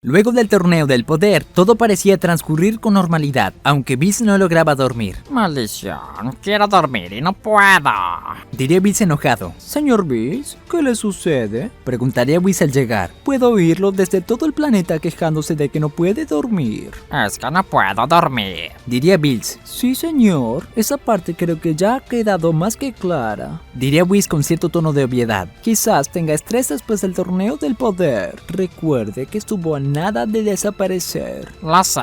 Luego del torneo del poder, todo parecía transcurrir con normalidad, aunque Bills no lograba dormir. Maldición, quiero dormir y no puedo. Diría Bills enojado. Señor Bills, ¿qué le sucede? Preguntaría Bills al llegar. Puedo oírlo desde todo el planeta quejándose de que no puede dormir. Es que no puedo dormir. Diría Bills. Sí, señor. Esa parte creo que ya ha quedado más que clara. Diría Bills con cierto tono de obviedad. Quizás tenga estrés después del torneo del poder. Recuerde que estuvo a nada de desaparecer. Lo sé,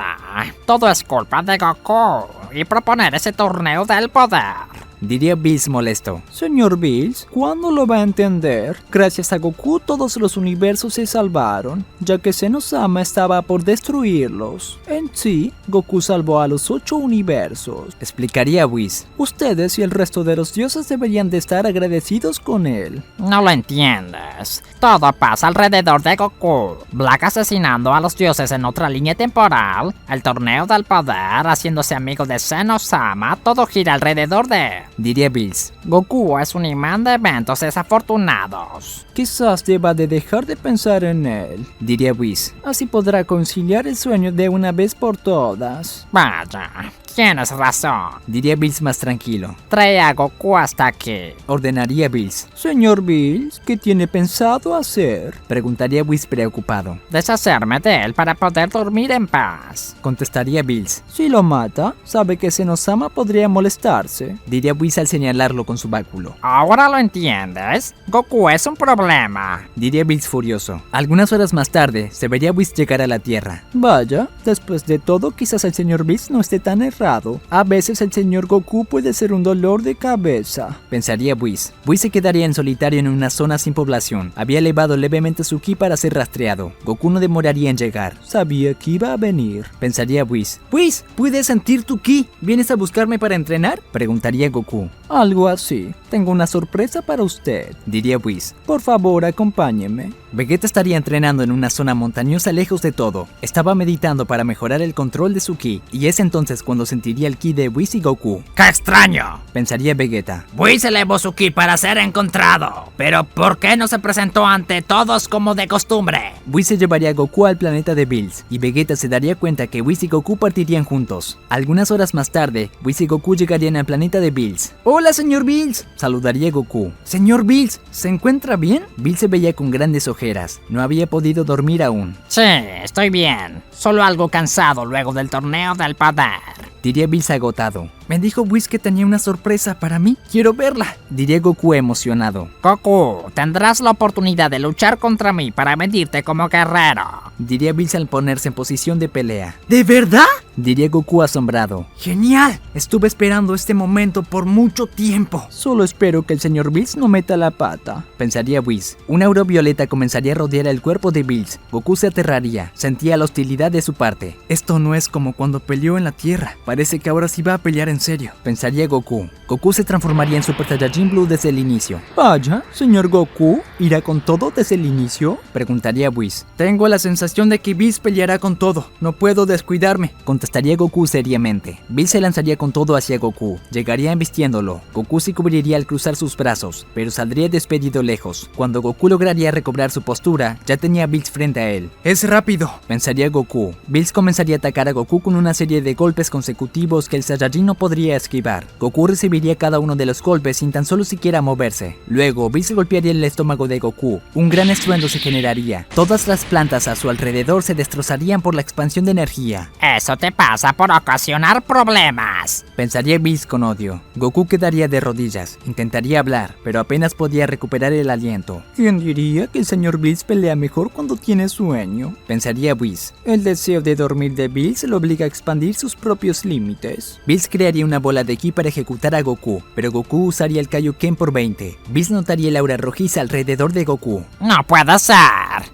todo es culpa de Goku y proponer ese torneo del poder. Diría Bills molesto. Señor Bills, ¿cuándo lo va a entender? Gracias a Goku todos los universos se salvaron, ya que Zenosama estaba por destruirlos. En sí, Goku salvó a los 8 universos. Explicaría Whis. Ustedes y el resto de los dioses deberían de estar agradecidos con él. No lo entiendes. Todo pasa alrededor de Goku. Black asesinando a los dioses en otra línea temporal. El torneo del poder haciéndose amigo de Zenosama. Todo gira alrededor de él. Diría Bills. Goku es un imán de eventos desafortunados. Quizás deba de dejar de pensar en él. Diría Whis. Así podrá conciliar el sueño de una vez por todas. Vaya, tienes razón. Diría Bills más tranquilo. Trae a Goku hasta aquí. Ordenaría Bills. Señor Bills, ¿qué tiene pensado hacer? Preguntaría Whis preocupado. Deshacerme de él para poder dormir en paz. Contestaría Bills. Si lo mata, sabe que Zenosama podría molestarse. Diría Whis al señalarlo con su báculo. ¿Ahora lo entiendes? Goku es un problema. Diría Bills furioso. Algunas horas más tarde, se vería Whis llegar a la Tierra. Vaya, después de todo, quizás el señor Bills no esté tan errado. A veces el señor Goku puede ser un dolor de cabeza. Pensaría Whis. Whis se quedaría en solitario en una zona sin población. Había elevado levemente su ki para ser rastreado. Goku no demoraría en llegar. Sabía que iba a venir. Pensaría Whis. Whis, ¿puedes sentir tu ki? ¿Vienes a buscarme para entrenar? Preguntaría Goku. Algo así. Tengo una sorpresa para usted. Diría Whis. Por favor, acompáñeme. Vegeta estaría entrenando en una zona montañosa lejos de todo. Estaba meditando para mejorar el control de su ki, y es entonces cuando sentiría el ki de Whis y Goku. ¡Qué extraño! Pensaría Vegeta. Whis elevó su ki para ser encontrado, pero ¿por qué no se presentó ante todos como de costumbre? Whis se llevaría a Goku al planeta de Bills, y Vegeta se daría cuenta que Whis y Goku partirían juntos. Algunas horas más tarde, Whis y Goku llegarían al planeta de Bills. ¡Hola, señor Bills! Saludaría Goku. Señor Bills, ¿se encuentra bien? Bills se veía con grandes ojeras. No había podido dormir aún. Sí, estoy bien. Solo algo cansado luego del torneo del poder. Diría Bills agotado. Me dijo Whis que tenía una sorpresa para mí. ¡Quiero verla! Diría Goku emocionado. Goku, tendrás la oportunidad de luchar contra mí para medirte como guerrero. Diría Bills al ponerse en posición de pelea. ¿De verdad? Diría Goku asombrado. ¡Genial! Estuve esperando este momento por mucho tiempo. Solo espero que el señor Bills no meta la pata. Pensaría Whis. Una aura violeta comenzaría a rodear el cuerpo de Bills. Goku se aterraría. Sentía la hostilidad de su parte. Esto no es como cuando peleó en la Tierra. Parece que ahora sí va a pelear en serio. Pensaría Goku. Goku se transformaría en Super Saiyajin Blue desde el inicio. Vaya, señor Goku, ¿irá con todo desde el inicio? Preguntaría Whis. Tengo la sensación de que Bills peleará con todo. No puedo descuidarme. Contestaría Goku seriamente. Bills se lanzaría con todo hacia Goku. Llegaría embistiéndolo. Goku se cubriría al cruzar sus brazos, pero saldría despedido lejos. Cuando Goku lograría recobrar su postura, ya tenía a Bills frente a él. ¡Es rápido!, pensaría Goku. Bills comenzaría a atacar a Goku con una serie de golpes consecutivos que el Saiyajin no podría esquivar. Goku recibiría cada uno de los golpes sin tan solo siquiera moverse. Luego, Bills golpearía el estómago de Goku. Un gran estruendo se generaría. Todas las plantas a su alrededor se destrozarían por la expansión de energía. Eso te pasa por ocasionar problemas. Pensaría Bills con odio. Goku quedaría de rodillas. Intentaría hablar, pero apenas podía recuperar el aliento. ¿Quién diría que el señor Bills pelea mejor cuando tiene sueño? Pensaría Whis. El deseo de dormir de Bills lo obliga a expandir sus propios límites. Bills crearía una bola de ki para ejecutar a Goku, pero Goku usaría el Kaioken por 20. Bills notaría el aura rojiza alrededor de Goku. No puede ser,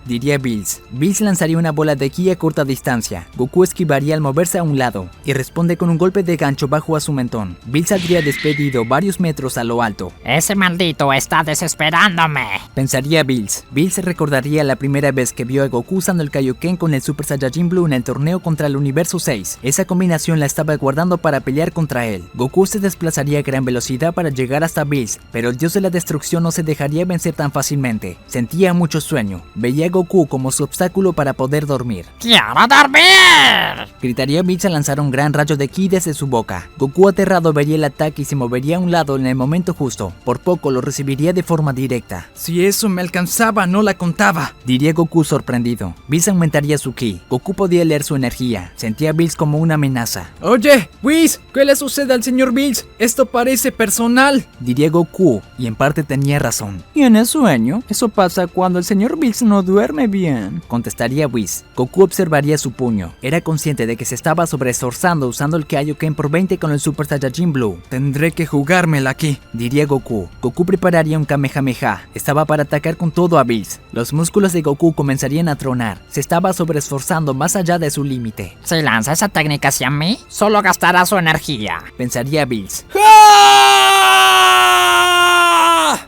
diría Bills. Bills lanzaría una bola de ki a corta distancia. Goku esquivaría al moverse a un lado y responde con un golpe de gancho bajo a su mentón. Bills saldría despedido varios metros a lo alto. Ese maldito está desesperándome, pensaría Bills. Bills recordaría la primera vez que vio a Goku usando el Kaioken con el Super Saiyajin Blue en el torneo contra el Universo 6. Esa combinación la estaba guardando para pelear contra contra él. Goku se desplazaría a gran velocidad para llegar hasta Bills, pero el dios de la destrucción no se dejaría vencer tan fácilmente. Sentía mucho sueño. Veía a Goku como su obstáculo para poder dormir. ¡Quiero dormir! Gritaría Bills al lanzar un gran rayo de ki desde su boca. Goku aterrado vería el ataque y se movería a un lado en el momento justo. Por poco lo recibiría de forma directa. Si eso me alcanzaba, no la contaba, diría Goku sorprendido. Bills aumentaría su ki. Goku podía leer su energía. Sentía a Bills como una amenaza. Oye, Whis, ¿qué le sucede al señor Bills? Esto parece personal, diría Goku, y en parte tenía razón. ¿Tiene sueño? Eso pasa cuando el señor Bills no duerme bien, contestaría Whis. Goku observaría su puño. Era consciente de que se estaba sobreesforzando usando el Kaioken por 20 con el Super Saiyajin Blue. Tendré que jugármela aquí, diría Goku. Goku prepararía un Kamehameha. Estaba para atacar con todo a Bills. Los músculos de Goku comenzarían a tronar. Se estaba sobreesforzando más allá de su límite. Si lanza esa técnica hacia mí, solo gastará su energía, pensaría Bills.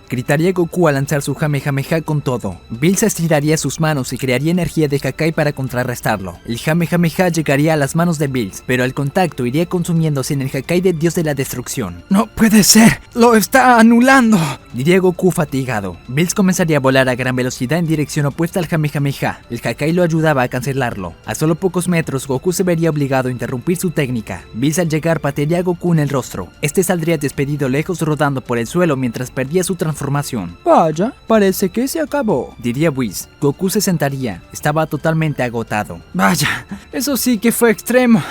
Gritaría Goku al lanzar su Kamehameha con todo. Bills estiraría sus manos y crearía energía de Hakai para contrarrestarlo. El Kamehameha llegaría a las manos de Bills, pero al contacto iría consumiéndose en el Hakai del dios de la destrucción. ¡No puede ser! ¡Lo está anulando!, diría Goku fatigado. Bills comenzaría a volar a gran velocidad en dirección opuesta al Kamehameha. El Hakai lo ayudaba a cancelarlo. A solo pocos metros, Goku se vería obligado a interrumpir su técnica. Bills al llegar patearía a Goku en el rostro. Este saldría despedido lejos rodando por el suelo mientras perdía su transformación. Vaya, parece que se acabó, diría Whis. Goku se sentaría. Estaba totalmente agotado. Vaya, eso sí que fue extremo.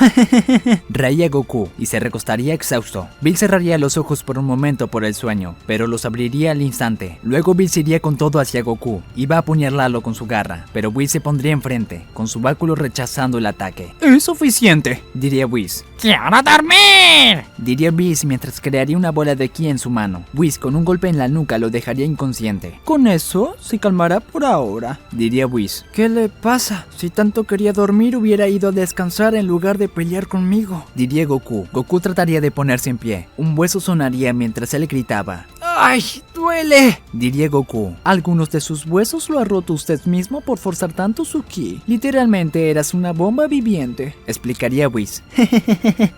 Reía Goku y se recostaría exhausto. Bills cerraría los ojos por un momento por el sueño, pero los abriría al instante. Luego Bills iría con todo hacia Goku. Iba a apuñalarlo con su garra, pero Whis se pondría enfrente, con su báculo rechazando el ataque. Es suficiente, diría Whis. ¡Quiero dormir!, diría Bills mientras crearía una bola de ki en su mano. Whis con un golpe en la nuca lo dejaría inconsciente. Con eso se calmará por ahora, diría Whis. ¿Qué le pasa? Si tanto quería dormir hubiera ido a descansar en lugar de pelear conmigo, diría Goku. Goku trataría de ponerse en pie. Un hueso sonaría mientras él gritaba. ¡Ay, duele!, diría Goku. Algunos de sus huesos lo ha roto usted mismo por forzar tanto su ki. Literalmente eras una bomba viviente, explicaría Whis.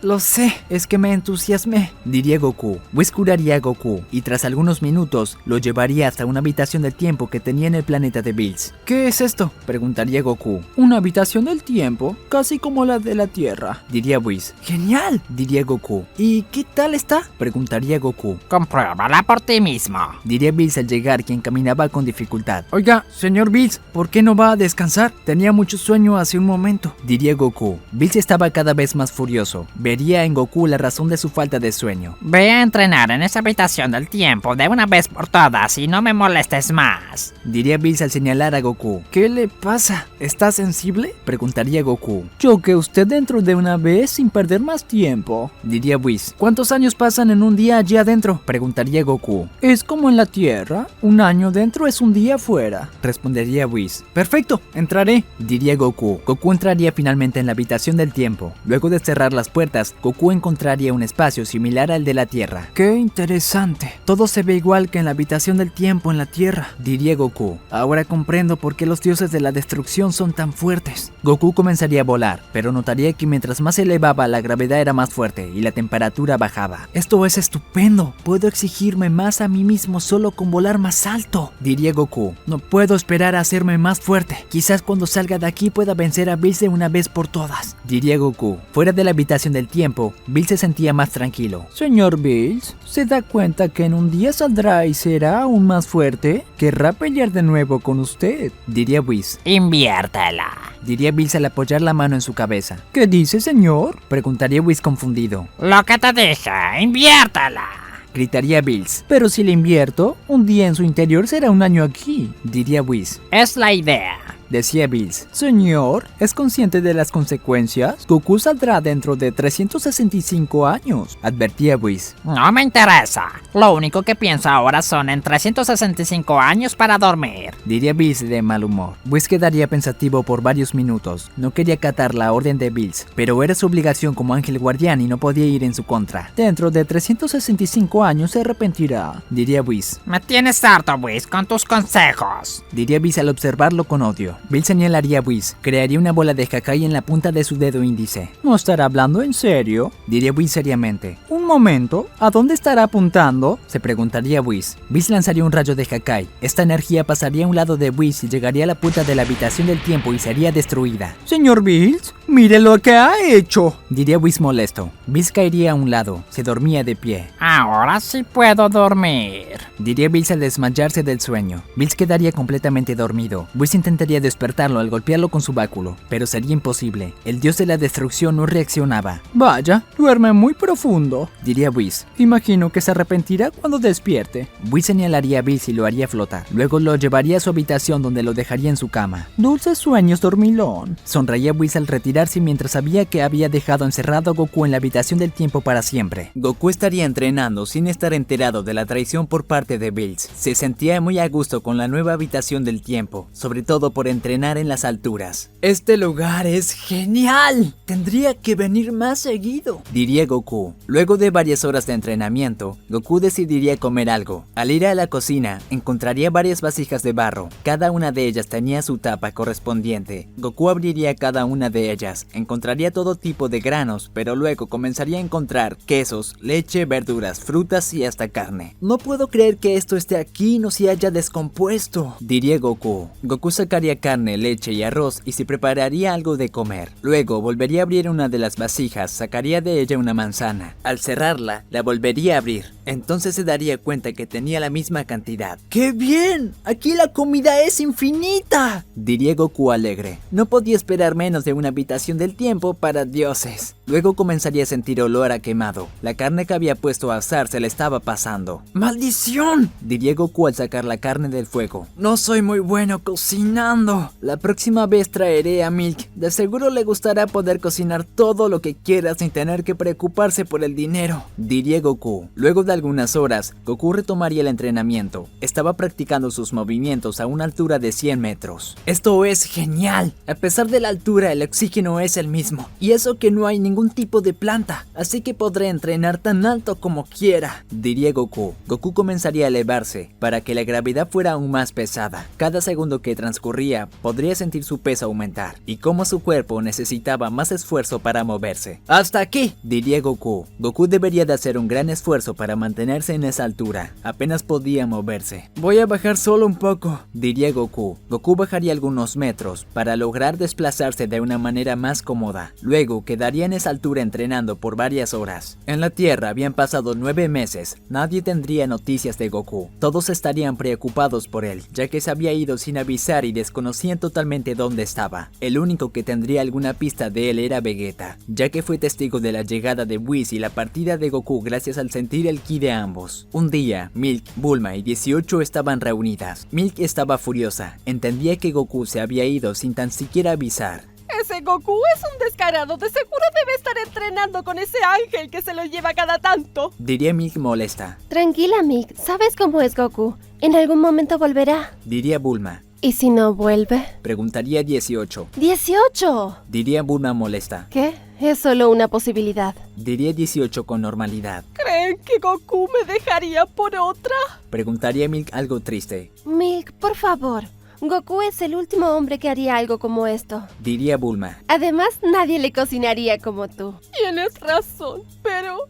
Lo sé, es que me entusiasmé, diría Goku. Whis curaría a Goku y tras algunos minutos lo llevaría hasta una habitación del tiempo que tenía en el planeta de Bills. ¿Qué es esto?, preguntaría Goku. Una habitación del tiempo, casi como la de la Tierra, diría Whis. ¡Genial!, diría Goku. ¿Y qué tal está?, preguntaría Goku. Compruébala por ti mismo, diría Bills al llegar, quien caminaba con dificultad. Oiga, señor Bills, ¿por qué no va a descansar? Tenía mucho sueño hace un momento, diría Goku. Bills estaba cada vez más furioso. Vería en Goku la razón de su falta de sueño. Ve a entrenar en esa habitación del tiempo de una vez por todas y no me molestes más, diría Bills al señalar a Goku. ¿Qué le pasa? ¿Está sensible?, preguntaría Goku. Choque usted dentro de una vez sin perder más tiempo, diría Whis. ¿Cuántos años pasan en un día allí adentro?, preguntaría Goku. Es como en la Tierra, un año dentro es un día fuera, respondería Whis. Perfecto, entraré, diría Goku. Goku entraría finalmente en la habitación del tiempo. Luego de cerrar las puertas, Goku encontraría un espacio similar al de la Tierra. ¡Qué interesante! Todo se ve igual que en la habitación del tiempo en la Tierra, diría Goku. Ahora comprendo por qué los dioses de la destrucción son tan fuertes. Goku comenzaría a volar, pero notaría que mientras más se elevaba, la gravedad era más fuerte y la temperatura bajaba. Esto es estupendo, puedo exigirme más a mí mismo solo con volar más alto, diría Goku. No puedo esperar a hacerme más fuerte. Quizás cuando salga de aquí pueda vencer a Bills de una vez por todas, diría Goku. Fuera de la habitación del tiempo, Bills se sentía más tranquilo. Señor Bills, ¿se da cuenta que en un día saldrá y será aún más fuerte? Querrá pelear de nuevo con usted, diría Whis. Inviértela, diría Bills al apoyar la mano en su cabeza. ¿Qué dice, señor?, preguntaría Whis confundido. Lo que te dije, inviértela, gritaría Bills. Pero si le invierto, un día en su interior será un año aquí, diría Whis. es la idea, decía Bills. Señor, ¿es consciente de las consecuencias? Goku saldrá dentro de 365 años, advertía Whis. No me interesa, lo único que pienso ahora son en 365 años para dormir, diría Bills de mal humor. Whis quedaría pensativo por varios minutos. No quería acatar la orden de Bills, pero era su obligación como ángel guardián y no podía ir en su contra. Dentro de 365 años se arrepentirá, diría Whis. me tienes harto, Whis, con tus consejos, diría Bills al observarlo con odio. Bill señalaría a Whis, crearía una bola de Hakai en la punta de su dedo índice. ¿No estará hablando en serio? Diría Whis seriamente. Un momento, ¿a dónde estará apuntando? Se preguntaría Whis. Whis lanzaría un rayo de Hakai. Esta energía pasaría a un lado de Whis y llegaría a la puerta de la habitación del tiempo y sería destruida. Señor Bills, mire lo que ha hecho. Diría Whis molesto. Bills caería a un lado, se dormía de pie. Ahora sí puedo dormir. Diría Bills al desmayarse del sueño. Bills quedaría completamente dormido. Whis intentaría despertarlo al golpearlo con su báculo, pero sería imposible. El dios de la destrucción no reaccionaba. Vaya, duerme muy profundo. Diría Whis. Imagino que se arrepentirá cuando despierte. Whis señalaría a Bills y lo haría flotar. Luego lo llevaría a su habitación donde lo dejaría en su cama. Dulces sueños, dormilón. Sonreía Whis al retirarse mientras sabía que había dejado encerrado a Goku en la habitación del tiempo para siempre. Goku estaría entrenando sin estar enterado de la traición por parte de Bills. Se sentía muy a gusto con la nueva habitación del tiempo, sobre todo por entrenar en las alturas. Este lugar es genial. Tendría que venir más seguido, diría Goku. Luego de varias horas de entrenamiento, Goku decidiría comer algo. Al ir a la cocina, encontraría varias vasijas de barro. Cada una de ellas tenía su tapa correspondiente. Goku abriría cada una de ellas. Encontraría todo tipo de granos, pero luego comenzaría a encontrar quesos, leche, verduras, frutas y hasta carne. No puedo creer que esto esté aquí y no se haya descompuesto, diría Goku. Goku sacaría carne, leche y arroz y se prepararía algo de comer. Luego volvería a abrir una de las vasijas, sacaría de ella una manzana. Al cerrarla, la volvería a abrir. Entonces se daría cuenta que tenía la misma cantidad. ¡Qué bien! ¡Aquí la comida es infinita!, diría Goku alegre. No podía esperar menos de una habitación del tiempo para dioses. Luego comenzaría a sentir olor a quemado. La carne que había puesto a asar se le estaba pasando. ¡Maldición!, diría Goku al sacar la carne del fuego. No soy muy bueno cocinando. La próxima vez traeré a Milk. De seguro le gustará poder cocinar todo lo que quiera sin tener que preocuparse por el dinero, diría Goku. Luego de algunas horas, Goku retomaría el entrenamiento. Estaba practicando sus movimientos a una altura de 100 metros. Esto es genial. A pesar de la altura, el oxígeno es el mismo. Y eso que no hay ningún tipo de planta. Así que podré entrenar tan alto como quiera, diría Goku. Goku comenzaría a elevarse para que la gravedad fuera aún más pesada. Cada segundo que transcurría, podría sentir su peso aumentar y cómo su cuerpo necesitaba más esfuerzo para moverse. ¡Hasta aquí!, diría Goku. Goku debería de hacer un gran esfuerzo para mantenerse en esa altura. Apenas podía moverse. Voy a bajar solo un poco, diría Goku. Goku bajaría algunos metros para lograr desplazarse de una manera más cómoda. Luego quedaría en esa altura entrenando por varias horas. En la Tierra habían pasado 9 meses. Nadie tendría noticias de Goku. Todos estarían preocupados por él, ya que se había ido sin avisar y desconocían totalmente dónde estaba. El único que tendría alguna pista de él era Vegeta, ya que fue testigo de la llegada de Whis y la partida de Goku gracias al sentir el ki de ambos. Un día, Milk, Bulma y 18 estaban reunidas. Milk estaba furiosa. Entendía que Goku se había ido sin tan siquiera avisar. Ese Goku es un descarado, de seguro debe estar entrenando con ese ángel que se lo lleva cada tanto, diría Milk molesta. Tranquila, Milk, sabes cómo es Goku. En algún momento volverá, diría Bulma. ¿Y si no vuelve? Preguntaría 18. ¡18! Diría Bulma molesta. ¿Qué? Es solo una posibilidad, diría 18 con normalidad. ¿Creen que Goku me dejaría por otra? Preguntaría Milk algo triste. Milk, por favor. Goku es el último hombre que haría algo como esto, diría Bulma. Además, nadie le cocinaría como tú. Tienes razón, pero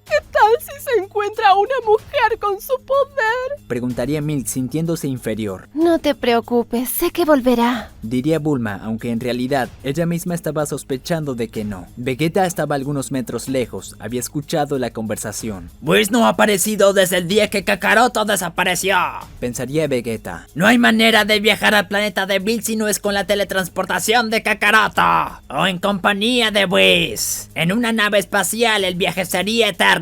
¿qué tal si se encuentra una mujer con su poder? Preguntaría Milk sintiéndose inferior. No te preocupes, sé que volverá, diría Bulma, aunque en realidad ella misma estaba sospechando de que no. Vegeta estaba algunos metros lejos, había escuchado la conversación. Whis no ha aparecido desde el día que Kakaroto desapareció, pensaría Vegeta. No hay manera de viajar al planeta de Bills si no es con la teletransportación de Kakaroto o en compañía de Whis. En una nave espacial el viaje sería eterno.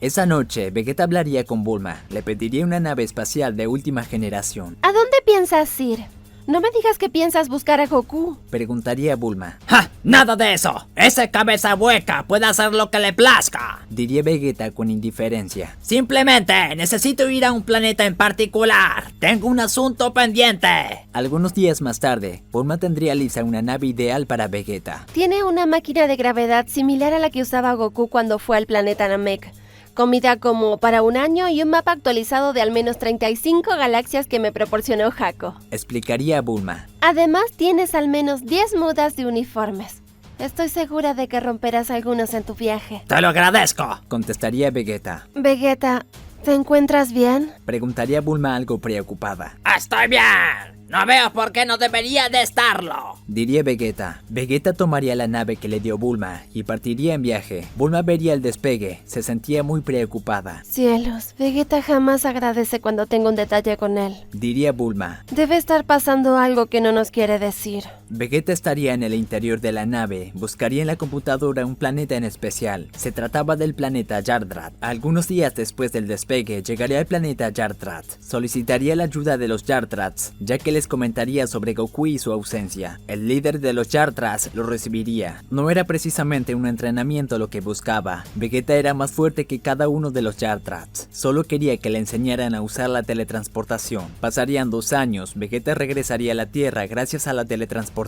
Esa noche, Vegeta hablaría con Bulma. Le pediría una nave espacial de última generación. ¿A dónde piensas ir? No me digas que piensas buscar a Goku, preguntaría Bulma. ¡Ja! ¡Nada de eso! ¡Ese cabeza hueca puede hacer lo que le plazca!, diría Vegeta con indiferencia. Simplemente necesito ir a un planeta en particular. Tengo un asunto pendiente. Algunos días más tarde, Bulma tendría lista una nave ideal para Vegeta. Tiene una máquina de gravedad similar a la que usaba Goku cuando fue al planeta Namek. comida como para un año y un mapa actualizado de al menos 35 galaxias que me proporcionó Jaco. Explicaría Bulma. Además, tienes al menos 10 mudas de uniformes. Estoy segura de que romperás algunos en tu viaje. ¡Te lo agradezco! Contestaría Vegeta. Vegeta, ¿te encuentras bien? Preguntaría Bulma algo preocupada. ¡Estoy bien! No veo por qué no debería de estarlo. Diría Vegeta. Vegeta tomaría la nave que le dio Bulma y partiría en viaje. Bulma vería el despegue. Se sentía muy preocupada. Cielos, Vegeta jamás agradece cuando tengo un detalle con él. Diría Bulma. Debe estar pasando algo que no nos quiere decir. Vegeta estaría en el interior de la nave. Buscaría en la computadora un planeta en especial. Se trataba del planeta Yardrat. Algunos días después del despegue, llegaría al planeta Yardrat. Solicitaría la ayuda de los Yardrats, ya que les comentaría sobre Goku y su ausencia. El líder de los Yardrats lo recibiría. No era precisamente un entrenamiento lo que buscaba. Vegeta era más fuerte que cada uno de los Yardrats. Solo quería que le enseñaran a usar la teletransportación. Pasarían 2 años. Vegeta regresaría a la Tierra gracias a la teletransportación.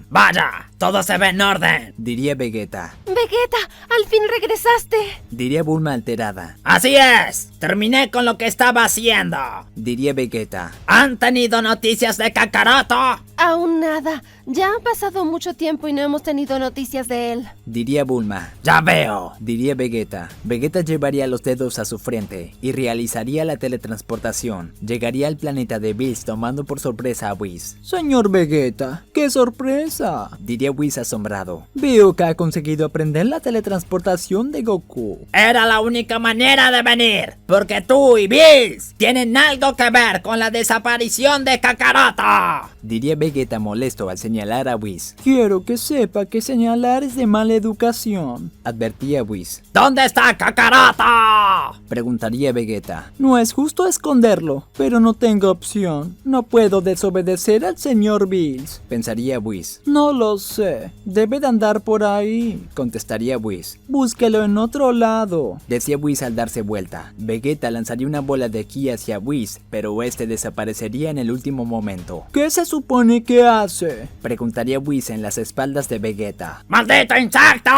¡Vaya! ¡Todo se ve en orden! Diría Vegeta. Vegeta, al fin regresaste. Diría Bulma alterada. ¡Así es! Terminé con lo que estaba haciendo. Diría Vegeta. ¿Han tenido noticias de Kakaroto? Aún nada. Ya ha pasado mucho tiempo y no hemos tenido noticias de él. Diría Bulma. ¡Ya veo! Diría Vegeta. Vegeta llevaría los dedos a su frente y realizaría la teletransportación. Llegaría al planeta de Bills tomando por sorpresa a Whis. Señor Vegeta, ¡qué sorpresa! Diría Whis asombrado. Veo que ha conseguido aprender la teletransportación de Goku. Era la única manera de venir, porque tú y Bills tienen algo que ver con la desaparición de Kakaroto. Diría Vegeta molesto al señalar a Whis. Quiero que sepa que señalar es de mala educación. Advertía Whis. ¿Dónde está Kakaroto? Preguntaría Vegeta. No es justo esconderlo, pero no tengo opción. No puedo desobedecer al señor Bills. Pensaría Whis. No lo sé. Debe de andar por ahí. Contestaría Whis. Búsquelo en otro lado. Decía Whis al darse vuelta. Vegeta lanzaría una bola de ki hacia Whis, pero este desaparecería en el último momento. ¿Qué se supone que hace? Preguntaría Whis en las espaldas de Vegeta. ¡Maldito insecto!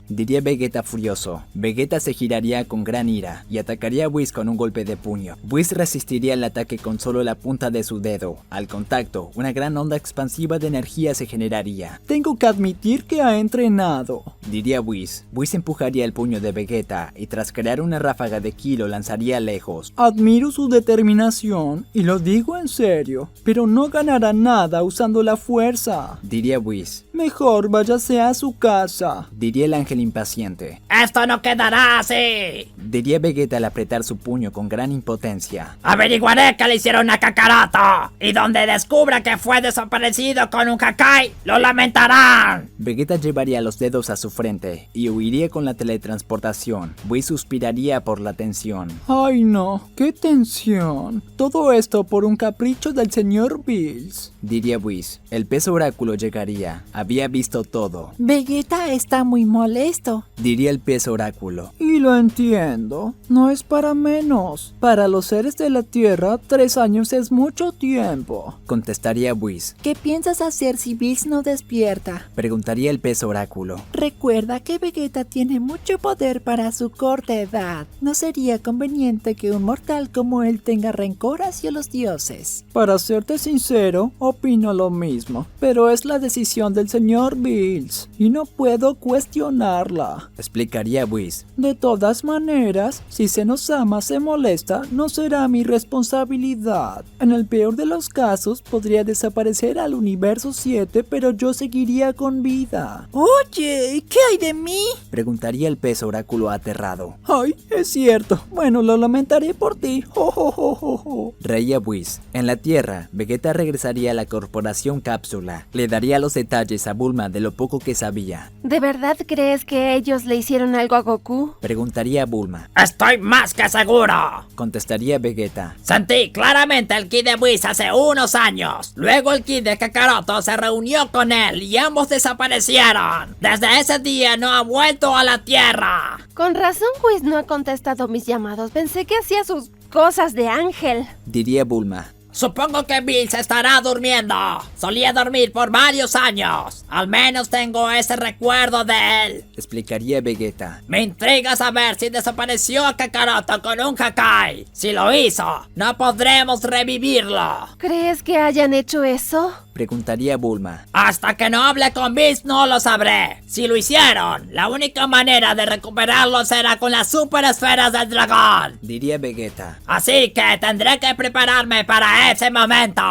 Diría Vegeta furioso. Vegeta se giraría con gran ira y atacaría a Whis con un golpe de puño. Whis resistiría el ataque con solo la punta de su dedo. Al contacto, una gran onda expansiva de energía se generaría. Tengo que admitir que ha entrenado. Diría Whis. Whis empujaría el puño de Vegeta y tras crear una ráfaga de ki lo lanzaría lejos. Admiro su determinación y lo digo en serio, pero no ganará nada usando la fuerza. Diría Whis. Mejor váyase a su casa. Diría el ángel impaciente. ¡Esto no quedará así! Diría Vegeta al apretar su puño con gran impotencia. Averiguaré qué le hicieron a Kakaroto. Y donde descubra que fue desaparecido con un Kakai, lo lamentarán. Vegeta llevaría los dedos a su frente y huiría con la teletransportación. Whis suspiraría por la tensión. Ay no, qué tensión. Todo esto por un capricho del señor Bills. Diría Whis. El pez oráculo llegaría. Había visto todo. Vegeta está muy molesto. Diría el pez oráculo. Y lo entiendo. No es para menos. Para los seres de la Tierra, 3 años es mucho tiempo. Contestaría Whis. ¿Qué piensas hacer si Bills no despierta? Preguntaría el pez oráculo. Recuerda que Vegeta tiene mucho poder para su corta edad. No sería conveniente que un mortal como él tenga rencor hacia los dioses. Para serte sincero, opino lo mismo. Pero es la decisión del señor Bills y no puedo cuestionarla. Explicaría Whis. De todas maneras, si Zenosama se molesta, no será mi responsabilidad. En el peor de los casos, podría desaparecer al universo 7, pero yo seguiría con vida. Oye, ¿qué hay de mí? Preguntaría el pez oráculo aterrado. Ay, es cierto. Bueno, lo lamentaré por ti. Jo, jo, jo, jo, jo. Reía Whis. En la Tierra, Vegeta regresaría a la corporación Cápsula. Le daría los detalles a Bulma de lo poco que sabía. ¿De verdad crees que ellos le hicieron algo a Goku? Preguntaría a Bulma. ¡Estoy más que seguro! Contestaría Vegeta. Sentí claramente el ki de Whis hace unos años. Luego el ki de Kakaroto se reunió con él y ambos desaparecieron. Desde ese día no ha vuelto a la Tierra. Con razón, Whis no ha contestado mis llamados. Pensé que hacía sus cosas de ángel. Diría Bulma. Supongo que Bills estará durmiendo. Solía dormir por varios años. Al menos tengo ese recuerdo de él. Explicaría Vegeta. Me intriga saber si desapareció a Kakaroto con un Hakai. Si lo hizo, no podremos revivirlo. ¿Crees que hayan hecho eso? Preguntaría Bulma. Hasta que no hable con Bills no lo sabré. Si lo hicieron, la única manera de recuperarlo será con las super esferas del dragón. Diría Vegeta. Así que tendré que prepararme para ese momento.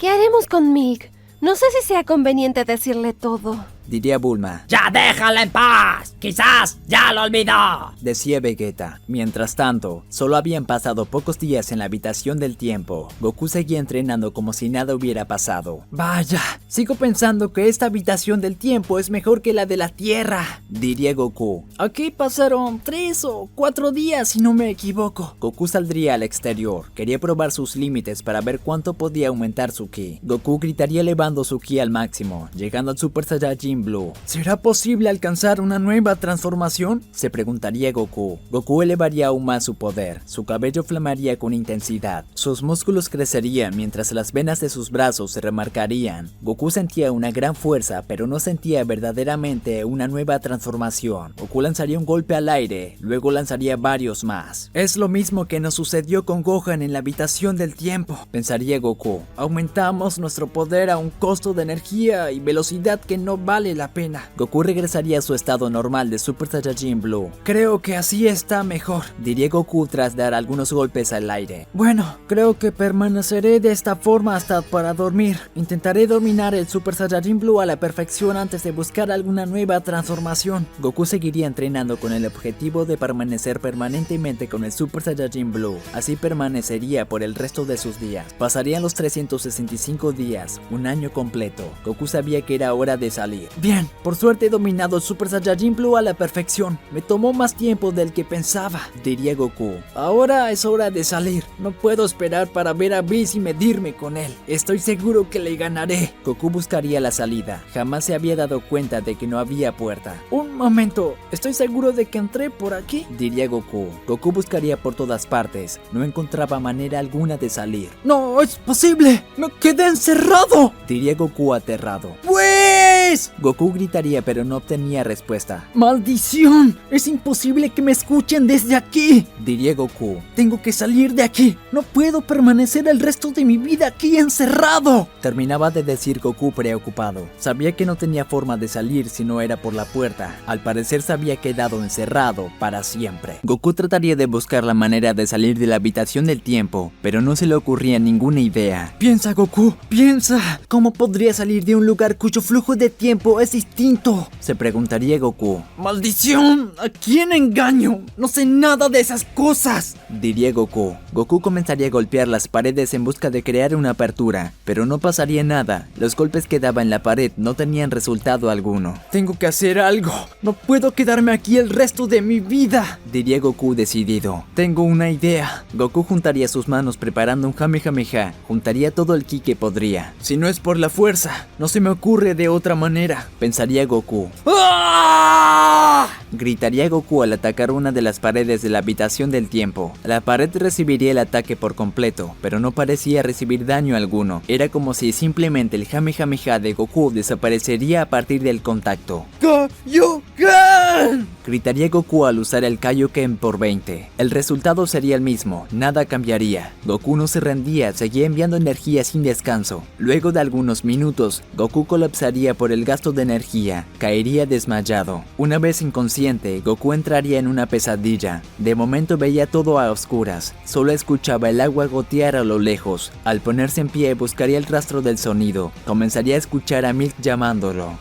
¿Qué haremos con Milk? No sé si sea conveniente decirle todo. Diría Bulma. Ya déjala en paz. Quizás ya lo olvidó. Decía Vegeta. Mientras tanto, solo habían pasado pocos días en la habitación del tiempo. Goku seguía entrenando como si nada hubiera pasado. Vaya, sigo pensando que esta habitación del tiempo es mejor que la de la Tierra, diría Goku. Aquí pasaron 3 o 4 días si no me equivoco. Goku saldría al exterior. Quería probar sus límites para ver cuánto podía aumentar su ki. Goku gritaría elevando su ki al máximo, llegando al Super Saiyajin Blue. ¿Será posible alcanzar una nueva transformación? Se preguntaría Goku. Goku elevaría aún más su poder. Su cabello flamaría con intensidad. Sus músculos crecerían mientras las venas de sus brazos se remarcarían. Goku sentía una gran fuerza, pero no sentía verdaderamente una nueva transformación. Goku lanzaría un golpe al aire, luego lanzaría varios más. Es lo mismo que nos sucedió con Gohan en la habitación del tiempo, pensaría Goku. Aumentamos nuestro poder a un costo de energía y velocidad que no vale la pena. Goku regresaría a su estado normal de Super Saiyajin Blue. Creo que así está mejor, diría Goku tras dar algunos golpes al aire. Bueno, creo que permaneceré de esta forma hasta para dormir. Intentaré dominar el Super Saiyajin Blue a la perfección antes de buscar alguna nueva transformación. Goku seguiría entrenando con el objetivo de permanecer permanentemente con el Super Saiyajin Blue. Así permanecería por el resto de sus días. Pasarían los 365 días, un año completo. Goku sabía que era hora de salir. Bien, por suerte he dominado el Super Saiyajin Blue a la perfección. Me tomó más tiempo del que pensaba, diría Goku. Ahora es hora de salir. No puedo esperar para ver a Bills y medirme con él. Estoy seguro que le ganaré. Goku buscaría la salida. Jamás se había dado cuenta de que no había puerta. Un momento, ¿estoy seguro de que entré por aquí? Diría Goku. Goku buscaría por todas partes. No encontraba manera alguna de salir. ¡No es posible! ¡Me quedé encerrado! Diría Goku aterrado. ¡Pues! Goku gritaría pero no obtenía respuesta. ¡Maldición! ¡Es imposible que me escuchen desde aquí! Diría Goku. Tengo que salir de aquí. No puedo permanecer el resto de mi vida aquí encerrado. Terminaba de decir Goku preocupado. Sabía que no tenía forma de salir si no era por la puerta. Al parecer se había quedado encerrado para siempre. Goku trataría de buscar la manera de salir de la habitación del tiempo, pero no se le ocurría ninguna idea. Piensa, Goku, piensa. ¿Cómo podría salir de un lugar cuyo flujo de tiempo es distinto? Se preguntaría Goku. ¡Maldición! ¿A quién engaño? No sé nada de esas cosas, diría Goku. Goku comenzaría a golpear las paredes en busca de crear una apertura, pero no pasaría nada. Los golpes que daba en la pared no tenían resultado alguno. Tengo que hacer algo. No puedo quedarme aquí el resto de mi vida, diría Goku decidido. Tengo una idea. Goku juntaría sus manos preparando un Kamehameha. Juntaría todo el ki que podría. Si no es por la fuerza, no se me ocurre de otra manera, pensaría Goku. ¡Ah! Gritaría Goku al atacar una de las paredes de la habitación del tiempo. La pared recibiría el ataque por completo, pero no parecía recibir daño alguno. Era como si simplemente el Kamehameha de Goku desaparecería a partir del contacto. ¡Kaioken! Gritaría Goku al usar el Kaioken por 20. El resultado sería el mismo, nada cambiaría. Goku no se rendía, seguía enviando energía sin descanso. Luego de algunos minutos, Goku colapsaría por el gasto de energía, caería desmayado. Una vez inconsciente, Goku entraría en una pesadilla. De momento veía todo a oscuras, solo escuchaba el agua gotear a lo lejos. Al ponerse en pie buscaría el rastro del sonido, comenzaría a escuchar a Milk llamándolo.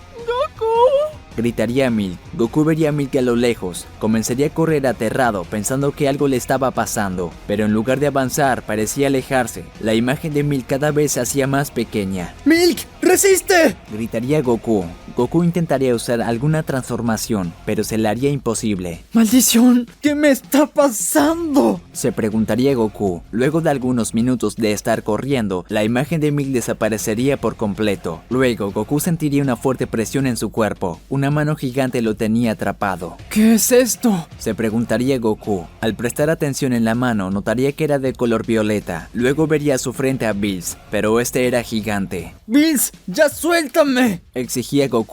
Gritaría Milk. Goku vería a Milk a lo lejos. Comenzaría a correr aterrado, pensando que algo le estaba pasando, pero en lugar de avanzar, parecía alejarse. La imagen de Milk cada vez se hacía más pequeña. ¡Milk! ¡Resiste! Gritaría Goku. Goku intentaría usar alguna transformación, pero se le haría imposible. ¡Maldición! ¿Qué me está pasando? Se preguntaría Goku. Luego de algunos minutos de estar corriendo, la imagen de Milk desaparecería por completo. Luego, Goku sentiría una fuerte presión en su cuerpo. Una mano gigante lo tenía atrapado. ¿Qué es esto? Se preguntaría Goku. Al prestar atención en la mano, notaría que era de color violeta. Luego vería a su frente a Bills, pero este era gigante. ¡Bills! ¡Ya suéltame! Exigía Goku.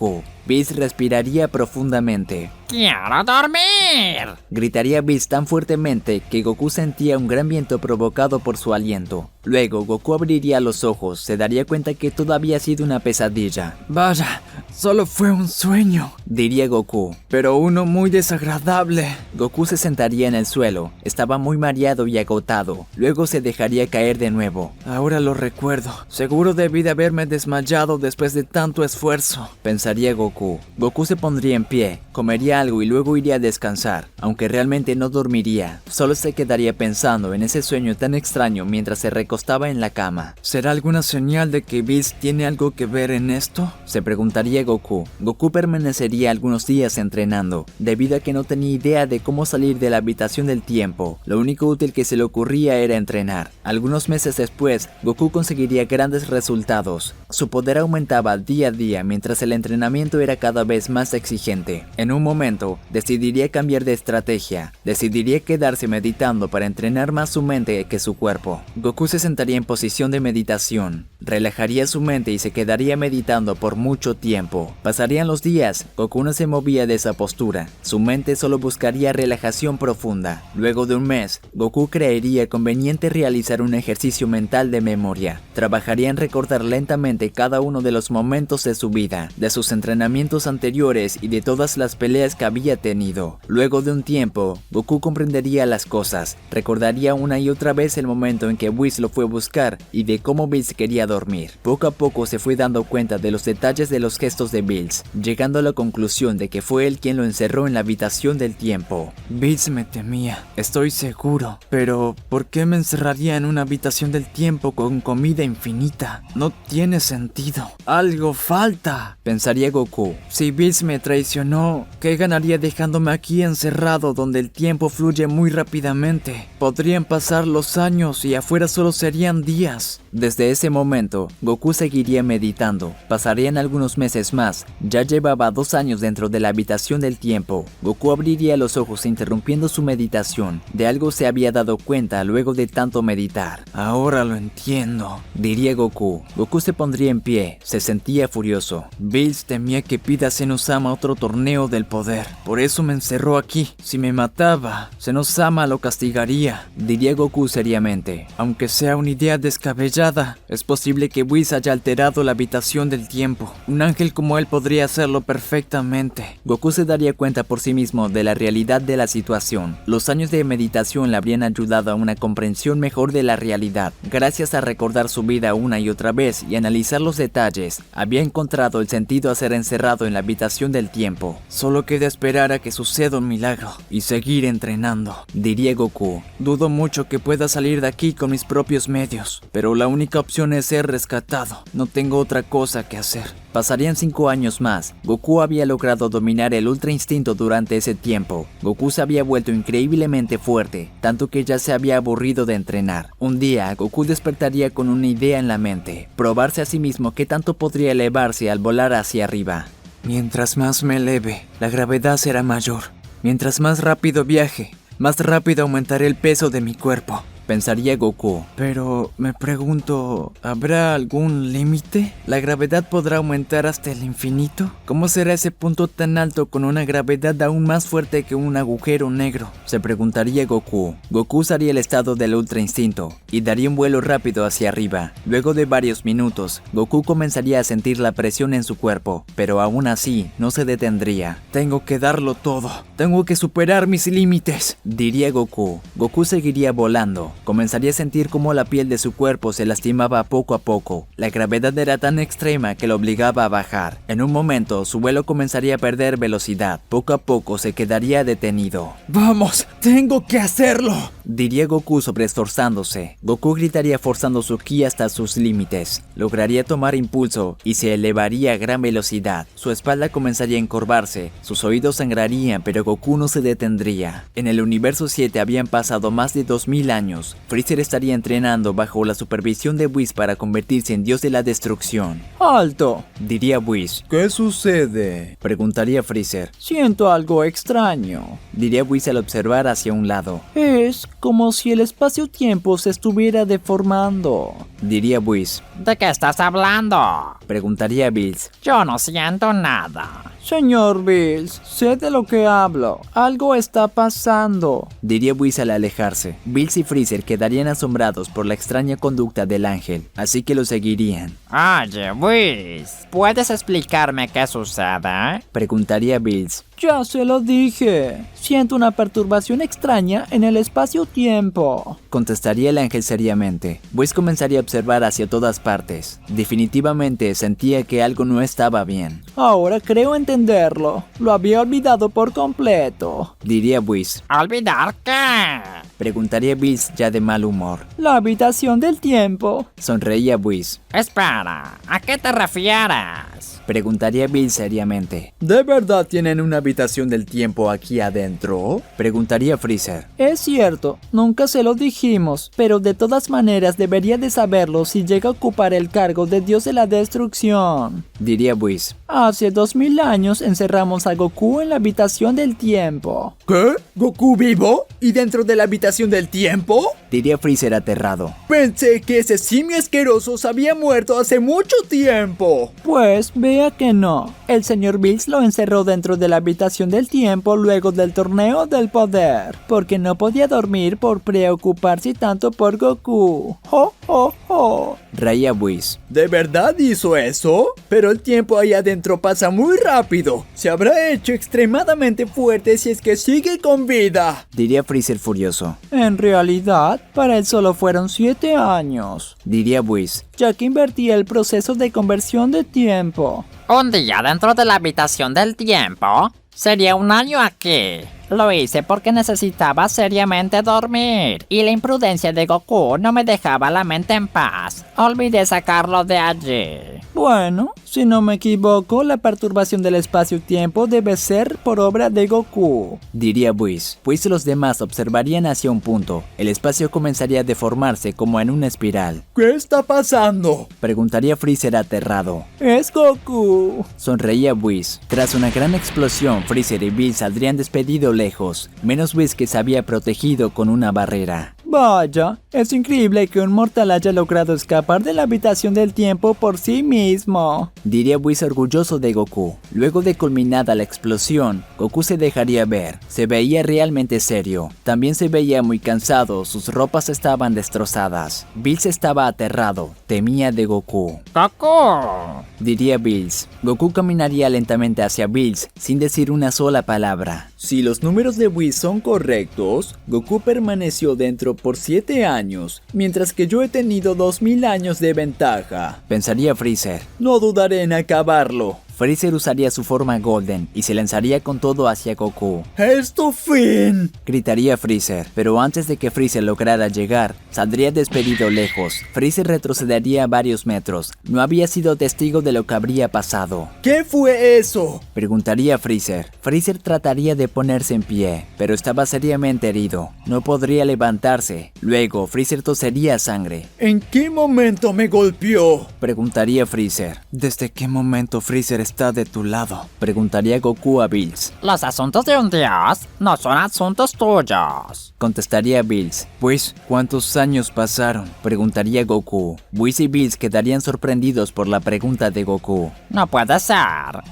Bills respiraría profundamente. ¡Quiero dormir! Gritaría Bills tan fuertemente que Goku sentía un gran viento provocado por su aliento. Luego, Goku abriría los ojos, se daría cuenta que todo había sido una pesadilla. Vaya, solo fue un sueño, diría Goku. pero uno muy desagradable. Goku se sentaría en el suelo, estaba muy mareado y agotado. Luego se dejaría caer de nuevo. Ahora lo recuerdo. Seguro debí de haberme desmayado después de tanto esfuerzo, pensaría Goku. Goku se pondría en pie, comería algo y luego iría a descansar, aunque realmente no dormiría. Solo se quedaría pensando en ese sueño tan extraño mientras se recostaba en la cama. ¿Será alguna señal de que Bills tiene algo que ver en esto? Se preguntaría Goku. Goku permanecería algunos días entrenando, debido a que no tenía idea de cómo salir de la habitación del tiempo. Lo único útil que se le ocurría era entrenar. Algunos meses después, Goku conseguiría grandes resultados. Su poder aumentaba día a día mientras el entrenamiento era cada vez más exigente. En un momento, decidiría cambiar de estrategia. Decidiría quedarse meditando para entrenar más su mente que su cuerpo. Goku se sentaría en posición de meditación. Relajaría su mente y se quedaría meditando por mucho tiempo. Pasarían los días, Goku no se movía de esa postura. Su mente solo buscaría relajación profunda. Luego de un mes, Goku creería conveniente realizar un ejercicio mental de memoria. Trabajaría en recordar lentamente cada uno de los momentos de su vida, de sus entrenamientos anteriores y de todas las peleas que había tenido. Luego de un tiempo, Goku comprendería las cosas. Recordaría una y otra vez el momento en que Whis lo fue a buscar y de cómo Bills quería dormir. Poco a poco se fue dando cuenta de los detalles de los gestos de Bills, llegando a la conclusión de que fue él quien lo encerró en la habitación del tiempo. Bills me temía, estoy seguro. Pero, ¿por qué me encerraría en una habitación del tiempo con comida infinita? No tiene sentido. Algo falta, pensaría Goku. Si Bills me traicionó, ¿qué ganaría dejándome aquí encerrado donde el tiempo fluye muy rápidamente? Podrían pasar los años y afuera solo serían días. Desde ese momento, Goku seguiría meditando. Pasarían algunos meses más. Ya llevaba 2 años dentro de la habitación del tiempo. Goku abriría los ojos interrumpiendo su meditación. De algo se había dado cuenta luego de tanto meditar. Ahora lo entiendo, diría Goku. Goku se pondría en pie. Se sentía furioso. Bills temía que pida a Senosama otro torneo del poder. Por eso me encerró aquí. Si me mataba, Senosama lo castigaría, diría Goku seriamente. Aunque sea una idea descabellada, es posible que Whis haya alterado la habitación del tiempo. Un ángel como él podría hacerlo perfectamente. Goku se daría cuenta por sí mismo de la realidad de la situación. Los años de meditación le habrían ayudado a una comprensión mejor de la realidad. Gracias a recordar su vida una y otra vez y analizar los detalles, había encontrado el sentido a ser encerrado en la habitación del tiempo. Solo queda esperar a que suceda un milagro y seguir entrenando, diría Goku. Dudo mucho que pueda salir de aquí con mis propios medios, pero la única opción es ser rescatado. No tengo otra cosa que hacer. Pasarían 5 años más. Goku había logrado dominar el Ultra Instinto durante ese tiempo. Goku se había vuelto increíblemente fuerte, tanto que ya se había aburrido de entrenar. Un día, Goku despertaría con una idea en la mente: probarse a sí mismo qué tanto podría elevarse al volar hacia arriba. Mientras más me eleve, la gravedad será mayor. Mientras más rápido viaje, más rápido aumentaré el peso de mi cuerpo, pensaría Goku. Pero me pregunto, ¿habrá algún límite? ¿La gravedad podrá aumentar hasta el infinito? ¿Cómo será ese punto tan alto con una gravedad aún más fuerte que un agujero negro? Se preguntaría Goku. Goku usaría el estado del Ultra Instinto y daría un vuelo rápido hacia arriba. Luego de varios minutos, Goku comenzaría a sentir la presión en su cuerpo, pero aún así no se detendría. Tengo que darlo todo. Tengo que superar mis límites, diría Goku. Goku seguiría volando. Comenzaría a sentir cómo la piel de su cuerpo se lastimaba poco a poco. La gravedad era tan extrema que lo obligaba a bajar. En un momento, su vuelo comenzaría a perder velocidad. Poco a poco se quedaría detenido. ¡Vamos! ¡Tengo que hacerlo! Diría Goku sobreesforzándose. Goku gritaría forzando su ki hasta sus límites. Lograría tomar impulso y se elevaría a gran velocidad. Su espalda comenzaría a encorvarse, sus oídos sangrarían, pero Goku no se detendría. En el universo 7 habían pasado más de 2000 años. Freezer estaría entrenando bajo la supervisión de Whis para convertirse en dios de la destrucción. ¡Alto! Diría Whis. ¿Qué sucede? Preguntaría Freezer. Siento algo extraño. Diría Whis al observar hacia un lado. Es como si el espacio-tiempo se estuviera deformando. Diría Whis. ¿De qué estás hablando? Preguntaría Bills. Yo no siento nada. Señor Bills, sé de lo que hablo. Algo está pasando. Diría Whis al alejarse. Bills y Freezer quedarían asombrados por la extraña conducta del ángel, así que lo seguirían. Oye, Whis, ¿puedes explicarme qué sucede? Preguntaría Bills. Ya se lo dije. Siento una perturbación extraña en el espacio-tiempo. Contestaría el ángel seriamente. Whis comenzaría a observar hacia todas partes. Definitivamente sentía que algo no estaba bien. Ahora creo entenderlo. Lo había olvidado por completo. Diría Whis. ¿Olvidar qué? Preguntaría Bills ya de mal humor. La habitación del tiempo. Sonreía Whis. Espera, ¿a qué te refieres? Preguntaría Bills seriamente. ¿De verdad tienen una habitación del tiempo aquí adentro? Preguntaría Freezer. Es cierto, nunca se lo dijimos, pero de todas maneras debería de saberlo si llega a ocupar el cargo de Dios de la Destrucción. Diría Whis. Hace 2000 años encerramos a Goku en la habitación del tiempo. ¿Qué? ¿Goku vivo? ¿Y dentro de la habitación del tiempo? Diría Freezer aterrado. Pensé que ese simio asqueroso se había muerto hace mucho tiempo. Pues vea que no. El señor Bills lo encerró dentro de la habitación del tiempo luego del torneo del poder, porque no podía dormir por preocuparse tanto por Goku. ¡Ho, ho, ho! Reía Whis. ¿De verdad hizo eso? Pero el tiempo ahí adentro pasa muy rápido. Se habrá hecho extremadamente fuerte si es que sigue con vida. Diría Freezer furioso. En realidad, para él solo fueron 7 años. Diría Whis. Ya que invertía el proceso de conversión de tiempo. ¿Un día dentro de la habitación del tiempo? Sería un año aquí. Lo hice porque necesitaba seriamente dormir y la imprudencia de Goku no me dejaba la mente en paz. Olvidé sacarlo de allí. Bueno, si no me equivoco, la perturbación del espacio-tiempo debe ser por obra de Goku. Diría Whis. Pues los demás observarían hacia un punto. El espacio comenzaría a deformarse como en una espiral. ¿Qué está pasando? Preguntaría Freezer aterrado. Es Goku. Sonreía Whis. Tras una gran explosión, Freezer y Bills saldrían despedidos lejos, menos Whis que se había protegido con una barrera. Vaya, es increíble que un mortal haya logrado escapar de la habitación del tiempo por sí mismo. Diría Whis orgulloso de Goku. Luego de culminada la explosión, Goku se dejaría ver. Se veía realmente serio. También se veía muy cansado, sus ropas estaban destrozadas. Bills estaba aterrado, temía de Goku. ¡Goku! Diría Bills. Goku caminaría lentamente hacia Bills, sin decir una sola palabra. Si los números de Whis son correctos, Goku permaneció dentro por 7 años, mientras que yo he tenido 2000 años de ventaja. Pensaría Freezer. No dudaré en acabarlo. Freezer usaría su forma Golden y se lanzaría con todo hacia Goku. ¡Esto fin! Gritaría Freezer, pero antes de que Freezer lograra llegar, saldría despedido lejos. Freezer retrocedería varios metros. No había sido testigo de lo que habría pasado. ¿Qué fue eso? Preguntaría Freezer. Freezer trataría de ponerse en pie, pero estaba seriamente herido. No podría levantarse. Luego, Freezer tosería sangre. ¿En qué momento me golpeó? Preguntaría Freezer. ¿Desde qué momento Freezer está de tu lado? Preguntaría Goku a Bills. Los asuntos de un dios no son asuntos tuyos. Contestaría Bills. Pues, ¿cuántos años pasaron? Preguntaría Goku. Whis y Bills quedarían sorprendidos por la pregunta de Goku. No puede ser.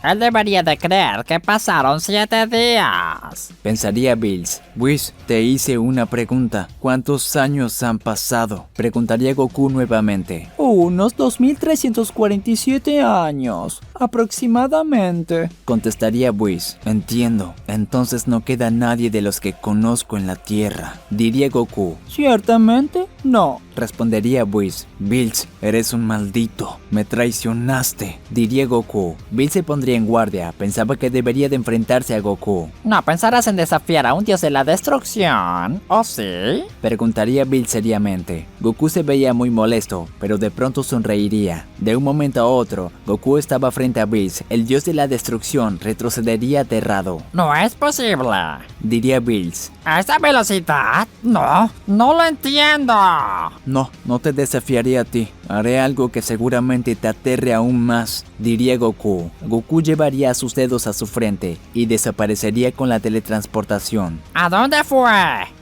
Él debería de creer que pasaron 7 días. Pensaría Bills. Whis, te hice una pregunta. ¿Cuántos años han pasado? Preguntaría Goku nuevamente. Unos 2347 años. Aproximadamente aproximadamente. Contestaría Whis. Entiendo. Entonces no queda nadie de los que conozco en la Tierra. Diría Goku. Ciertamente, no. Respondería Whis. Bills, eres un maldito. Me traicionaste. Diría Goku. Bills se pondría en guardia. Pensaba que debería de enfrentarse a Goku. ¿No pensarás en desafiar a un dios de la destrucción? ¿O sí? Preguntaría Bills seriamente. Goku se veía muy molesto, pero de pronto sonreiría. De un momento a otro, Goku estaba frente a Bills. El dios de la destrucción retrocedería aterrado. No es posible. Diría Bills. ¿A esa velocidad? No lo entiendo. No te desafiaré a ti. Haré algo que seguramente te aterre aún más. Diría Goku. Goku llevaría sus dedos a su frente y desaparecería con la teletransportación. ¿A dónde fue?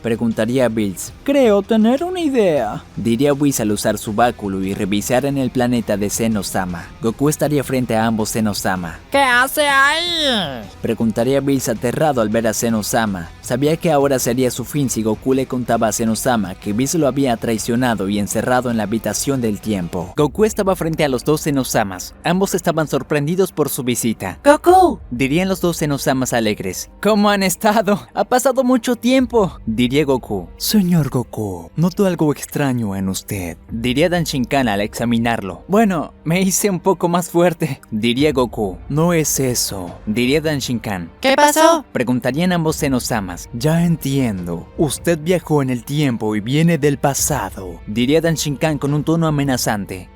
Preguntaría Bills. Creo tener una idea. Diría Whis al usar su báculo y revisar en el planeta de Zenosama. Goku estaría frente a ambos Zenosama. ¿Qué hace ahí? Preguntaría Bills aterrado al ver a Zenosama. Sabía que ahora sería su fin si Goku le contaba a Zenosama que Bills lo había traicionado y encerrado en la habitación del tiempo. Goku estaba frente a los dos Zenosamas. Ambos estaban sorprendidos por su visita. ¡Goku! Dirían los dos Zenosamas alegres. ¿Cómo han estado? Ha pasado mucho tiempo. Diría Goku. Señor Goku, noto algo extraño en usted. Diría Danshinkan al examinarlo. Bueno, me hice un poco más fuerte. Diría Goku. No es eso. Diría Danshinkan. ¿Qué pasó? Preguntarían ambos Zenosamas. Ya entiendo. Usted viajó en el tiempo y viene del pasado. Diría Danshinkan con un tono amenazante.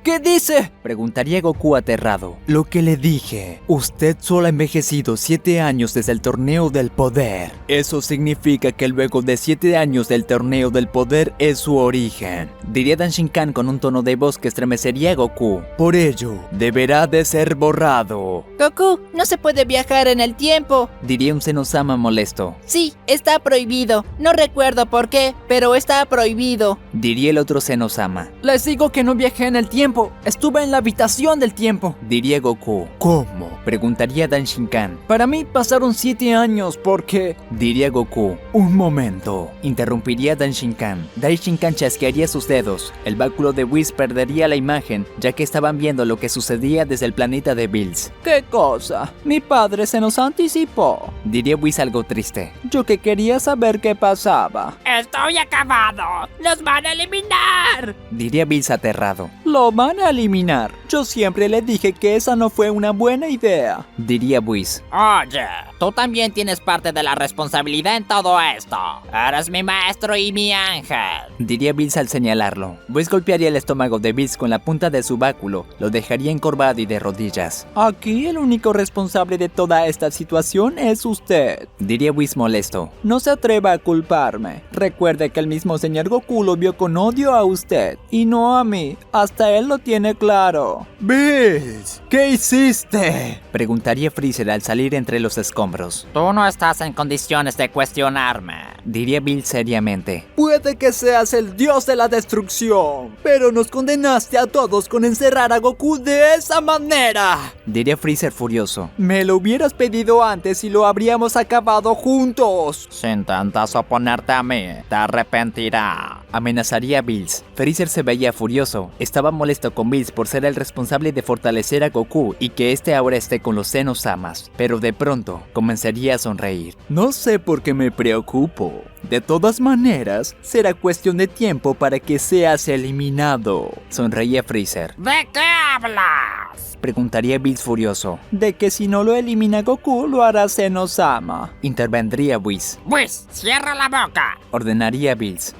¿Qué dice? Preguntaría Goku aterrado. Lo que le dije. Usted solo ha envejecido 7 años desde el torneo del poder. Eso significa que luego de 7 años del torneo del poder es su origen. Diría Danshinkan con un tono de voz que estremecería a Goku. Por ello, deberá de ser borrado. Goku, no se puede viajar en el tiempo. Diría un Zenosama molesto. Sí, está prohibido. No recuerdo por qué, pero está prohibido. Diría el otro Zenosama. Les digo que no viajé en el tiempo. Estuve en la habitación del tiempo. Diría Goku. ¿Cómo? Preguntaría Danshinkan. Para mí pasaron 7 años porque... Diría Goku. Un momento. Interrumpiría Danshinkan. Danshinkan chasquearía sus dedos. El báculo de Whis perdería la imagen, ya que estaban viendo lo que sucedía desde el planeta de Bills. ¿Qué cosa? Mi padre se nos anticipó. Diría Whis algo triste. Yo que quería saber qué pasaba. ¡Estoy acabado! ¡Nos van a eliminar! Diría Bills aterrado. Lo van a eliminar. Yo siempre le dije que esa no fue una buena idea. Diría Whis. Oye, tú también tienes parte de la responsabilidad en todo esto. Eres mi maestro y mi ángel. Diría Bills al señalarlo. Whis golpearía el estómago de Bills con la punta de su báculo. Lo dejaría encorvado y de rodillas. Aquí el único responsable de toda esta situación es usted. Diría Whis molesto. No se atreva a culparme. Recuerde que el mismo señor Goku lo vio con odio a usted y no a mí. Hasta él lo tiene claro. Bills, ¿qué hiciste? Preguntaría Freezer al salir entre los escombros. Tú no estás en condiciones de cuestionarme. Diría Bills seriamente. Puede que seas el dios de la destrucción, pero nos condenaste a todos con encerrar a Goku de esa manera. Diría Freezer furioso. Me lo hubieras pedido antes y lo habríamos acabado juntos. Si intentas oponerte a mí, te arrepentirás. Amenazaría a Bills. Freezer se veía furioso. Estaba molesto con Bills por ser el responsable de fortalecer a Goku y que este ahora esté con los Zenosamas. Pero de pronto comenzaría a sonreír. No sé por qué me preocupo. De todas maneras, será cuestión de tiempo para que seas eliminado. Sonreía Freezer. ¿De qué hablas? Preguntaría Bills furioso. De que si no lo elimina Goku, lo hará Zenosama. Intervendría Whis. Whis, cierra la boca. Ordenaría Bills.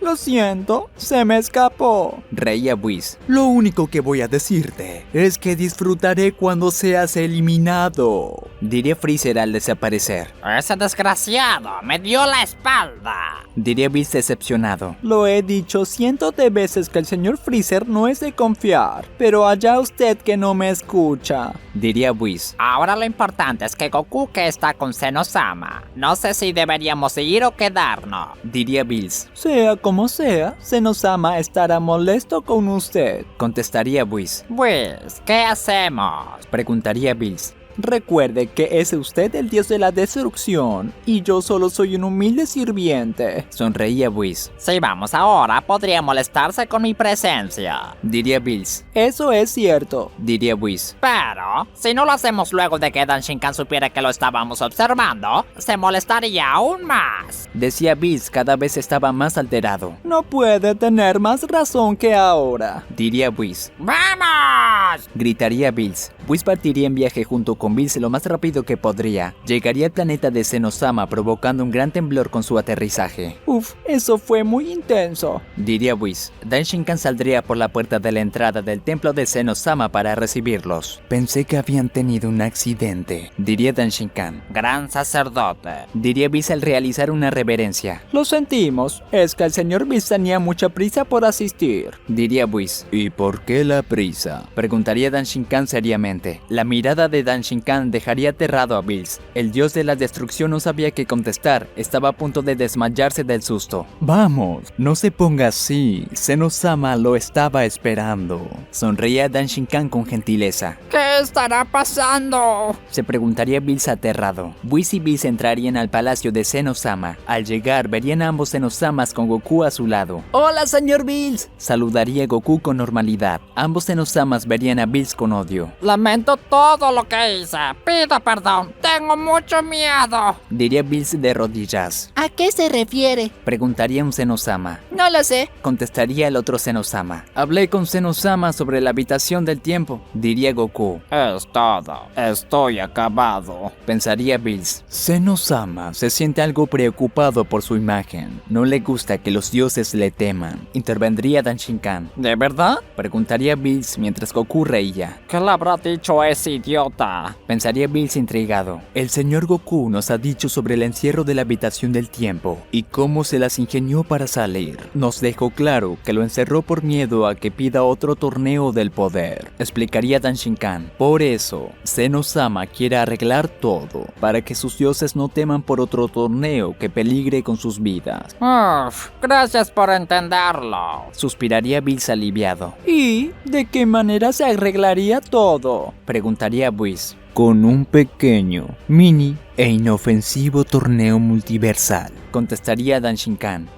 Lo siento, se me escapó. Reía Whis. Lo único que voy a decirte es que disfrutaré cuando seas eliminado. Diría Freezer al desaparecer. Ese desgraciado me dio la espalda. Diría Bills decepcionado. Lo he dicho cientos de veces que el señor Freezer no es de confiar, pero allá usted que no me escucha. Diría Whis. Ahora lo importante es que Goku que está con Zenosama. No sé si deberíamos ir o quedarnos. Diría Bills. Sea como sea, Zenosama estará molesto con usted. Contestaría Whis. Whis, ¿qué hacemos? Preguntaría Bills. Recuerde que es usted el dios de la destrucción y yo solo soy un humilde sirviente. Sonreía Whis. Si vamos ahora, podría molestarse con mi presencia. Diría Bills. Eso es cierto. Diría Whis. Pero, si no lo hacemos luego de que Dan Shinkan supiera que lo estábamos observando, se molestaría aún más. Decía Bills, cada vez estaba más alterado. No puede tener más razón que ahora. Diría Whis. ¡Vamos! Gritaría Bills. Whis partiría en viaje junto con Bills lo más rápido que podría. Llegaría al planeta de Zenosama provocando un gran temblor con su aterrizaje. Uf, eso fue muy intenso. Diría Whis. Dan Shinkan saldría por la puerta de la entrada del templo de Zenosama para recibirlos. Pensé que habían tenido un accidente. Diría Dan Shinkan. Gran sacerdote. Diría Bills al realizar una reverencia. Lo sentimos, es que el señor Bills tenía mucha prisa por asistir. Diría Whis. ¿Y por qué la prisa? Preguntaría Dan Shinkan seriamente. La mirada de Dan Shinkan dejaría aterrado a Bills. El dios de la destrucción no sabía qué contestar. Estaba a punto de desmayarse del susto. Vamos, no se ponga así. Zenosama lo estaba esperando. Sonreía Dan Shinkan con gentileza. ¿Qué estará pasando? Se preguntaría Bills aterrado. Whis y Bills entrarían al palacio de Zenosama. Al llegar, verían a ambos Zenosamas con Goku a su lado. ¡Hola, señor Bills! Saludaría Goku con normalidad. Ambos Zenosamas verían a Bills con odio. Lamento todo lo que hice. Pido perdón. Tengo mucho miedo. Diría Bills de rodillas. ¿A qué se refiere? Preguntaría un Zenosama. No lo sé. Contestaría el otro Zenosama. Hablé con Zenosama sobre la habitación del tiempo. Diría Goku. Es todo. Estoy acabado. Pensaría Bills. Zenosama se siente algo preocupado por su imagen. No le gusta que los dioses le teman. Intervendría Dan Shinkan. ¿De verdad? Preguntaría Bills mientras Goku reía. ¿Qué le habrá dicho ese idiota? Pensaría Bills intrigado. El señor Goku nos ha dicho sobre el encierro de la habitación del tiempo y cómo se las ingenió para salir. Nos dejó claro que lo encerró por miedo a que pida otro torneo del poder. Explicaría Dan Shinkan. Por eso, Zenosama quiere arreglar todo para que sus dioses no teman por otro torneo que peligre con sus vidas. Gracias por entenderlo. Suspiraría Bills aliviado. ¿Y de qué manera se arreglaría todo? Preguntaría Whis. Con un pequeño, mini e inofensivo torneo multiversal. Contestaría Dan Shinkan.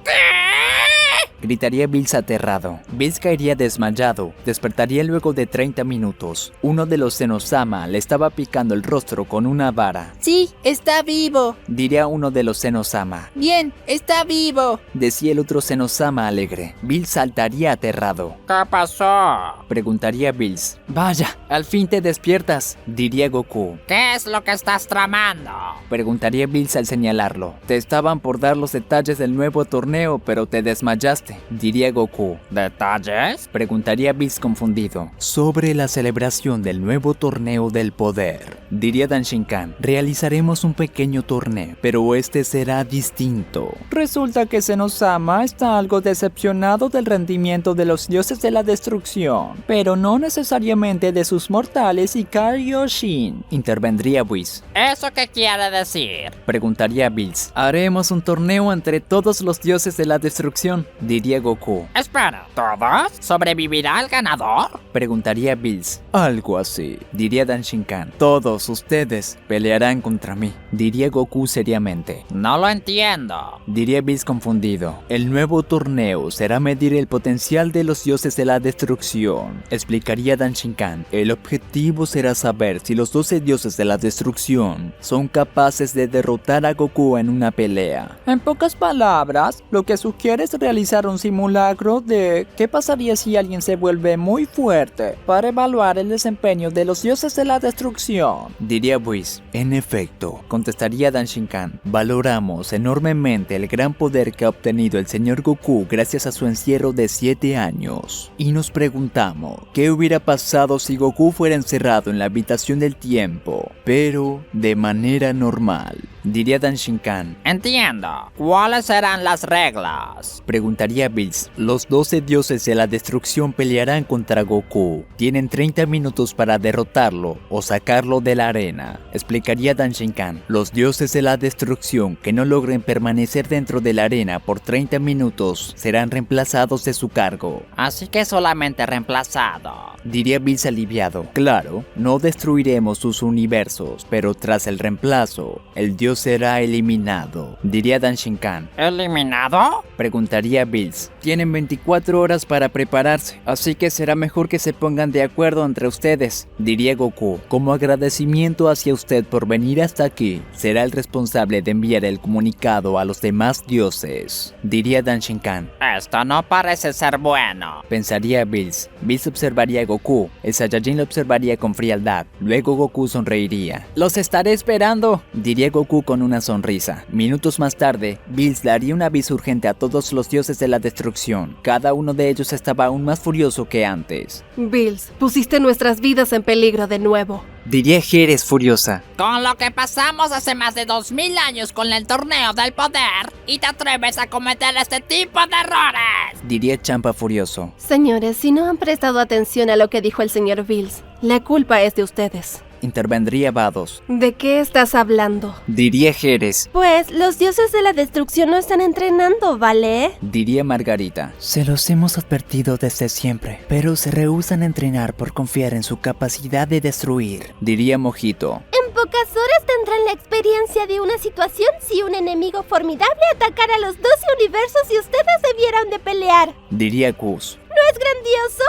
Gritaría Bills aterrado. Bills caería desmayado. Despertaría luego de 30 minutos. Uno de los Zenosama le estaba picando el rostro con una vara. Sí, está vivo. Diría uno de los Zenosama. Bien, está vivo. Decía el otro Zenosama alegre. Bills saltaría aterrado. ¿Qué pasó? Preguntaría Bills. Vaya, al fin te despiertas. Diría Goku. ¿Qué es lo que estás tramando? Preguntaría Bills al señalarlo. Te estaban por dar los detalles del nuevo torneo, pero te desmayaste. Diría Goku. ¿Detalles? Preguntaría Bills confundido. Sobre la celebración del nuevo torneo del poder. Diría Dan Shinkan. Realizaremos un pequeño torneo, pero este será distinto. Resulta que Zenosama está algo decepcionado del rendimiento de los dioses de la destrucción, pero no necesariamente de sus mortales y Kaioshin. Intervendría Whis. ¿Eso qué quiere decir? Preguntaría Bills. Haremos un torneo entre todos los dioses de la destrucción. Diría Goku. Espera, ¿todos? ¿Sobrevivirá el ganador? Preguntaría Bills. Algo así. Diría Dan Shinkan. Todos ustedes pelearán contra mí. Diría Goku seriamente. No lo entiendo. Diría Bills confundido. El nuevo torneo será medir el potencial de los dioses de la destrucción. Explicaría Dan Shinkan. El objetivo será saber si los 12 dioses de la destrucción son capaces de derrotar a Goku en una pelea. En pocas palabras, lo que sugiere es realizar un simulacro de qué pasaría si alguien se vuelve muy fuerte para evaluar el desempeño de los dioses de la destrucción. Diría Whis. En efecto, contestaría Dan Shinkan. Valoramos enormemente el gran poder que ha obtenido el señor Goku gracias a su encierro de 7 años. Y nos preguntamos, ¿qué hubiera pasado si Goku fuera encerrado en la habitación del tiempo, pero de manera normal? diría Danshinkan. Entiendo. ¿Cuáles serán las reglas? Preguntaría Bills. Los 12 dioses de la destrucción pelearán contra Goku. Tienen 30 minutos para derrotarlo o sacarlo de la arena. Explicaría Danshinkan. Los dioses de la destrucción que no logren permanecer dentro de la arena por 30 minutos serán reemplazados de su cargo. Así que solamente reemplazado. Diría Bills aliviado. Claro, no destruiremos sus universos, pero tras el reemplazo, el dios será eliminado. Diría Danshinkan. ¿Eliminado? Preguntaría Bills. Tienen 24 horas para prepararse, así que será mejor que se pongan de acuerdo entre ustedes. Diría Goku. Como agradecimiento hacia usted por venir hasta aquí, será el responsable de enviar el comunicado a los demás dioses. Diría Danshinkan. Esto no parece ser bueno. Pensaría Bills. Bills observaría a Goku. El Saiyajin lo observaría con frialdad. Luego Goku sonreiría. Los estaré esperando, diría Goku con una sonrisa. Minutos más tarde, Bills daría un aviso urgente a todos los dioses de la destrucción. Cada uno de ellos estaba aún más furioso que antes. Bills, pusiste nuestras vidas en peligro de nuevo. Diría Jerez furiosa. Con lo que pasamos hace más de 2000 años con el torneo del poder, y te atreves a cometer este tipo de errores. Diría Champa furioso. Señores, si no han prestado atención a lo que dijo el señor Bills, la culpa es de ustedes. Intervendría Vados. ¿De qué estás hablando? Diría Jerez. Pues los dioses de la destrucción no están entrenando, ¿vale? Diría Margarita. Se los hemos advertido desde siempre, pero se rehúsan a entrenar por confiar en su capacidad de destruir. Diría Mojito. En pocas horas tendrán la experiencia de una situación si un enemigo formidable atacara a los 12 universos y ustedes debieran de pelear. Diría Kuz. ¿No es grandioso?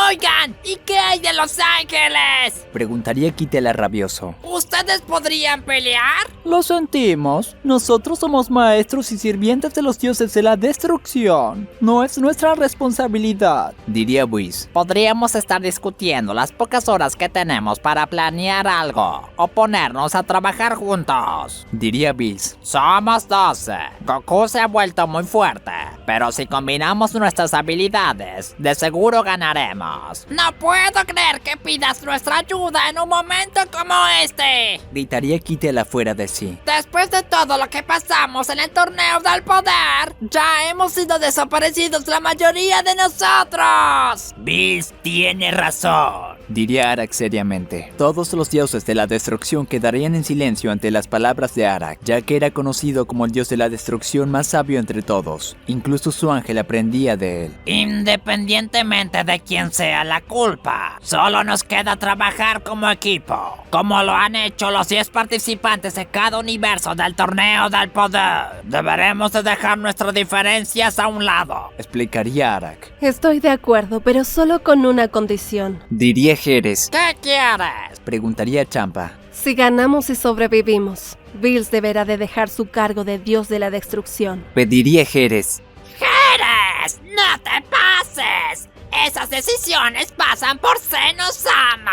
Oigan, ¿y qué hay de Los Ángeles? Preguntaría Kitela rabioso. ¿Ustedes podrían pelear? Lo sentimos. Nosotros somos maestros y sirvientes de los dioses de la destrucción. No es nuestra responsabilidad. Diría Whis. Podríamos estar discutiendo las pocas horas que tenemos para planear algo o ponernos a trabajar juntos. Diría Bills. Somos 12. Goku se ha vuelto muy fuerte, pero si combinamos nuestras habilidades, de seguro ganaremos. No puedo creer que pidas nuestra ayuda en un momento como este. Gritaría Kitela fuera de sí. Después de todo lo que pasamos en el torneo del poder, ya hemos sido desaparecidos la mayoría de nosotros. Bills tiene razón. Diría Arak seriamente. Todos los dioses de la destrucción quedarían en silencio ante las palabras de Arak, ya que era conocido como el dios de la destrucción más sabio entre todos. Incluso su ángel aprendía de él. Independientemente de quién sea la culpa, solo nos queda trabajar como equipo, como lo han hecho los 10 participantes de cada universo del torneo del poder. Deberemos de dejar nuestras diferencias a un lado. Explicaría Arak. Estoy de acuerdo, pero solo con una condición. Diría Jerez. ¿Qué quieres? Preguntaría Champa. Si ganamos y sobrevivimos, Bills deberá de dejar su cargo de dios de la destrucción. Pediría Jerez. ¡Jerez! ¡No te pases! Esas decisiones pasan por Zeno-sama.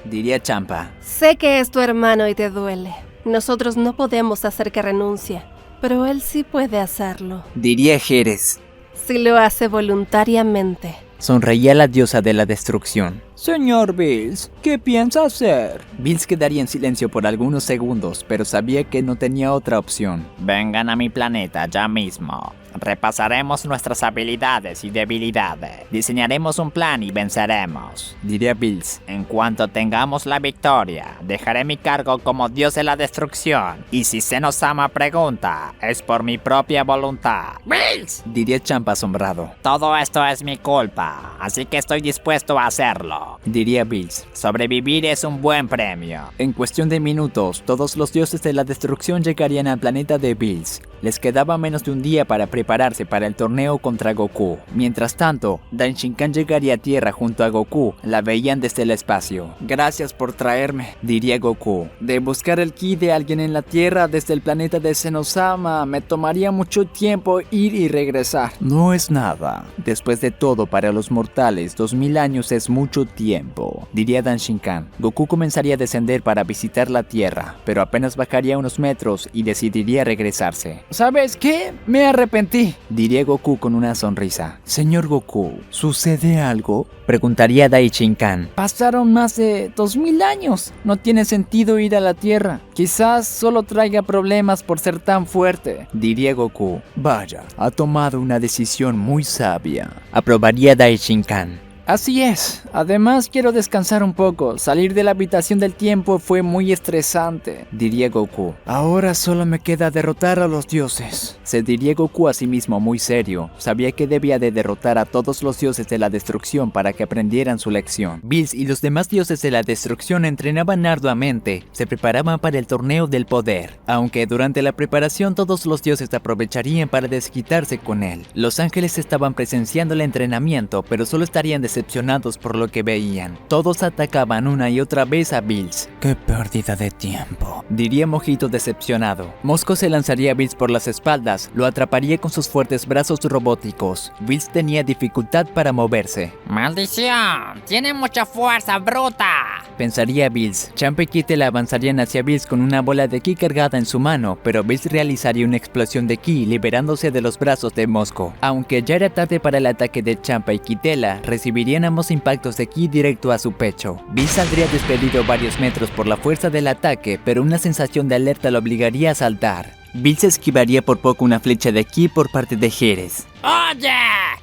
Diría Champa. Sé que es tu hermano y te duele. Nosotros no podemos hacer que renuncie, pero él sí puede hacerlo. Diría Jerez. Si lo hace voluntariamente. Sonreía la diosa de la destrucción. Señor Bills, ¿qué piensa hacer? Bills quedaría en silencio por algunos segundos, pero sabía que no tenía otra opción. Vengan a mi planeta ya mismo. Repasaremos nuestras habilidades y debilidades. Diseñaremos un plan y venceremos. Diría Bills. En cuanto tengamos la victoria, dejaré mi cargo como dios de la destrucción. Y si Zeno-sama pregunta, es por mi propia voluntad. ¡Bills! Diría Champa asombrado. Todo esto es mi culpa, así que estoy dispuesto a hacerlo. Diría Bills. Sobrevivir es un buen premio. En cuestión de minutos, todos los dioses de la destrucción llegarían al planeta de Bills. Les quedaba menos de un día para prepararse para el torneo contra Goku. Mientras tanto, Danshinkan llegaría a Tierra junto a Goku. La veían desde el espacio. Gracias por traerme, diría Goku. De buscar el ki de alguien en la Tierra desde el planeta de Zeno-sama, me tomaría mucho tiempo ir y regresar. No es nada. Después de todo, para los mortales, 2000 años es mucho tiempo, diría Danshinkan. Goku comenzaría a descender para visitar la Tierra, pero apenas bajaría unos metros y decidiría regresarse. ¿Sabes qué? Me arrepentí ti, diría Goku con una sonrisa. Señor Goku, ¿sucede algo? Preguntaría Daishinkan. Pasaron más de 2000 años. No tiene sentido ir a la Tierra. Quizás solo traiga problemas por ser tan fuerte. Diría Goku. Vaya, ha tomado una decisión muy sabia. Aprobaría Daishinkan. Así es. Además quiero descansar un poco. Salir de la habitación del tiempo fue muy estresante. Diría Goku. Ahora solo me queda derrotar a los dioses. Se diría Goku a sí mismo muy serio. Sabía que debía de derrotar a todos los dioses de la destrucción para que aprendieran su lección. Bills y los demás dioses de la destrucción entrenaban arduamente. Se preparaban para el torneo del poder. Aunque durante la preparación todos los dioses aprovecharían para desquitarse con él. Los ángeles estaban presenciando el entrenamiento, pero solo estarían decepcionados por lo que veían. Todos atacaban una y otra vez a Bills. ¡Qué pérdida de tiempo! Diría Mojito decepcionado. Mosco se lanzaría a Bills por las espaldas, lo atraparía con sus fuertes brazos robóticos. Bills tenía dificultad para moverse. ¡Maldición! ¡Tiene mucha fuerza, bruta! Pensaría Bills. Champa y Kitela avanzarían hacia Bills con una bola de ki cargada en su mano, pero Bills realizaría una explosión de ki liberándose de los brazos de Mosco. Aunque ya era tarde para el ataque de Champa y Kitela, recibirían ambos impactos de ki directo a su pecho. Bills saldría despedido varios metros por la fuerza del ataque, pero una sensación de alerta lo obligaría a saltar. Bills esquivaría por poco una flecha de ki por parte de Jerez. ¡Oye!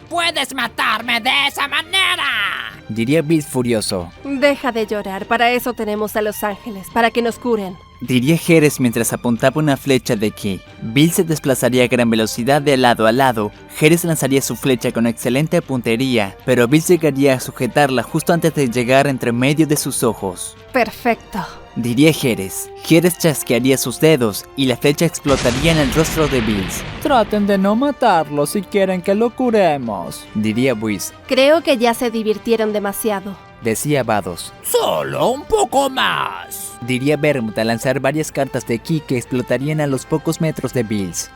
¡Puedes matarme de esa manera! Diría Bills furioso. Deja de llorar, para eso tenemos a los ángeles, para que nos curen. Diría Jerez mientras apuntaba una flecha de ki. Bills se desplazaría a gran velocidad de lado a lado. Jerez lanzaría su flecha con excelente puntería, pero Bills llegaría a sujetarla justo antes de llegar entre medio de sus ojos. Perfecto. Diría Jerez. Jerez chasquearía sus dedos y la flecha explotaría en el rostro de Bills. Traten de no matarlo si quieren que lo curemos. Diría Whis. Creo que ya se divirtieron demasiado. Decía Vados. ¡Solo un poco más! Diría Vermouth al lanzar varias cartas de ki que explotarían a los pocos metros de Bills.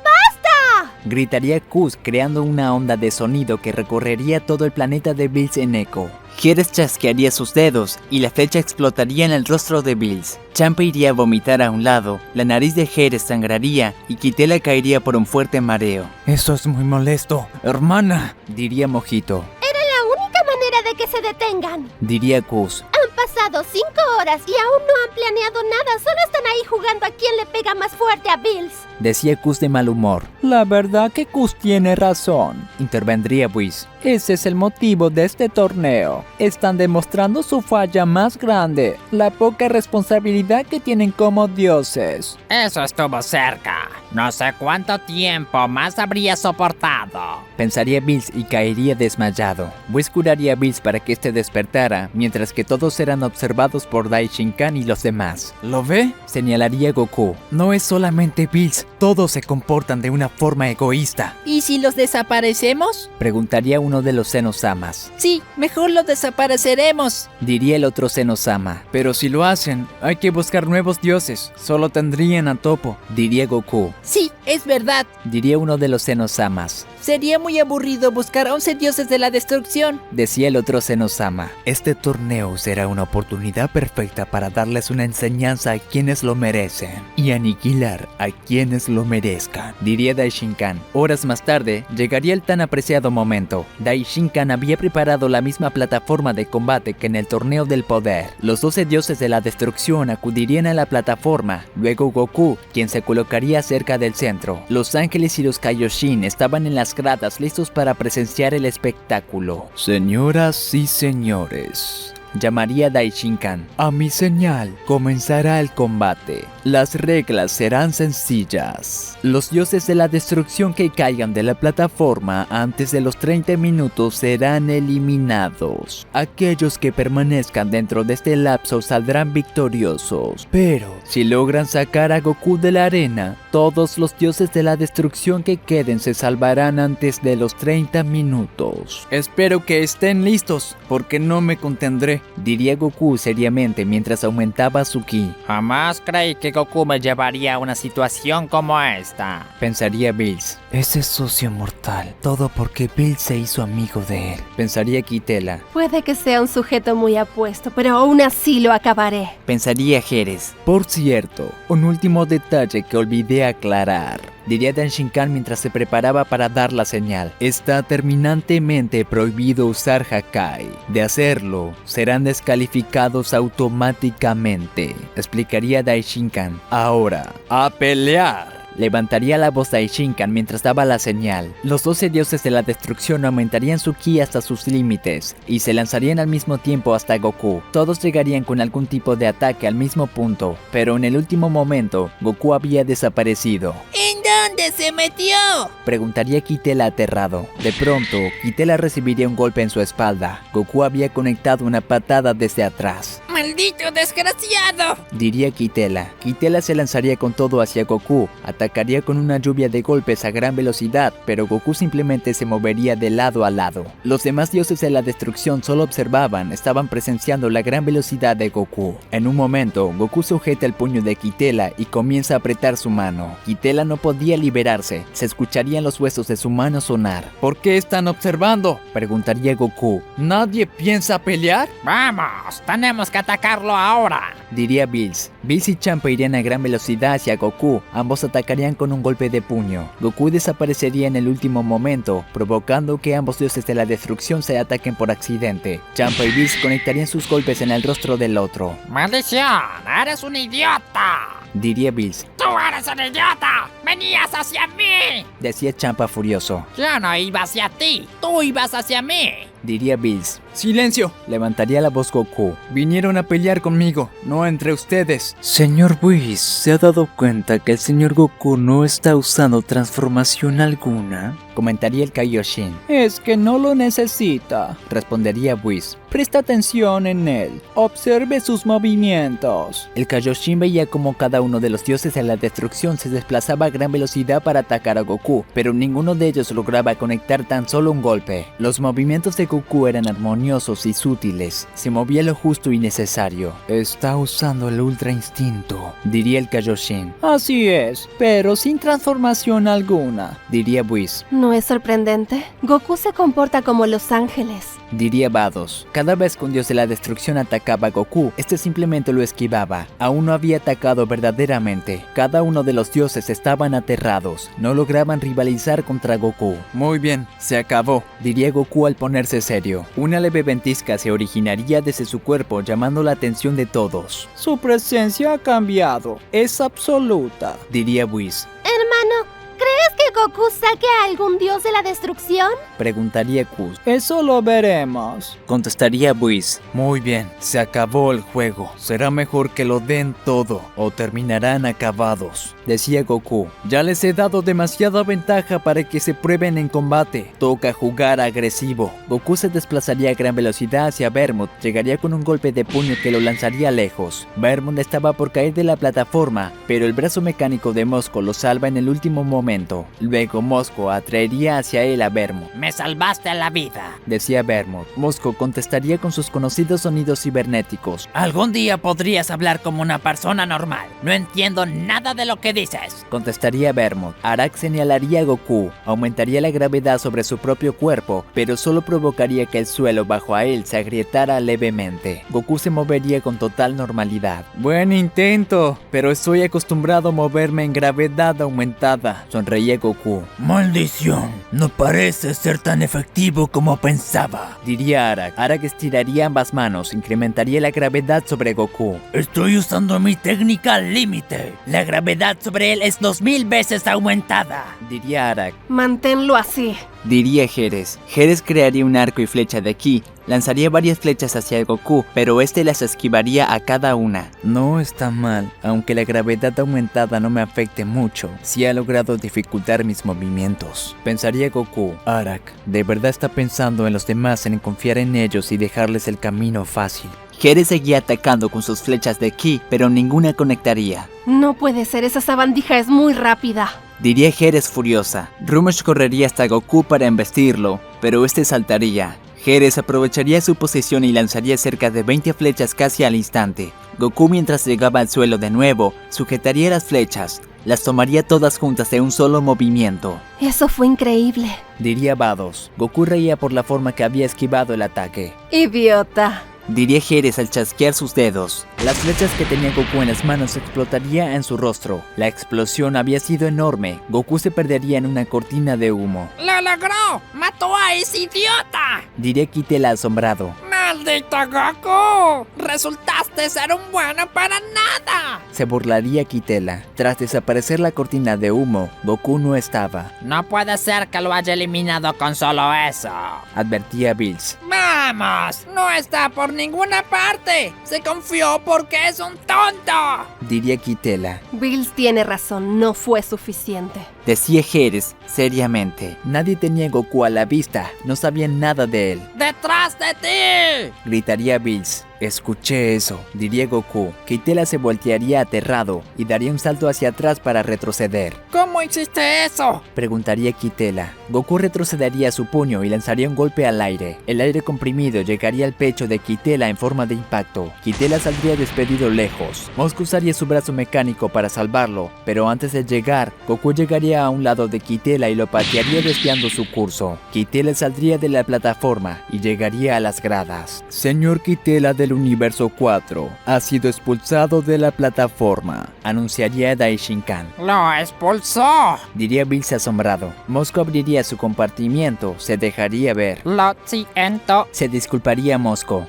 Gritaría Kuz creando una onda de sonido que recorrería todo el planeta de Bills en eco. Jerez chasquearía sus dedos y la flecha explotaría en el rostro de Bills. Champa iría a vomitar a un lado, la nariz de Jerez sangraría y Kitela caería por un fuerte mareo. Eso es muy molesto, hermana. Diría Mojito. Era la única manera de que se detengan. Diría Kuz. Han pasado 5 horas y aún no han planeado nada. Solo están ahí jugando a quién le pega más fuerte a Bills. Decía Kuz de mal humor. La verdad que Kuz tiene razón. Intervendría Whis. Ese es el motivo de este torneo. Están demostrando su falla más grande, la poca responsabilidad que tienen como dioses. Eso estuvo cerca. No sé cuánto tiempo más habría soportado. Pensaría Bills y caería desmayado. Whis curaría a Bills para que éste despertara, mientras que todos eran observados por Daishinkan y los demás. ¿Lo ve? Señalaría Goku. No es solamente Bills, todos se comportan de una forma egoísta. ¿Y si los desaparecemos? Preguntaría uno de los Zenosamas. Sí, mejor los desapareceremos. Diría el otro Zenosama. Pero si lo hacen, hay que buscar nuevos dioses. Solo tendrían a Topo. Diría Goku. Sí, es verdad. Diría uno de los Zenosamas. Sería muy aburrido buscar 11 dioses de la destrucción. Decía el otro Zenosama. Este torneo será una oportunidad perfecta para darles una enseñanza a quienes lo merecen y aniquilar a quienes lo merezcan. Diría Daishinkan. Horas más tarde, llegaría el tan apreciado momento. Daishinkan había preparado la misma plataforma de combate que en el torneo del poder. Los 12 dioses de la destrucción acudirían a la plataforma, luego Goku, quien se colocaría cerca del centro. Los ángeles y los Kaioshin estaban en las gradas listos para presenciar el espectáculo. Señoras y señores, llamaría Daishinkan. A mi señal comenzará el combate. Las reglas serán sencillas. Los dioses de la destrucción que caigan de la plataforma antes de los 30 minutos serán eliminados. Aquellos que permanezcan dentro de este lapso saldrán victoriosos. Pero si logran sacar a Goku de la arena, todos los dioses de la destrucción que queden se salvarán antes de los 30 minutos. Espero que estén listos, porque no me contendré. diría Goku seriamente mientras aumentaba su ki. Jamás creí que Goku me llevaría a una situación como esta. Pensaría Bills. Ese socio mortal, todo porque Bills se hizo amigo de él. Pensaría Kitela. Puede que sea un sujeto muy apuesto, pero aún así lo acabaré. Pensaría Jerez. Por cierto, Un último detalle que olvidé aclarar, diría Danshinkan mientras se preparaba para dar la señal. Está terminantemente prohibido usar Hakai. De hacerlo, serán descalificados automáticamente, explicaría Daishinkan. Ahora, ¡a pelear! Levantaría la voz Daishinkan mientras daba la señal. Los 12 dioses de la destrucción aumentarían su ki hasta sus límites y se lanzarían al mismo tiempo hasta Goku. Todos llegarían con algún tipo de ataque al mismo punto, pero en el último momento, Goku había desaparecido. ¿En dónde se metió? Preguntaría Kitela aterrado. De pronto, Kitela recibiría un golpe en su espalda. Goku había conectado una patada desde atrás. ¡Maldito desgraciado! Diría Kitela. Kitela se lanzaría con todo hacia Goku, atacaría con una lluvia de golpes a gran velocidad, pero Goku simplemente se movería de lado a lado. Los demás dioses de la destrucción solo observaban, estaban presenciando la gran velocidad de Goku. En un momento, Goku sujeta el puño de Kitela y comienza a apretar su mano. Kitela no podía liberarse, se escucharían los huesos de su mano sonar. ¿por qué están observando? Preguntaría Goku. ¿Nadie piensa pelear? ¡Vamos! ¡Tenemos que atacarlo ahora! Diría Bills. Bills y Champa irían a gran velocidad hacia Goku, ambos atacarían con un golpe de puño. Goku desaparecería en el último momento, provocando que ambos dioses de la destrucción se ataquen por accidente. Champa y Bills conectarían sus golpes en el rostro del otro. ¡Maldición! ¡Eres un idiota! Diría Bills. ¡Tú eres un idiota! ¡Venías hacia mí! Decía Champa furioso. Yo no iba hacia ti, tú ibas hacia mí. Diría Bills. ¡Silencio! Levantaría la voz Goku. Vinieron a pelear conmigo, no entre ustedes. Señor Whis, ¿se ha dado cuenta que el señor Goku no está usando transformación alguna? Comentaría el Kaioshin. Es que no lo necesita. Respondería Whis. Presta atención en él. Observe sus movimientos. El Kaioshin veía como cada uno de los dioses de la destrucción se desplazaba a gran velocidad para atacar a Goku, pero ninguno de ellos lograba conectar tan solo un golpe. Los movimientos de Goku eran armoniosos y sutiles, se movía lo justo y necesario. Está usando el Ultra Instinto, diría el Kaioshin. Así es, pero sin transformación alguna. Diría Whis. ¿No es sorprendente? Goku se comporta como los ángeles. Diría Vados. Cada vez que un dios de la destrucción atacaba a Goku, este simplemente lo esquivaba. Aún no había atacado verdaderamente. Cada uno de los dioses estaban aterrados. No lograban rivalizar contra Goku. Muy bien, se acabó. Diría Goku al ponerse serio. Una leve ventisca se originaría desde su cuerpo, llamando la atención de todos. Su presencia ha cambiado. Es absoluta. Diría Whis. Hermano, ¿crees que Goku saque a algún dios de la destrucción? Preguntaría Kus. Eso lo veremos. Contestaría Whis. Muy bien, se acabó el juego. Será mejor que lo den todo o terminarán acabados. Decía Goku. Ya les he dado demasiada ventaja para que se prueben en combate. Toca jugar agresivo. Goku se desplazaría a gran velocidad hacia Bermud. Llegaría con un golpe de puño que lo lanzaría lejos. Bermud estaba por caer de la plataforma, pero el brazo mecánico de Mosco lo salva en el último momento. Luego Mosco atraería hacia él a Bermud. Me salvaste la vida. Decía Bermud. Mosco contestaría con sus conocidos sonidos cibernéticos. Algún día podrías hablar como una persona normal. No entiendo nada de lo que dices. Contestaría Bermud. Arak señalaría a Goku. Aumentaría la gravedad sobre su propio cuerpo, pero solo provocaría que el suelo bajo a él se agrietara levemente. Goku se movería con total normalidad. Buen intento, pero estoy acostumbrado a moverme en gravedad aumentada. Sonreía Goku. Maldición, no parece ser tan efectivo como pensaba. Diría Arak. Arak estiraría ambas manos, incrementaría la gravedad sobre Goku. Estoy usando mi técnica al límite. La gravedad sobre él es 2000 veces aumentada. Diría Arak. Manténlo así. Diría Jerez. Jerez crearía un arco y flecha de ki. Lanzaría varias flechas hacia Goku, pero este las esquivaría a cada una. No está mal, aunque la gravedad aumentada no me afecte mucho. Sí ha logrado dificultar mis movimientos. Pensaría Goku. Arak, de verdad está pensando en los demás, en confiar en ellos y dejarles el camino fácil. Jerez seguía atacando con sus flechas de ki, pero ninguna conectaría. No puede ser, esa sabandija es muy rápida. Diría Jerez furiosa. Rumesh correría hasta Goku para embestirlo, pero este saltaría. Geras aprovecharía su posición y lanzaría cerca de 20 flechas casi al instante. Goku, mientras llegaba al suelo de nuevo, sujetaría las flechas. Las tomaría todas juntas de un solo movimiento. Eso fue increíble. Diría Vados. Goku reía por la forma que había esquivado el ataque. Idiota. Diría Geras al chasquear sus dedos. Las flechas que tenía Goku en las manos explotarían en su rostro. La explosión había sido enorme. Goku se perdería en una cortina de humo. ¡Lo logró! ¡Mató a ese idiota! Diría Kitela asombrado. ¡Maldito Goku! ¡Resultaste ser un bueno para nada! Se burlaría Kitela. Tras desaparecer la cortina de humo, Goku no estaba. No puede ser que lo haya eliminado con solo eso. Advertía Bills. ¡Vamos! ¡No está por ninguna parte! ¡Se confió porque es un tonto! Diría Kitela. Bills tiene razón, no fue suficiente. Decía Geras seriamente. Nadie tenía a Goku a la vista. No sabían nada de él. ¡Detrás de ti! Gritaría Bills. Escuché eso, diría Goku. Kitela se voltearía aterrado y daría un salto hacia atrás para retroceder. ¿Cómo hiciste eso? Preguntaría Kitela. Goku retrocedería su puño y lanzaría un golpe al aire. El aire comprimido llegaría al pecho de Kitela en forma de impacto. Kitela saldría despedido lejos. Mosco usaría su brazo mecánico para salvarlo, pero antes de llegar, Goku llegaría a un lado de Kitela y lo patearía desviando su curso. Kitela saldría de la plataforma y llegaría a las gradas. Señor Kitela del Universo 4 ha sido expulsado de la plataforma, anunciaría Daishinkan. ¡Lo expulsó! Diría Bills asombrado. Mosco abriría su compartimiento, se dejaría ver. Lo siento. Se disculparía Mosco.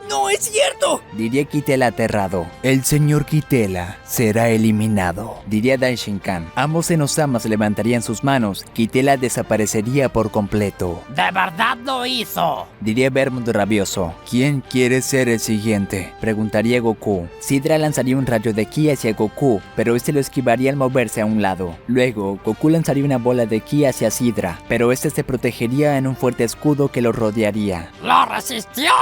¡No es cierto! Diría Kitela aterrado. El señor Kitela será eliminado, diría Daishinkan. Ambos Zenosamas levantarían sus manos. Kitela desaparecería por completo. ¡De verdad lo hizo! Diría Bermud rabioso. ¿Quién quiere ser el siguiente? Preguntaría Goku. Sidra lanzaría un rayo de ki hacia Goku, pero este lo esquivaría al moverse a un lado. Luego, Goku lanzaría una bola de ki hacia Sidra, pero este se protegería en un fuerte escudo que lo rodearía. ¡Lo resistió!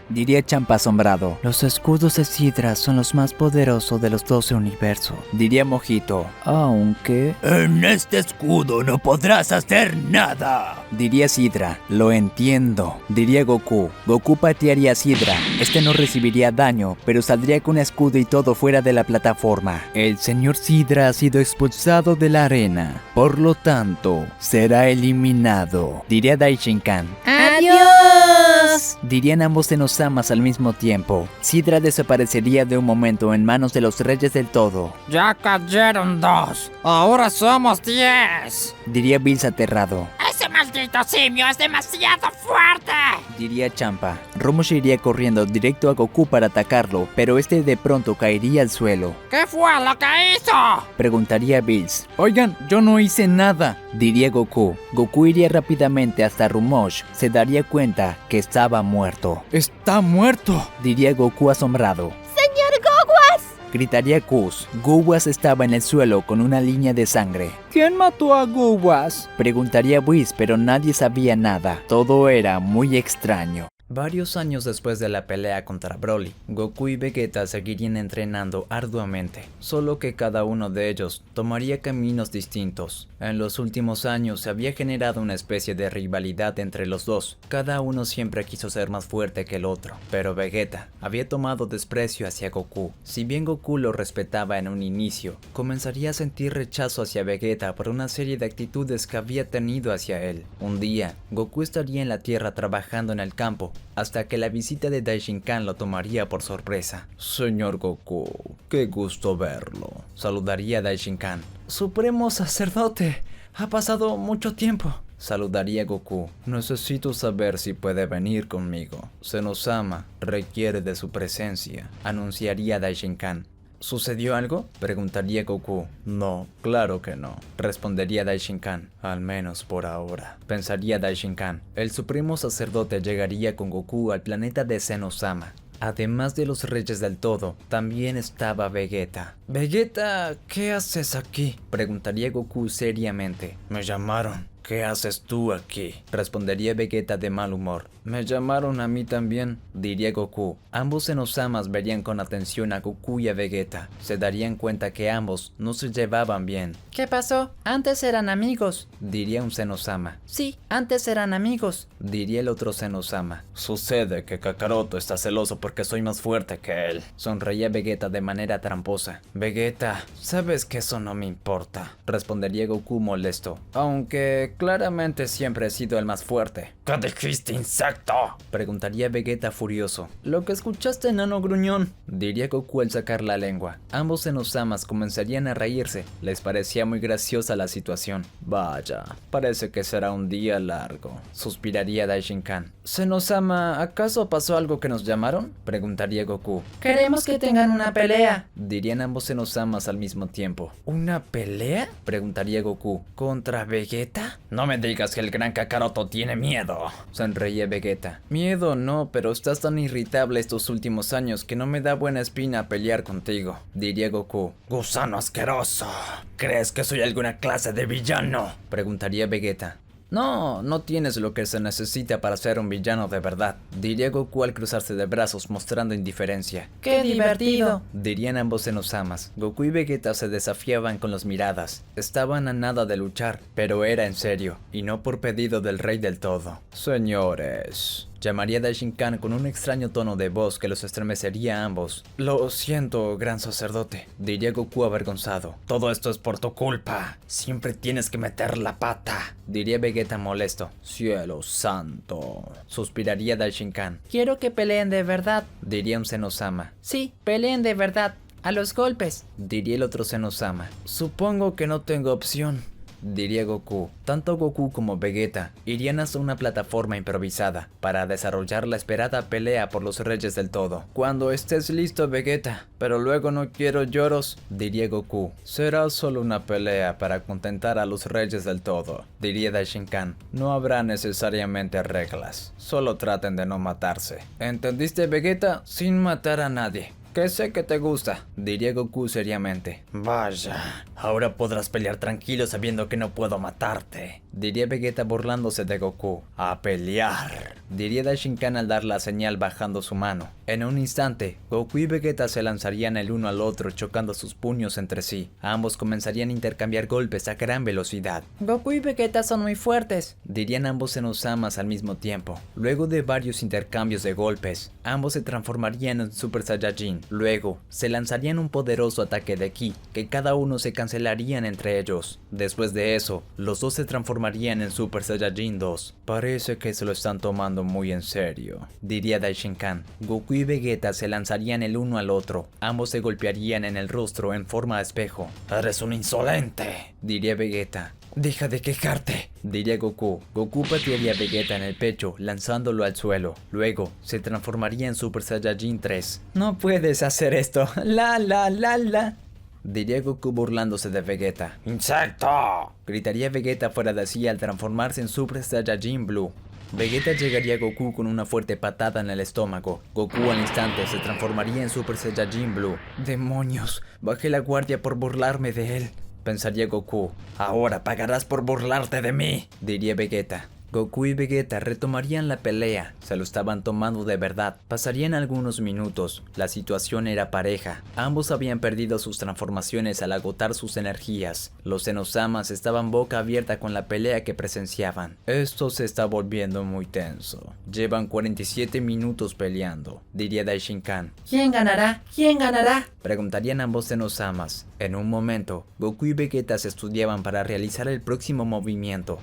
Diría Champa asombrado. Los escudos de Sidra son los más poderosos de los 12 universos. Diría Mojito. Aunque... En este escudo no podrás hacer nada. Diría Sidra. Lo entiendo. Diría Goku. Goku patearía a Sidra. Este no recibiría daño, pero saldría con escudo y todo fuera de la plataforma. El señor Sidra ha sido expulsado de la arena. Por lo tanto, será eliminado. Diría Daishinkan. ¡Adiós! Dirían ambos Zenosamas al mismo tiempo. Sidra desaparecería de un momento en manos de los Reyes del Todo. Ya cayeron 2. Ahora somos 10. Diría Bills aterrado. ¡Ese maldito simio es demasiado fuerte! Diría Champa. Romush iría corriendo directo a Goku para atacarlo, pero este de pronto caería al suelo. ¿Qué fue lo que hizo? Preguntaría Bills. Oigan, yo no hice nada, diría Goku. Goku iría rápidamente hasta Rumosh. Se daría cuenta que estaba muerto. ¡Está muerto!, diría Goku asombrado. ¡Señor Gowas! Gritaría Kuz. Gowas estaba en el suelo con una línea de sangre. ¿Quién mató a Gowas? Preguntaría Whis, pero nadie sabía nada. Todo era muy extraño. Varios años después de la pelea contra Broly, Goku y Vegeta seguirían entrenando arduamente, solo que cada uno de ellos tomaría caminos distintos. En los últimos años se había generado una especie de rivalidad entre los dos. Cada uno siempre quiso ser más fuerte que el otro, pero Vegeta había tomado desprecio hacia Goku. Si bien Goku lo respetaba en un inicio, comenzaría a sentir rechazo hacia Vegeta por una serie de actitudes que había tenido hacia él. Un día, Goku estaría en la Tierra trabajando en el campo, hasta que la visita de Daishinkan lo tomaría por sorpresa. Señor Goku, qué gusto verlo, saludaría Daishinkan. Supremo sacerdote, ha pasado mucho tiempo. Saludaría Goku. Necesito saber si puede venir conmigo. Zenosama requiere de su presencia, anunciaría Daishinkan. ¿Sucedió algo?, preguntaría Goku. No, claro que no, respondería Daishinkan. Al menos por ahora, pensaría Daishinkan. El supremo sacerdote llegaría con Goku al planeta de Zenosama. Además de los Reyes del Todo, también estaba Vegeta. Vegeta, ¿qué haces aquí?, preguntaría Goku seriamente. Me llamaron. ¿Qué haces tú aquí?, respondería Vegeta de mal humor. Me llamaron a mí también, diría Goku. Ambos Zenosamas verían con atención a Goku y a Vegeta. Se darían cuenta que ambos no se llevaban bien. ¿Qué pasó? Antes eran amigos, diría un Zenosama. Sí, antes eran amigos, diría el otro Zenosama. Sucede que Kakaroto está celoso porque soy más fuerte que él. Sonreía Vegeta de manera tramposa. Vegeta, sabes que eso no me importa, respondería Goku molesto. Aunque claramente siempre he sido el más fuerte. ¿Qué dijiste, insecto? Preguntaría Vegeta furioso. Lo que escuchaste, enano gruñón, diría Goku al sacar la lengua. Ambos Zenosamas comenzarían a reírse. Les parecía muy graciosa la situación. Vaya, parece que será un día largo, suspiraría Daishinkan. Zenosama, ¿acaso pasó algo que nos llamaron?, preguntaría Goku. Queremos que tengan una pelea, dirían ambos Zenosamas al mismo tiempo. ¿Una pelea?, preguntaría Goku. ¿Contra Vegeta? No me digas que el gran Kakaroto tiene miedo, sonreía Vegeta. Miedo no, pero estás tan irritable estos últimos años que no me da buena espina pelear contigo, diría Goku. Gusano asqueroso, ¿crees que soy alguna clase de villano?, preguntaría Vegeta. No, no tienes lo que se necesita para ser un villano de verdad, diría Goku al cruzarse de brazos mostrando indiferencia. ¡Qué divertido!, dirían ambos Zenosamas. Goku y Vegeta se desafiaban con las miradas. Estaban a nada de luchar, pero era en serio, y no por pedido del rey del todo. Señores, llamaría Daishinkan con un extraño tono de voz que los estremecería a ambos. Lo siento, gran sacerdote, diría Goku avergonzado. Todo esto es por tu culpa. Siempre tienes que meter la pata, diría Vegeta molesto. Cielo santo, suspiraría Daishinkan. Quiero que peleen de verdad, diría un Zenosama. Sí, peleen de verdad, a los golpes, diría el otro Zenosama. Supongo que no tengo opción, diría Goku. Tanto Goku como Vegeta irían hasta una plataforma improvisada para desarrollar la esperada pelea por los Reyes del Todo. Cuando estés listo, Vegeta, pero luego no quiero lloros, diría Goku. Será solo una pelea para contentar a los Reyes del Todo, diría Daishinkan. No habrá necesariamente reglas, solo traten de no matarse. ¿Entendiste, Vegeta? Sin matar a nadie. Que sé que te gusta, diría Goku seriamente. Vaya, ahora podrás pelear tranquilo sabiendo que no puedo matarte, diría Vegeta burlándose de Goku. A pelear, diría Daishinkan al dar la señal bajando su mano. En un instante, Goku y Vegeta se lanzarían el uno al otro chocando sus puños entre sí. Ambos comenzarían a intercambiar golpes a gran velocidad. Goku y Vegeta son muy fuertes, dirían ambos Zenosamas al mismo tiempo. Luego de varios intercambios de golpes, ambos se transformarían en Super Saiyajin. Luego, se lanzarían un poderoso ataque de ki, que cada uno se cancelarían entre ellos. Después de eso, los dos se transformarían en Super Saiyajin 2. Parece que se lo están tomando muy en serio, diría Daishinkan. Goku y Vegeta se lanzarían el uno al otro. Ambos se golpearían en el rostro en forma de espejo. Eres un insolente, diría Vegeta. Deja de quejarte, diría Goku. Goku patearía a Vegeta en el pecho, lanzándolo al suelo. Luego, se transformaría en Super Saiyajin 3. No puedes hacer esto. La. Diría Goku burlándose de Vegeta. ¡Insecto!, gritaría Vegeta fuera de sí al transformarse en Super Saiyajin Blue. Vegeta llegaría a Goku con una fuerte patada en el estómago. Goku al instante se transformaría en Super Saiyajin Blue. ¡Demonios! Bajé la guardia por burlarme de él, pensaría Goku. Ahora pagarás por burlarte de mí, diría Vegeta. Goku y Vegeta retomarían la pelea, se lo estaban tomando de verdad. Pasarían algunos minutos, la situación era pareja. Ambos habían perdido sus transformaciones al agotar sus energías. Los Zenosamas estaban boca abierta con la pelea que presenciaban. Esto se está volviendo muy tenso. Llevan 47 minutos peleando, diría Daishinkan. ¿Quién ganará? ¿Quién ganará?, preguntarían ambos Zenosamas. En un momento, Goku y Vegeta se estudiaban para realizar el próximo movimiento.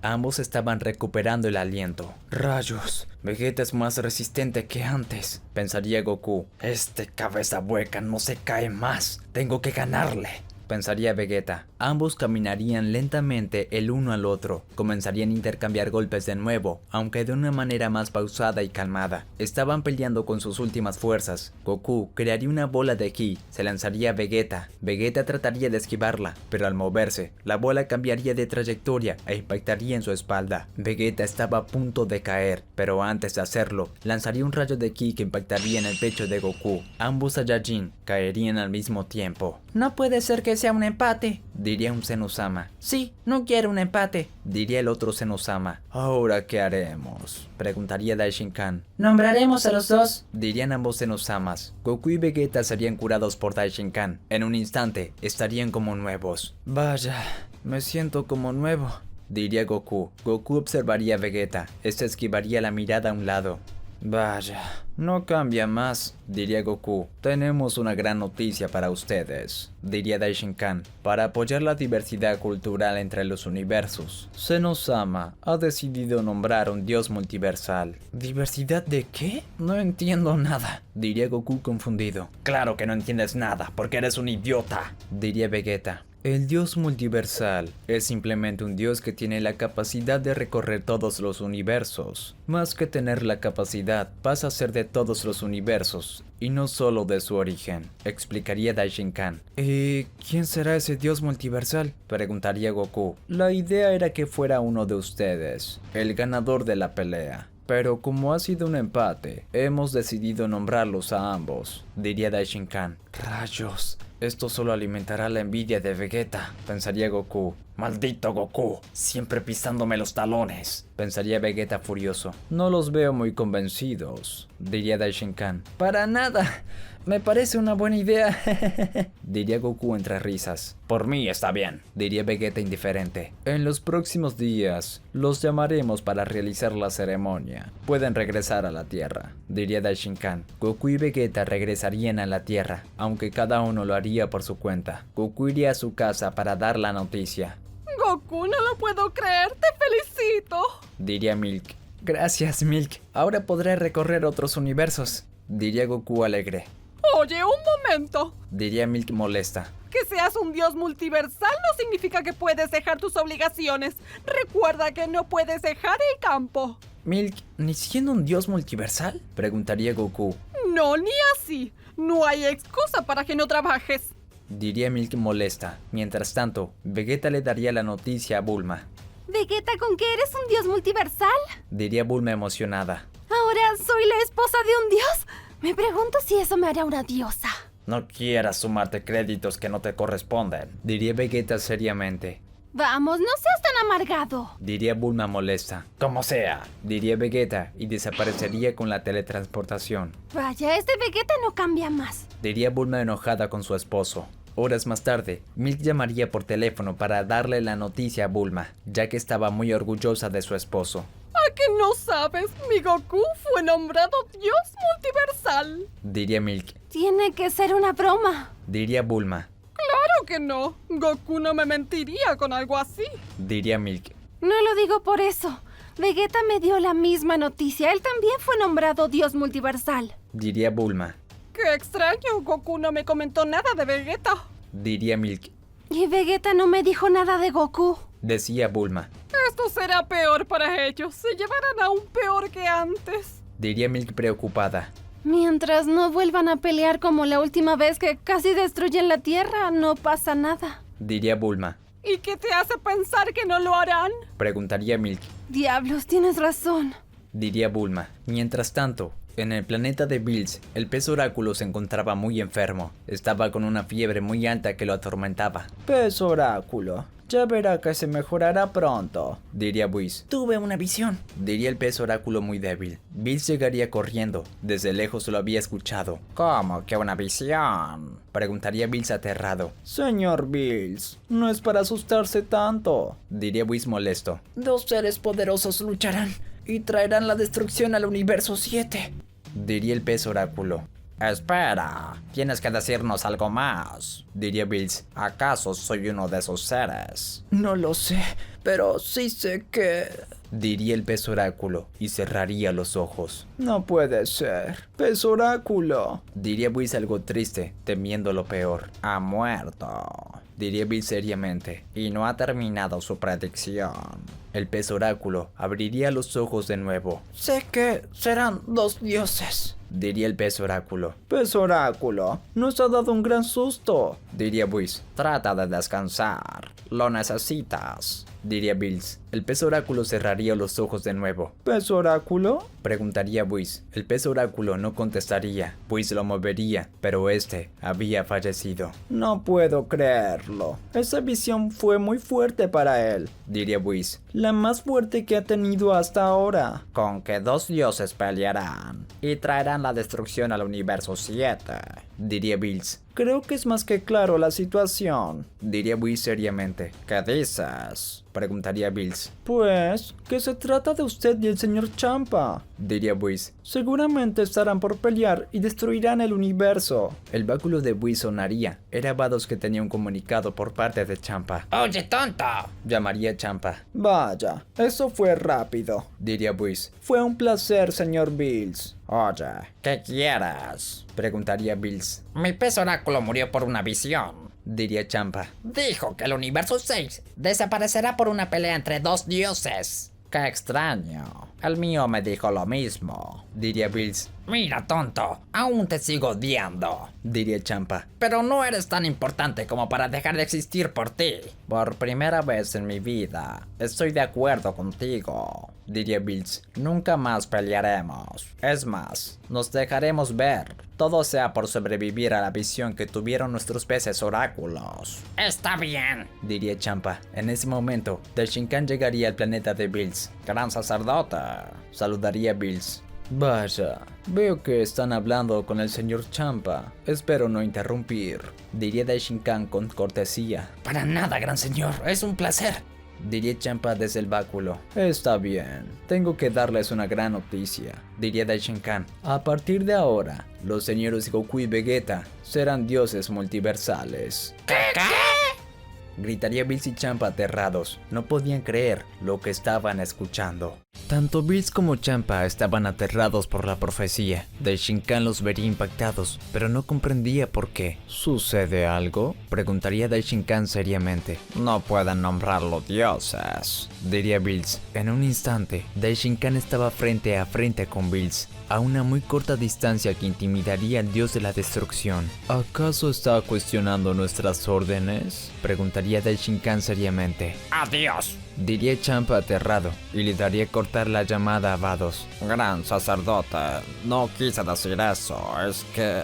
Ambos estaban recuperando el aliento. ¡Rayos! Vegeta es más resistente que antes, pensaría Goku. Este cabeza hueca no se cae más. Tengo que ganarle, pensaría Vegeta. Ambos caminarían lentamente el uno al otro. Comenzarían a intercambiar golpes de nuevo, aunque de una manera más pausada y calmada. Estaban peleando con sus últimas fuerzas. Goku crearía una bola de ki, se lanzaría a Vegeta. Vegeta trataría de esquivarla, pero al moverse, la bola cambiaría de trayectoria e impactaría en su espalda. Vegeta estaba a punto de caer, pero antes de hacerlo, lanzaría un rayo de ki que impactaría en el pecho de Goku. Ambos Saiyajin caerían al mismo tiempo. No puede ser que sea un empate, diría un Zenosama. Sí, no quiero un empate, diría el otro Zenosama. ¿Ahora qué haremos?, preguntaría Daishinkan. Nombraremos a los dos, dirían ambos Zenosamas. Goku y Vegeta serían curados por Daishinkan. En un instante, estarían como nuevos. Vaya, me siento como nuevo, diría Goku. Goku observaría a Vegeta. Este esquivaría la mirada a un lado. Vaya, no cambia más, diría Goku. Tenemos una gran noticia para ustedes, diría Daishinkan. Para apoyar la diversidad cultural entre los universos, Zenosama ha decidido nombrar un dios multiversal. ¿Diversidad de qué? No entiendo nada, diría Goku confundido. Claro que no entiendes nada, porque eres un idiota, diría Vegeta. El dios multiversal es simplemente un dios que tiene la capacidad de recorrer todos los universos. Más que tener la capacidad, pasa a ser de todos los universos y no solo de su origen, explicaría Daishinkan. ¿Y quién será ese dios multiversal?, preguntaría Goku. La idea era que fuera uno de ustedes, el ganador de la pelea. Pero como ha sido un empate, hemos decidido nombrarlos a ambos, diría Daishinkan. Rayos, esto solo alimentará la envidia de Vegeta, pensaría Goku. Maldito Goku, siempre pisándome los talones, pensaría Vegeta furioso. No los veo muy convencidos, diría Daishinkan. Para nada, me parece una buena idea, diría Goku entre risas. Por mí está bien, diría Vegeta indiferente. En los próximos días, los llamaremos para realizar la ceremonia. Pueden regresar a la Tierra, diría Daishinkan. Goku y Vegeta regresarían a la Tierra, aunque cada uno lo haría por su cuenta. Goku iría a su casa para dar la noticia. Goku, no lo puedo creer, te felicito, diría Milk. Gracias, Milk. Ahora podré recorrer otros universos, diría Goku alegre. Oye, un momento. Diría Milk molesta. Que seas un dios multiversal no significa que puedes dejar tus obligaciones. Recuerda que no puedes dejar el campo. Milk, ¿ni siendo un dios multiversal?, preguntaría Goku. No, ni así. No hay excusa para que no trabajes, diría Milk molesta. Mientras tanto, Vegeta le daría la noticia a Bulma. Vegeta, ¿con qué eres un dios multiversal? Diría Bulma emocionada. ¿Ahora soy la esposa de un dios? Me pregunto si eso me hará una diosa. No quieras sumarte créditos que no te corresponden, diría Vegeta seriamente. Vamos, no seas tan amargado, diría Bulma molesta. Como sea, diría Vegeta y desaparecería con la teletransportación. Vaya, este Vegeta no cambia más, diría Bulma enojada con su esposo. Horas más tarde, Milk llamaría por teléfono para darle la noticia a Bulma, ya que estaba muy orgullosa de su esposo. ¿A que no sabes? Mi Goku fue nombrado Dios Multiversal, diría Milk. Tiene que ser una broma, diría Bulma. Claro que no. Goku no me mentiría con algo así, diría Milk. No lo digo por eso. Vegeta me dio la misma noticia. Él también fue nombrado Dios Multiversal, diría Bulma. Qué extraño. Goku no me comentó nada de Vegeta, diría Milk. Y Vegeta no me dijo nada de Goku, decía Bulma. Esto será peor para ellos. Se llevarán aún peor que antes, diría Milk preocupada. Mientras no vuelvan a pelear como la última vez que casi destruyen la Tierra, no pasa nada, diría Bulma. ¿Y qué te hace pensar que no lo harán?, preguntaría Milk. Diablos, tienes razón, diría Bulma. Mientras tanto, en el planeta de Bills, el pez oráculo se encontraba muy enfermo. Estaba con una fiebre muy alta que lo atormentaba. Pez oráculo, ya verá que se mejorará pronto, diría Whis. Tuve una visión, diría el pez oráculo muy débil. Bills llegaría corriendo. Desde lejos lo había escuchado. ¿Cómo que una visión?, preguntaría Bills aterrado. Señor Bills, no es para asustarse tanto, diría Whis molesto. Dos seres poderosos lucharán y traerán la destrucción al universo 7, diría el pez oráculo. Espera, tienes que decirnos algo más, diría Bills. ¿Acaso soy uno de esos seres? No lo sé, pero sí sé que... diría el pez oráculo y cerraría los ojos. No puede ser, pez oráculo, diría Whis algo triste, temiendo lo peor. Ha muerto, diría Bills seriamente. y no ha terminado su predicción. El pez oráculo abriría los ojos de nuevo. Sé que serán dos dioses, diría el pez oráculo. Pez oráculo, nos ha dado un gran susto, diría Whis. Trata de descansar, lo necesitas. diría Bills. El pez oráculo cerraría los ojos de nuevo. ¿Pez oráculo? Preguntaría Whis. El pez oráculo no contestaría. Whis lo movería, pero este había fallecido. No puedo creerlo. Esa visión fue muy fuerte para él, diría Whis. La más fuerte que ha tenido hasta ahora. Con que dos dioses pelearán y traerán la destrucción al universo 7, diría Bills. Creo que es más que claro la situación, diría Whis seriamente. ¿Qué dices? Preguntaría Bills. Pues, que se trata de usted y el señor Champa, diría Whis. Seguramente estarán por pelear y destruirán el universo. El báculo de Whis sonaría. Era Vados que tenía un comunicado por parte de Champa. ¡Oye, tonto! Llamaría Champa. Vaya, eso fue rápido, diría Whis. Fue un placer, señor Bills. Oye, ¿qué quieres? Preguntaría Bills. Mi pez oráculo murió por una visión, diría Champa. Dijo que el universo 6 desaparecerá por una pelea entre dos dioses. Qué extraño. El mío me dijo lo mismo, diría Bills. Mira, tonto, aún te sigo odiando, diría Champa. Pero no eres tan importante como para dejar de existir por ti. Por primera vez en mi vida, estoy de acuerdo contigo, diría Bills. Nunca más pelearemos. Es más, nos dejaremos ver. Todo sea por sobrevivir a la visión que tuvieron nuestros peces oráculos. Está bien, diría Champa. En ese momento, Daishinkan llegaría al planeta de Bills. Gran sacerdote, saludaría Bills. Vaya, veo que están hablando con el señor Champa. Espero no interrumpir, diría Daishinkan con cortesía. Para nada, gran señor, es un placer, diría Champa desde el báculo. Está bien, tengo que darles una gran noticia, diría Daishinkan. A partir de ahora, los señores Goku y Vegeta serán dioses multiversales. ¿Qué? Gritaría Bills y Champa aterrados. No podían creer lo que estaban escuchando. Tanto Bills como Champa estaban aterrados por la profecía. Daishinkan los vería impactados, pero no comprendía por qué. ¿Sucede algo? Preguntaría Daishinkan seriamente. No pueden nombrarlo dioses, diría Bills. En un instante, Daishinkan estaba frente a frente con Bills, a una muy corta distancia que intimidaría al dios de la destrucción. ¿Acaso está cuestionando nuestras órdenes? Preguntaría Daishinkan seriamente. ¡Adiós! Diría Champa aterrado, y le daría cortar la llamada a Vados. Gran sacerdote, no quise decir eso, es que...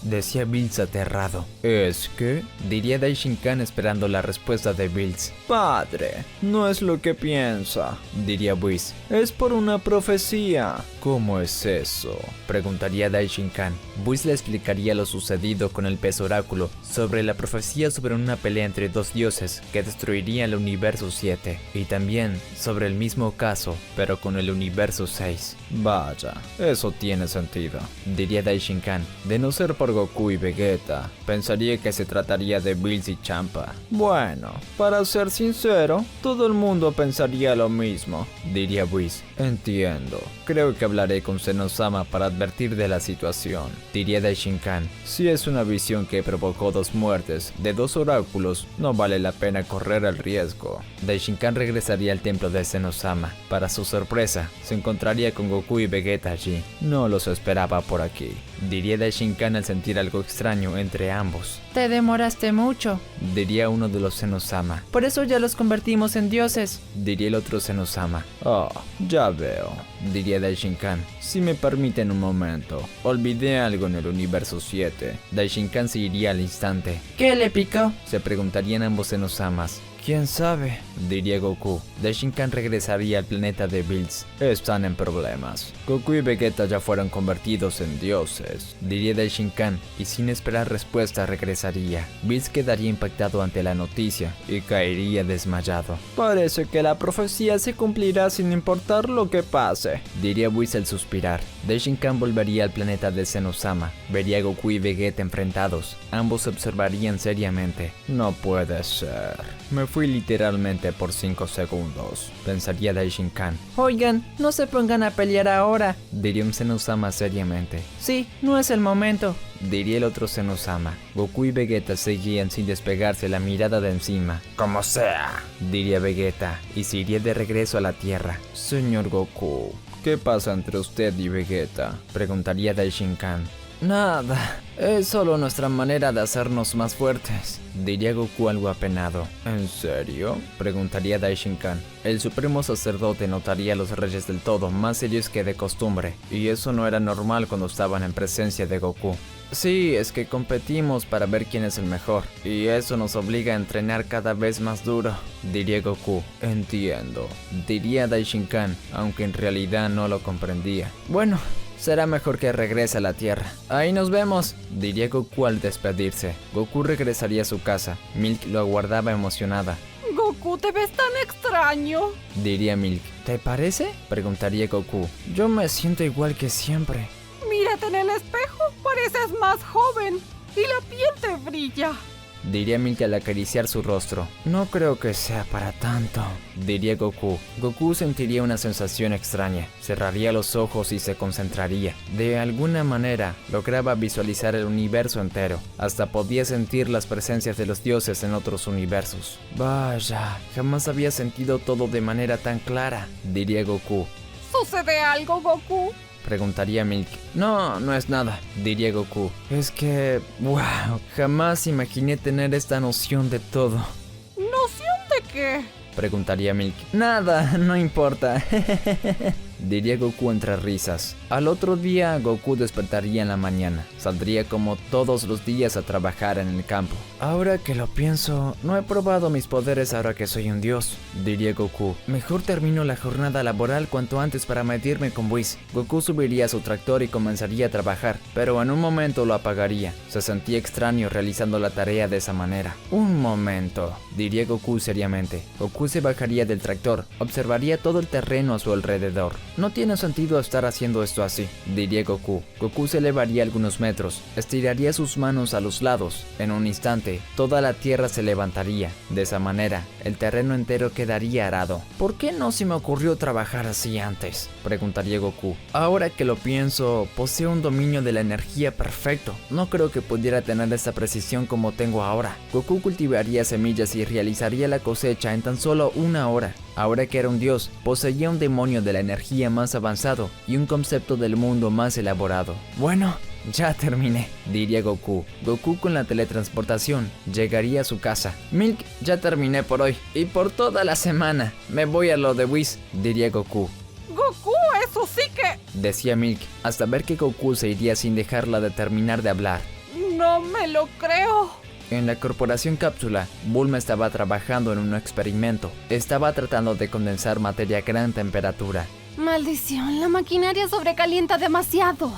Decía Bills aterrado. ¿Es que? Diría Daishinkan esperando la respuesta de Bills. Padre, no es lo que piensa, diría Whis. Es por una profecía. ¿Cómo es eso? Preguntaría Daishinkan. Whis le explicaría lo sucedido con el pez oráculo sobre la profecía sobre una pelea entre dos dioses que destruirían el universo 7 y también sobre el mismo caso pero con el universo 6. Vaya, eso tiene sentido, diría Daishinkan. De no ser por Goku y Vegeta, pensaría que se trataría de Bills y Champa. Bueno, para ser sincero, todo el mundo pensaría lo mismo, diría Whis. Entiendo. Creo que hablaré con Zenosama para advertir de la situación, diría Daishinkan. Si es una visión que provocó dos muertes de dos oráculos, no vale la pena correr el riesgo. Daishinkan regresaría al templo de Zenosama. Para su sorpresa, se encontraría con Goku y Vegeta allí. No los esperaba por aquí, diría Daishinkan al sentir algo extraño entre ambos. Te demoraste mucho, diría uno de los Zenosama. Por eso ya los convertimos en dioses, diría el otro Zenosama. Oh, ya veo, diría Daishinkan. Si me permiten un momento, olvidé algo en el universo 7. Daishinkan se iría al instante. ¿Qué le picó? Se preguntarían ambos Zenosamas. ¿Quién sabe?, diría Goku. Daishinkan regresaría al planeta de Bills. Están en problemas. Goku y Vegeta ya fueron convertidos en dioses, diría Daishinkan, y sin esperar respuesta regresaría. Bills quedaría impactado ante la noticia y caería desmayado. Parece que la profecía se cumplirá sin importar lo que pase, diría Whis al suspirar. Daishinkan volvería al planeta de Zenosama. Vería a Goku y Vegeta enfrentados. Ambos observarían seriamente. No puede ser. Me fui literalmente por 5 segundos, pensaría Daishinkan. Oigan, no se pongan a pelear ahora, diría un Zenosama seriamente. Sí, no es el momento, diría el otro Zenosama. Goku y Vegeta seguían sin despegarse la mirada de encima. Como sea, diría Vegeta, y se iría de regreso a la Tierra. Señor Goku, ¿qué pasa entre usted y Vegeta?, preguntaría Daishinkan. Nada, es solo nuestra manera de hacernos más fuertes, diría Goku algo apenado. ¿En serio?, preguntaría Daishinkan. El supremo sacerdote notaría a los reyes del todo más serios que de costumbre, y eso no era normal cuando estaban en presencia de Goku. Sí, es que competimos para ver quién es el mejor, y eso nos obliga a entrenar cada vez más duro, diría Goku. Entiendo, diría Daishinkan, aunque en realidad no lo comprendía. Bueno, será mejor que regrese a la Tierra. Ahí nos vemos, diría Goku al despedirse. Goku regresaría a su casa. Milk lo aguardaba emocionada. Goku, te ves tan extraño, diría Milk. ¿Te parece?, preguntaría Goku. Yo me siento igual que siempre. Mírate en el espejo, pareces más joven y la piel te brilla, diría Milk al acariciar su rostro. No creo que sea para tanto, diría Goku. Goku sentiría una sensación extraña. Cerraría los ojos y se concentraría. De alguna manera, lograba visualizar el universo entero. Hasta podía sentir las presencias de los dioses en otros universos. Vaya, jamás había sentido todo de manera tan clara, diría Goku. ¿Sucede algo, Goku?, preguntaría Milk. No, no es nada, diría Goku. Es que, wow, jamás imaginé tener esta noción de todo. ¿Noción de qué?, preguntaría Milk. Nada, no importa, diría Goku entre risas. Al otro día, Goku despertaría en la mañana. Saldría como todos los días a trabajar en el campo. Ahora que lo pienso, no he probado mis poderes ahora que soy un dios, diría Goku. Mejor termino la jornada laboral cuanto antes para medirme con Whis. Goku subiría a su tractor y comenzaría a trabajar, pero en un momento lo apagaría. Se sentía extraño realizando la tarea de esa manera. Un momento, diría Goku seriamente. Goku se bajaría del tractor, observaría todo el terreno a su alrededor. No tiene sentido estar haciendo esto así, diría Goku. Goku se elevaría algunos metros, estiraría sus manos a los lados. En un instante, toda la tierra se levantaría. De esa manera, el terreno entero quedaría arado. ¿Por qué no se me ocurrió trabajar así antes?, preguntaría Goku. Ahora que lo pienso, posee un dominio de la energía perfecto. No creo que pudiera tener esa precisión como tengo ahora. Goku cultivaría semillas y realizaría la cosecha en tan solo una hora. Ahora que era un dios, poseía un demonio de la energía más avanzado y un concepto del mundo más elaborado. Bueno, ya terminé, diría Goku. Goku con la teletransportación llegaría a su casa. Milk, ya terminé por hoy y por toda la semana. Me voy a lo de Whis, diría Goku. Goku, eso sí que... decía Milk, hasta ver que Goku se iría sin dejarla de terminar de hablar. No me lo creo. En la corporación Cápsula, Bulma estaba trabajando en un experimento. Estaba tratando de condensar materia a gran temperatura. Maldición, la maquinaria sobrecalienta demasiado,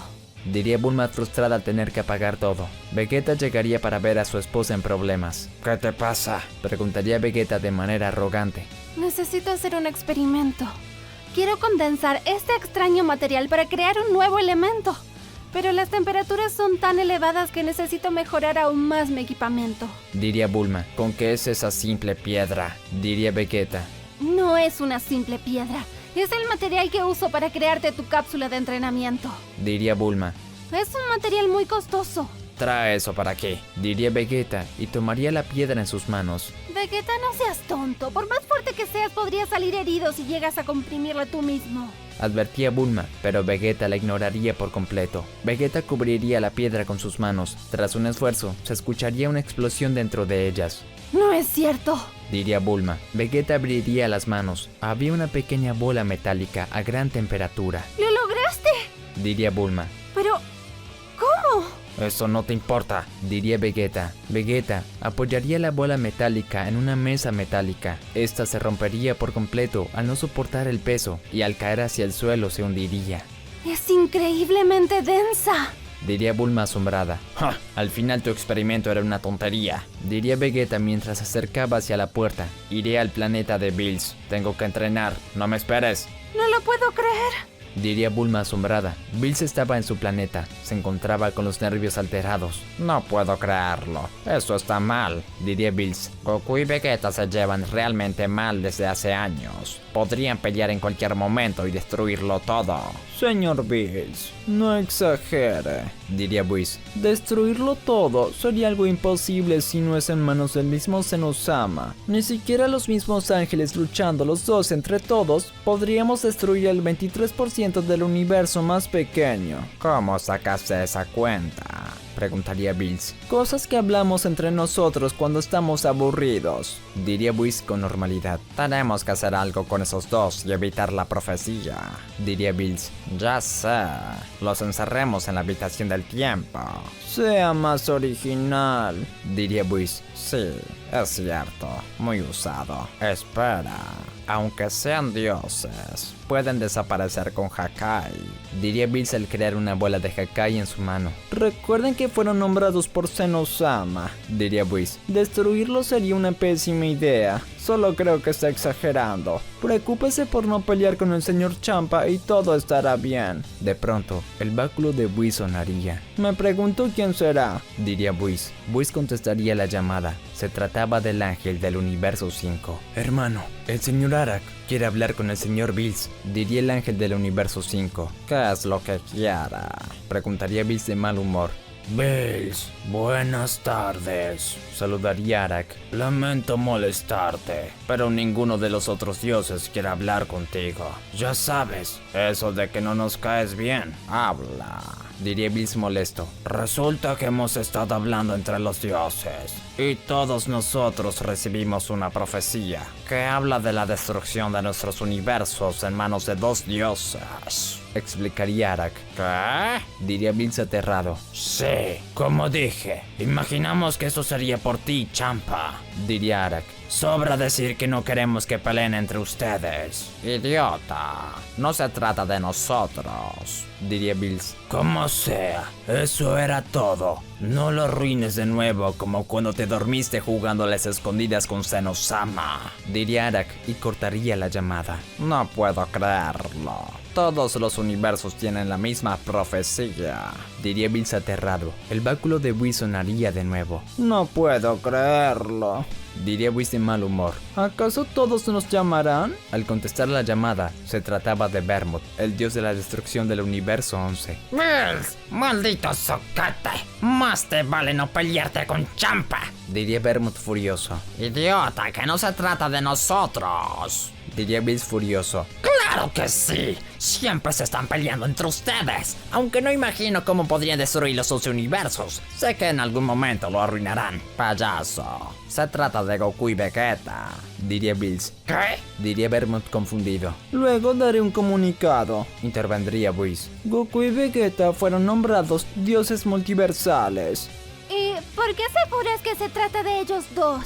diría Bulma frustrada al tener que apagar todo. Vegeta llegaría para ver a su esposa en problemas. ¿Qué te pasa?, preguntaría Vegeta de manera arrogante. Necesito hacer un experimento. Quiero condensar este extraño material para crear un nuevo elemento. Pero las temperaturas son tan elevadas que necesito mejorar aún más mi equipamiento, diría Bulma. ¿Con qué es esa simple piedra?, diría Vegeta. No es una simple piedra. Es el material que uso para crearte tu cápsula de entrenamiento, diría Bulma. Es un material muy costoso. Trae eso para qué, diría Vegeta y tomaría la piedra en sus manos. Vegeta, no seas tonto. Por más fuerte que seas, podrías salir herido si llegas a comprimirla tú mismo, advertía Bulma, pero Vegeta la ignoraría por completo. Vegeta cubriría la piedra con sus manos. Tras un esfuerzo, se escucharía una explosión dentro de ellas. No es cierto, diría Bulma. Vegeta abriría las manos. Había una pequeña bola metálica a gran temperatura. ¡Lo lograste!, diría Bulma. Pero, ¿cómo? Eso no te importa, diría Vegeta. Vegeta apoyaría la bola metálica en una mesa metálica. Esta se rompería por completo al no soportar el peso y al caer hacia el suelo se hundiría. Es increíblemente densa, diría Bulma asombrada. ¡Ja! Al final tu experimento era una tontería, diría Vegeta mientras se acercaba hacia la puerta. Iré al planeta de Bills. Tengo que entrenar. No me esperes. No lo puedo creer, diría Bulma asombrada. Bills estaba en su planeta. Se encontraba con los nervios alterados. No puedo creerlo. Eso está mal, diría Bills. Goku y Vegeta se llevan realmente mal desde hace años. Podrían pelear en cualquier momento y destruirlo todo. Señor Bills, no exagere, diría Whis. Destruirlo todo sería algo imposible si no es en manos del mismo Zenosama. Ni siquiera los mismos ángeles luchando los dos entre todos podríamos destruir el 23% 1% del universo más pequeño. ¿Cómo sacaste esa cuenta? Preguntaría Bills. Cosas que hablamos entre nosotros cuando estamos aburridos. Diría Whis con normalidad. Tenemos que hacer algo con esos dos y evitar la profecía. Diría Bills. Ya sé. Los encerremos en la habitación del tiempo. Sea más original. Diría Whis. Sí, es cierto. Muy usado. Espera. Aunque sean dioses, pueden desaparecer con Hakai. Diría Bills al crear una bola de Hakai en su mano. Recuerden que fueron nombrados por Zenosama. Diría Whis. Destruirlos sería una pésima idea. Solo creo que está exagerando. Preocúpese por no pelear con el señor Champa y todo estará bien. De pronto, el báculo de Whis sonaría. Me pregunto quién será. Diría Whis. Whis contestaría la llamada. Se trataba del ángel del universo 5. Hermano, el señor Arak quiere hablar con el señor Bills. Diría el ángel del universo 5. ¿Qué es lo que quiera? Preguntaría Bills de mal humor. Bills, buenas tardes. Saludaría Arak. Lamento molestarte, pero ninguno de los otros dioses quiere hablar contigo. Ya sabes, eso de que no nos caes bien. Habla. Diría Bills molesto. Resulta que hemos estado hablando entre los dioses y todos nosotros recibimos una profecía que habla de la destrucción de nuestros universos en manos de dos dioses. Explicaría Arak. ¿Qué? Diría Bills aterrado. Sí, como dije, imaginamos que eso sería por ti, Champa. Diría Arak. Sobra decir que no queremos que peleen entre ustedes. Idiota, no se trata de nosotros. Diría Bills. Como sea, eso era todo. No lo arruines de nuevo como cuando te dormiste jugando a las escondidas con Zenosama. Diría Arak y cortaría la llamada. No puedo creerlo. Todos los universos tienen la misma profecía. Diría Bills aterrado. El báculo de Whis sonaría de nuevo. No puedo creerlo. Diría Whis de mal humor. ¿Acaso todos nos llamarán? Al contestar la llamada, se trataba de Vermouth, el dios de la destrucción del universo 11. Bills, maldito socate. Más te vale no pelearte con Champa. Diría Vermouth furioso. Idiota, que no se trata de nosotros. Diría Bills furioso. ¡Claro que sí! Siempre se están peleando entre ustedes. Aunque no imagino cómo podrían destruir los 11 universos. Sé que en algún momento lo arruinarán. Payaso. Se trata de Goku y Vegeta. Diría Bills. ¿Qué? Diría Vermouth confundido. Luego daré un comunicado. Intervendría Whis. Goku y Vegeta fueron nombrados dioses multiversales. ¿Y por qué aseguras que se trata de ellos dos?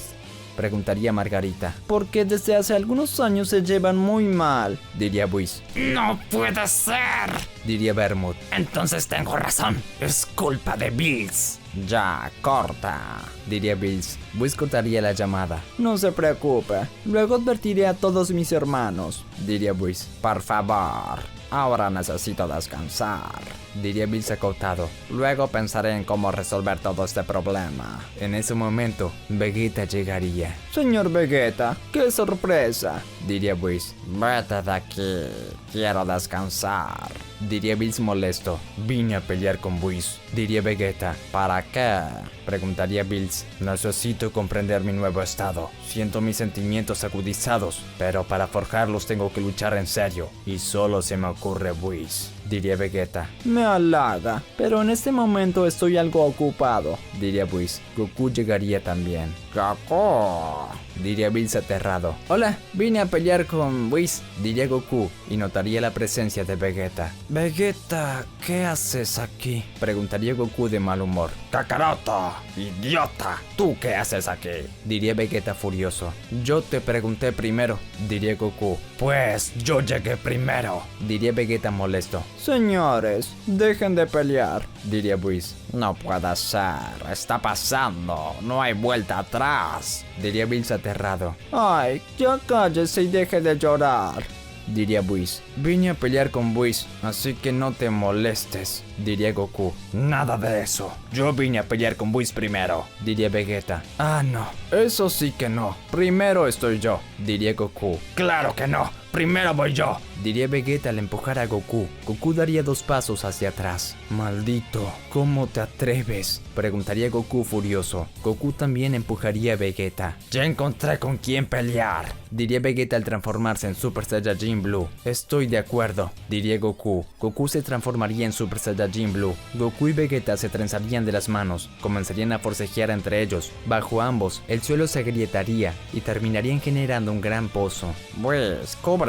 Preguntaría Margarita. Porque desde hace algunos años se llevan muy mal. Diría Whis. ¡No puede ser! Diría Vermouth. Entonces tengo razón. Es culpa de Bills. Ya, corta. Diría Bills. Whis cortaría la llamada. No se preocupe. Luego advertiré a todos mis hermanos. Diría Whis. Por favor. Ahora necesito descansar. Diría Bills acotado. Luego pensaré en cómo resolver todo este problema. En ese momento, Vegeta llegaría. Señor Vegeta, ¡qué sorpresa! Diría Whis. Vete de aquí. Quiero descansar. Diría Bills molesto. Vine a pelear con Whis. Diría Vegeta. ¿Para qué? Preguntaría Bills. Necesito comprender mi nuevo estado. Siento mis sentimientos agudizados, pero para forjarlos tengo que luchar en serio. Y solo se me ocurre Whis. Diría Vegeta. Me halaga, pero en este momento estoy algo ocupado. Diría Whis. Goku llegaría también. ¡Goku! Diría Bills aterrado. Hola, vine a pelear con Whis. Diría Goku y notaría la presencia de Vegeta. Vegeta, ¿qué haces aquí? Preguntaría Goku de mal humor. ¡Kakaroto! ¡Idiota! ¿Tú qué haces aquí? Diría Vegeta furioso. Yo te pregunté primero. Diría Goku. Pues yo llegué primero. Diría Vegeta molesto. Señores, dejen de pelear. Diría Whis. No puede ser. Está pasando. No hay vuelta atrás. Diría Bills aterrado. Ay, ya cállese y deje de llorar. Diría Whis. Vine a pelear con Whis, así que no te molestes. Diría Goku. Nada de eso. Yo vine a pelear con Whis primero. Diría Vegeta. Ah, no. Eso sí que no. Primero estoy yo. Diría Goku. Claro que no. primero voy yo. Diría Vegeta al empujar a Goku. Goku daría 2 pasos hacia atrás. Maldito, ¿cómo te atreves? Preguntaría Goku furioso. Goku también empujaría a Vegeta. Ya encontré con quién pelear. Diría Vegeta al transformarse en Super Saiyajin Blue. Estoy de acuerdo, diría Goku. Goku se transformaría en Super Saiyajin Blue. Goku y Vegeta se trenzarían de las manos. Comenzarían a forcejear entre ellos. Bajo ambos, el suelo se agrietaría y terminarían generando un gran pozo. Whis, cúbreme.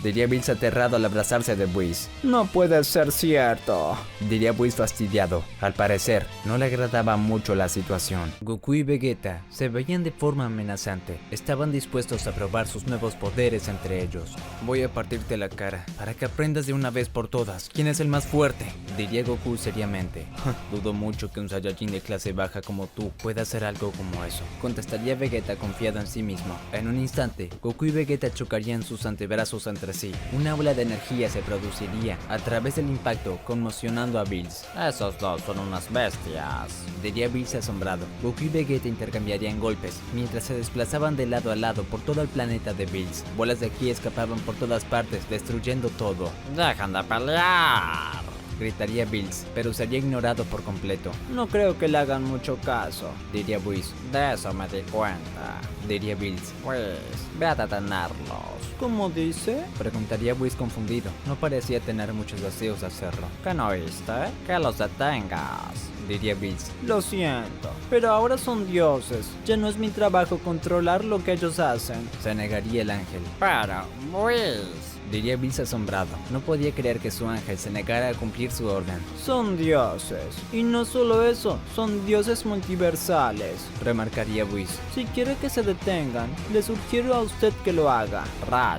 Diría Bills aterrado al abrazarse de Whis. No puede ser cierto. Diría Whis fastidiado. Al parecer, no le agradaba mucho la situación. Goku y Vegeta se veían de forma amenazante. Estaban dispuestos a probar sus nuevos poderes entre ellos. Voy a partirte la cara, para que aprendas de una vez por todas quién es el más fuerte, diría Goku seriamente. Dudo mucho que un Saiyajin de clase baja como tú pueda hacer algo como eso, contestaría Vegeta confiado en sí mismo. En un instante, Goku y Vegeta chocarían sus antebrazos entre sí. Una ola de energía se produciría a través del impacto, conmocionando a Bills. Esos dos son unas bestias, diría Bills asombrado. Goku y Vegeta intercambiarían golpes, mientras se desplazaban de lado a lado por todo el planeta de Bills. Bolas de ki escapaban por todas partes, destruyendo todo. ¡Dejan de pelear!, gritaría Bills, pero sería ignorado por completo. No creo que le hagan mucho caso, diría Whis. De eso me di cuenta, diría Bills. Whis, ve a detenerlos. ¿Cómo dice? Preguntaría Whis confundido. No parecía tener muchos deseos de hacerlo. ¿Qué no oíste? Que los detengas, diría Bills. Lo siento, pero ahora son dioses. Ya no es mi trabajo controlar lo que ellos hacen. Se negaría el ángel. Pero, Whis, diría Bills asombrado. No podía creer que su ángel se negara a cumplir su orden. Son dioses. Y no solo eso, son dioses multiversales, remarcaría Whis. Si quiere que se detengan, le sugiero a usted que lo haga. Rayos,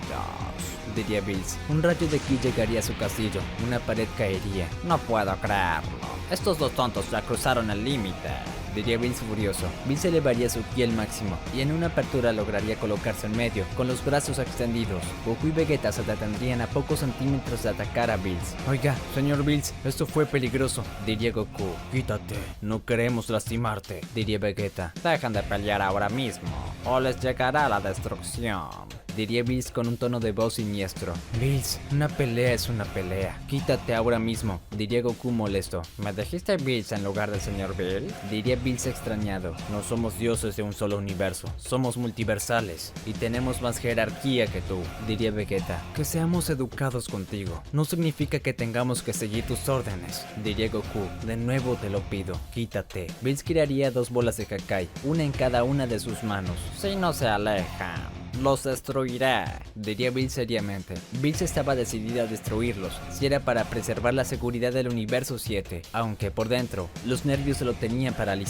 diría Bills. Un rayo de ki llegaría a su castillo. Una pared caería. No puedo creerlo. Estos dos tontos ya cruzaron el límite, diría Bills furioso. Bills elevaría su ki al máximo y en una apertura lograría colocarse en medio, con los brazos extendidos. Goku y Vegeta se detendrían a pocos centímetros de atacar a Bills. Oiga, señor Bills, esto fue peligroso, diría Goku. Quítate, no queremos lastimarte, diría Vegeta. Dejan de pelear ahora mismo, o les llegará la destrucción, diría Bills con un tono de voz siniestro. Bills, una pelea es una pelea. Quítate ahora mismo, diría Goku molesto. ¿Me dijiste Bills en lugar del señor Bill? Diría Bills extrañado. No somos dioses de un solo universo, somos multiversales y tenemos más jerarquía que tú, diría Vegeta. Que seamos educados contigo no significa que tengamos que seguir tus órdenes, diría Goku. De nuevo te lo pido, quítate. Bills crearía 2 bolas de Hakai, una en cada una de sus manos. Si no se alejan, los destruiré, diría Bills seriamente. Bills estaba decidido a destruirlos, si era para preservar la seguridad del universo 7, aunque por dentro, los nervios lo tenían paralizado.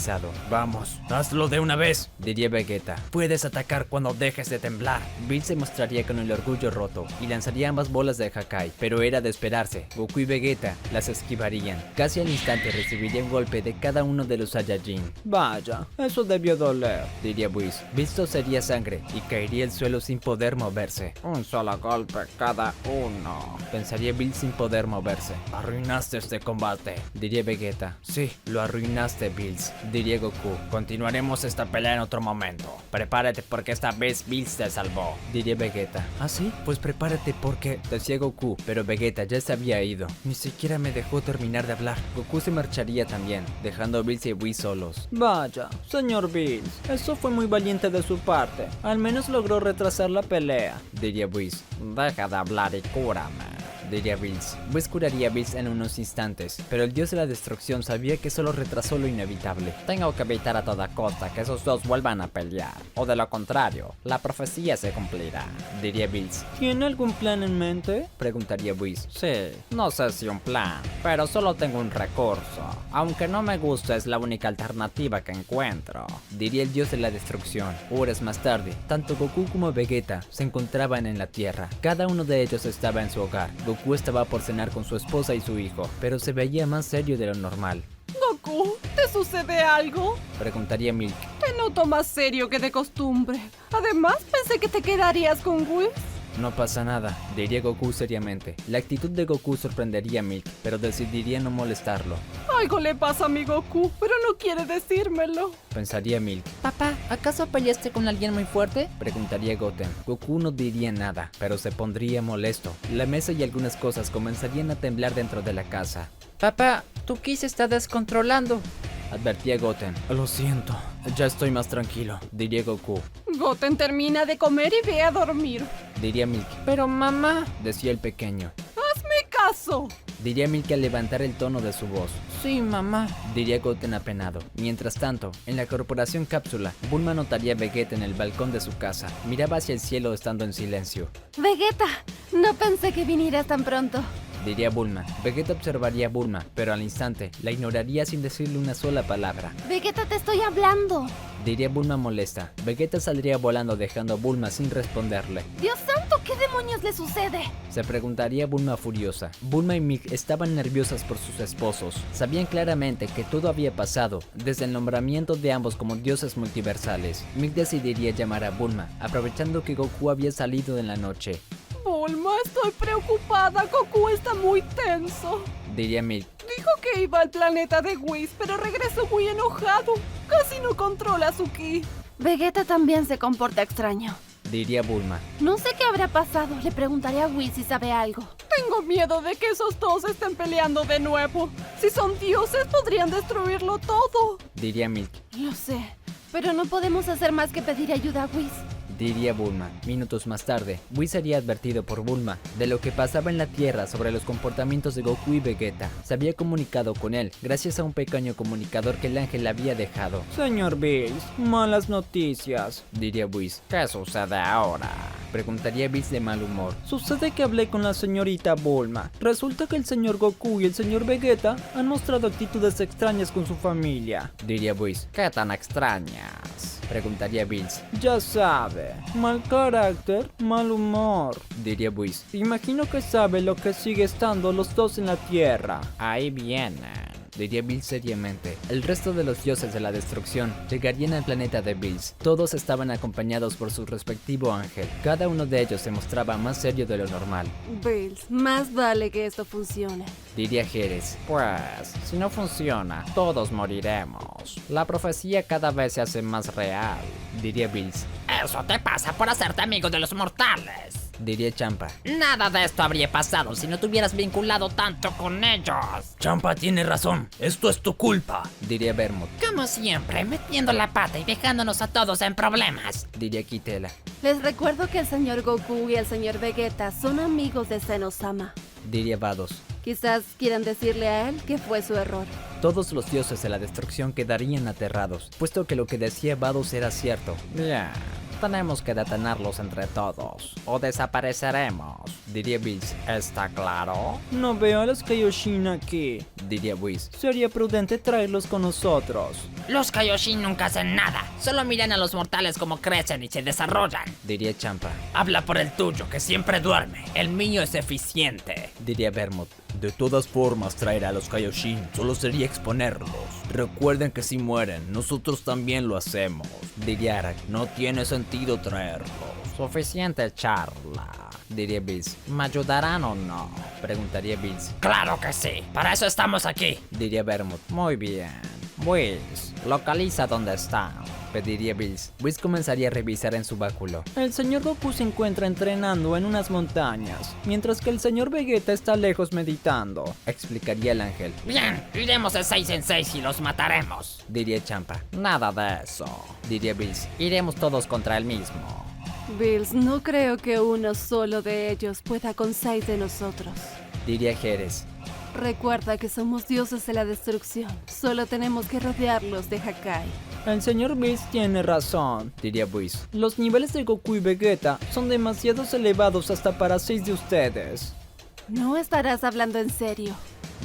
Vamos, hazlo de una vez, diría Vegeta. Puedes atacar cuando dejes de temblar. Bills se mostraría con el orgullo roto y lanzaría ambas bolas de Hakai, pero era de esperarse. Goku y Vegeta las esquivarían. Casi al instante recibiría un golpe de cada uno de los Saiyajin. Vaya, eso debió doler, diría Whis. Bills tosería sangre y caería al suelo sin poder moverse. Un solo golpe cada uno, pensaría Bills sin poder moverse. Arruinaste este combate, diría Vegeta. Sí, lo arruinaste, Bills, diría Goku. Continuaremos esta pelea en otro momento. Prepárate porque esta vez Bills te salvó, diría Vegeta. ¿Ah, sí? Pues prepárate porque... decía Goku, pero Vegeta ya se había ido. Ni siquiera me dejó terminar de hablar. Goku se marcharía también, dejando a Bills y Whis solos. Vaya, señor Bills, eso fue muy valiente de su parte. Al menos logró retrasar la pelea, diría Whis. Deja de hablar y cúrame, diría Bills. Whis curaría a Bills en unos instantes, pero el dios de la destrucción sabía que solo retrasó lo inevitable. Tengo que evitar a toda costa que esos dos vuelvan a pelear, o de lo contrario, la profecía se cumplirá, diría Bills. ¿Tiene algún plan en mente?, preguntaría Whis. Sí, no sé si un plan, pero solo tengo un recurso. Aunque no me gusta, es la única alternativa que encuentro, diría el dios de la destrucción. Horas más tarde, tanto Goku como Vegeta se encontraban en la Tierra. Cada uno de ellos estaba en su hogar. Goku estaba por cenar con su esposa y su hijo, pero se veía más serio de lo normal. Goku, ¿te sucede algo?, preguntaría Milk. Te noto más serio que de costumbre. Además, pensé que te quedarías con Whis. No pasa nada, diría Goku seriamente. La actitud de Goku sorprendería a Milk, pero decidiría no molestarlo. Algo le pasa a mi Goku, pero no quiere decírmelo. Pensaría Milk. Papá, ¿acaso peleaste con alguien muy fuerte? Preguntaría Goten. Goku no diría nada, pero se pondría molesto. La mesa y algunas cosas comenzarían a temblar dentro de la casa. Papá, tu ki se está descontrolando. Advertía Goten. Lo siento, ya estoy más tranquilo, diría Goku. Goten termina de comer y ve a dormir. Diría Milk. Pero mamá, Decía el pequeño. ¡Hazme caso! Diría Milk al levantar el tono de su voz. sí, mamá. Diría Goten apenado. Mientras tanto, en la corporación Cápsula, Bulma notaría a Vegeta en el balcón de su casa. Miraba hacia el cielo estando en silencio. Vegeta, no pensé que vinieras tan pronto. Diría Bulma. Vegeta observaría a Bulma, pero al instante la ignoraría sin decirle una sola palabra. Vegeta, te estoy hablando. Diría Bulma molesta. Vegeta saldría volando dejando a Bulma sin responderle. Dios santo, ¿qué demonios le sucede? Se preguntaría Bulma furiosa. Bulma y Milk estaban nerviosas por sus esposos. Sabían claramente que todo había pasado, desde el nombramiento de ambos como dioses multiversales. Milk decidiría llamar a Bulma, aprovechando que Goku había salido en la noche. Bulma, estoy preocupada. Goku está muy tenso. Diría Milk. Dijo que iba al planeta de Whis, pero regresó muy enojado. Casi no controla su ki. Vegeta también se comporta extraño. Diría Bulma. No sé qué habrá pasado. Le preguntaré a Whis si sabe algo. Tengo miedo de que esos dos estén peleando de nuevo. Si son dioses, podrían destruirlo todo. Diría Milk. Lo sé, pero no podemos hacer más que pedir ayuda a Whis. Diría Bulma. Minutos más tarde, Whis sería advertido por Bulma de lo que pasaba en la Tierra sobre los comportamientos de Goku y Vegeta. Se había comunicado con él gracias a un pequeño comunicador que el ángel había dejado. Señor Bills, malas noticias. Diría Whis. ¿Qué sucede ahora? Preguntaría Bills de mal humor. Sucede que hablé con la señorita Bulma. Resulta que el señor Goku y el señor Vegeta han mostrado actitudes extrañas con su familia. Diría Whis. ¿Qué tan extrañas? Preguntaría Bills. Ya sabe, mal carácter, mal humor. Diría Whis. Imagino que sabe lo que sigue estando los dos en la Tierra. Ahí vienen. Diría Bills seriamente. El resto de los dioses de la destrucción llegarían al planeta de Bills. Todos estaban acompañados por su respectivo ángel. Cada uno de ellos se mostraba más serio de lo normal. Bills, más vale que esto funcione. Diría Jerez. Pues, si no funciona, todos moriremos. La profecía cada vez se hace más real. Diría Bills. Eso te pasa por hacerte amigo de los mortales. Diría Champa. Nada de esto habría pasado si no te hubieras vinculado tanto con ellos. Champa tiene razón, esto es tu culpa. Diría Bermud. Como siempre, metiendo la pata y dejándonos a todos en problemas. Diría Kitela. Les recuerdo que el señor Goku y el señor Vegeta son amigos de Zeno-sama. Diría Vados. Quizás quieran decirle a él que fue su error. Todos los dioses de la destrucción quedarían aterrados, puesto que lo que decía Vados era cierto. Bien, tenemos que detenerlos entre todos, o desapareceremos. Diría Bills. ¿Está claro? No veo a los Kaioshin aquí. Diría Whis. Sería prudente traerlos con nosotros. Los Kaioshin nunca hacen nada. Solo miran a los mortales como crecen y se desarrollan. Diría Champa. Habla por el tuyo, que siempre duerme. El mío es eficiente. Diría Bermud. De todas formas, traer a los Kaioshin solo sería exponerlos. Recuerden que si mueren, nosotros también lo hacemos. Diría Arak. No tiene sentido traerlos. Suficiente charla. Diría Bills. ¿Me ayudarán o no? Preguntaría Bills. Claro que sí. Para eso estamos aquí. Diría Bermud. Muy bien. Whis, localiza dónde están. Pediría Bills. Whis comenzaría a revisar en su báculo. El señor Goku se encuentra entrenando en unas montañas, mientras que el señor Vegeta está lejos meditando. Explicaría el ángel. Bien, iremos de 6 en 6 y los mataremos. Diría Champa. Nada de eso. Diría Bills. Iremos todos contra el mismo. Bills, no creo que uno solo de ellos pueda con 6 de nosotros. Diría Jerez. Recuerda que somos dioses de la destrucción. Solo tenemos que rodearlos de Hakai. El señor Bills tiene razón. Diría Whis. Los niveles de Goku y Vegeta son demasiado elevados hasta para 6 de ustedes. No estarás hablando en serio.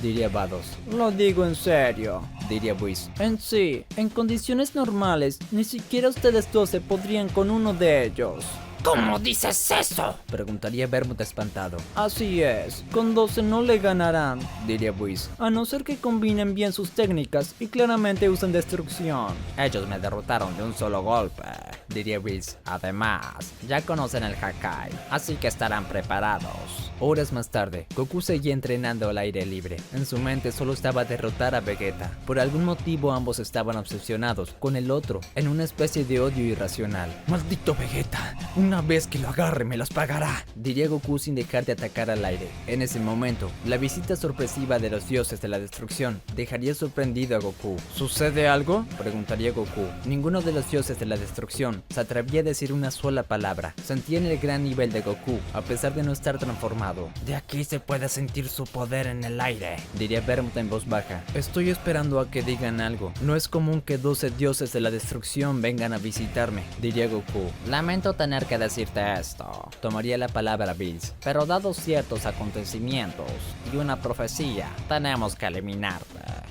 Diría Vados. Lo digo en serio. Diría Whis. En sí, en condiciones normales, ni siquiera ustedes dos se podrían con uno de ellos. ¿Cómo dices eso? Preguntaría Vermouth espantado. Así es, con 12 no le ganarán, Diría Whis. a no ser que combinen bien sus técnicas y claramente usen destrucción. Ellos me derrotaron de un solo golpe. Diría Whis. Además, ya conocen el Hakai, así que estarán preparados. Horas más tarde, Goku seguía entrenando al aire libre. En su mente solo estaba derrotar a Vegeta. Por algún motivo ambos estaban obsesionados con el otro, en una especie de odio irracional. Maldito Vegeta, una vez que lo agarre me los pagará. Diría Goku sin dejar de atacar al aire. En ese momento, la visita sorpresiva de los dioses de la destrucción dejaría sorprendido a Goku. ¿Sucede algo? Preguntaría Goku. Ninguno de los dioses de la destrucción se atrevía a decir una sola palabra. Sentían el gran nivel de Goku, a pesar de no estar transformado. De aquí se puede sentir su poder en el aire, Diría Vermouth en voz baja. Estoy esperando a que digan algo. No es común que 12 dioses de la destrucción vengan a visitarme, diría Goku. Lamento tener que decirte esto, Tomaría la palabra Bills. pero dados ciertos acontecimientos y una profecía, tenemos que eliminarte.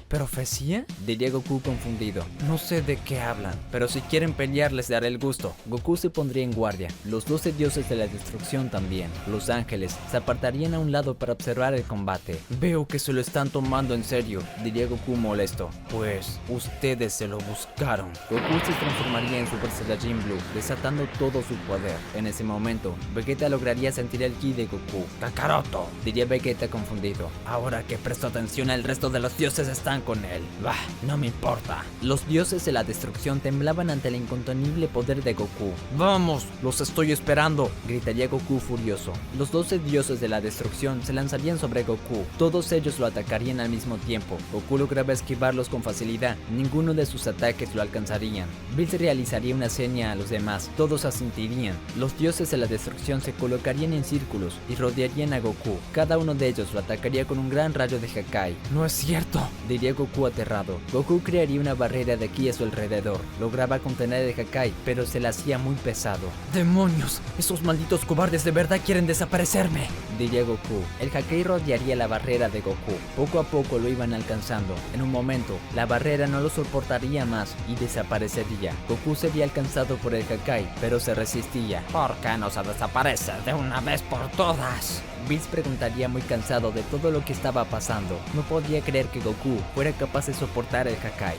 ¿Profecía? Diría Goku confundido. No sé de qué hablan, pero si quieren pelear les daré el gusto. Goku se pondría en guardia. Los 12 dioses de la destrucción también. Los ángeles se apartarían a un lado para observar el combate. Veo que se lo están tomando en serio, diría Goku molesto. Pues, ustedes se lo buscaron. Goku se transformaría en Super Saiyajin Blue, desatando todo su poder. En ese momento, Vegeta lograría sentir el ki de Goku. Kakaroto. Diría Vegeta confundido. Ahora que presto atención, el resto de los dioses están con él. Bah, no me importa. Los dioses de la destrucción temblaban ante el incontenible poder de Goku. Vamos, los estoy esperando. Gritaría Goku furioso. Los 12 dioses de la destrucción se lanzarían sobre Goku. Todos ellos lo atacarían al mismo tiempo. Goku lograba esquivarlos con facilidad. Ninguno de sus ataques lo alcanzarían. Bills realizaría una seña a los demás. Todos asentirían. Los dioses de la destrucción se colocarían en círculos y rodearían a Goku. Cada uno de ellos lo atacaría con un gran rayo de Hakai. No es cierto, diría Goku aterrado. Goku crearía una barrera de ki a su alrededor. Lograba contener el Hakai, pero se la hacía muy pesado. ¡Demonios! Esos malditos cobardes de verdad quieren desaparecerme, diría Goku. El Hakai rodearía la barrera de Goku. Poco a poco lo iban alcanzando. En un momento, la barrera no lo soportaría más y desaparecería. Goku sería alcanzado por el Hakai, pero se resistía. ¿Por qué no se desaparece de una vez por todas? Bills preguntaría muy cansado de todo lo que estaba pasando. No podía creer que Goku fuera capaz de soportar el Hakai.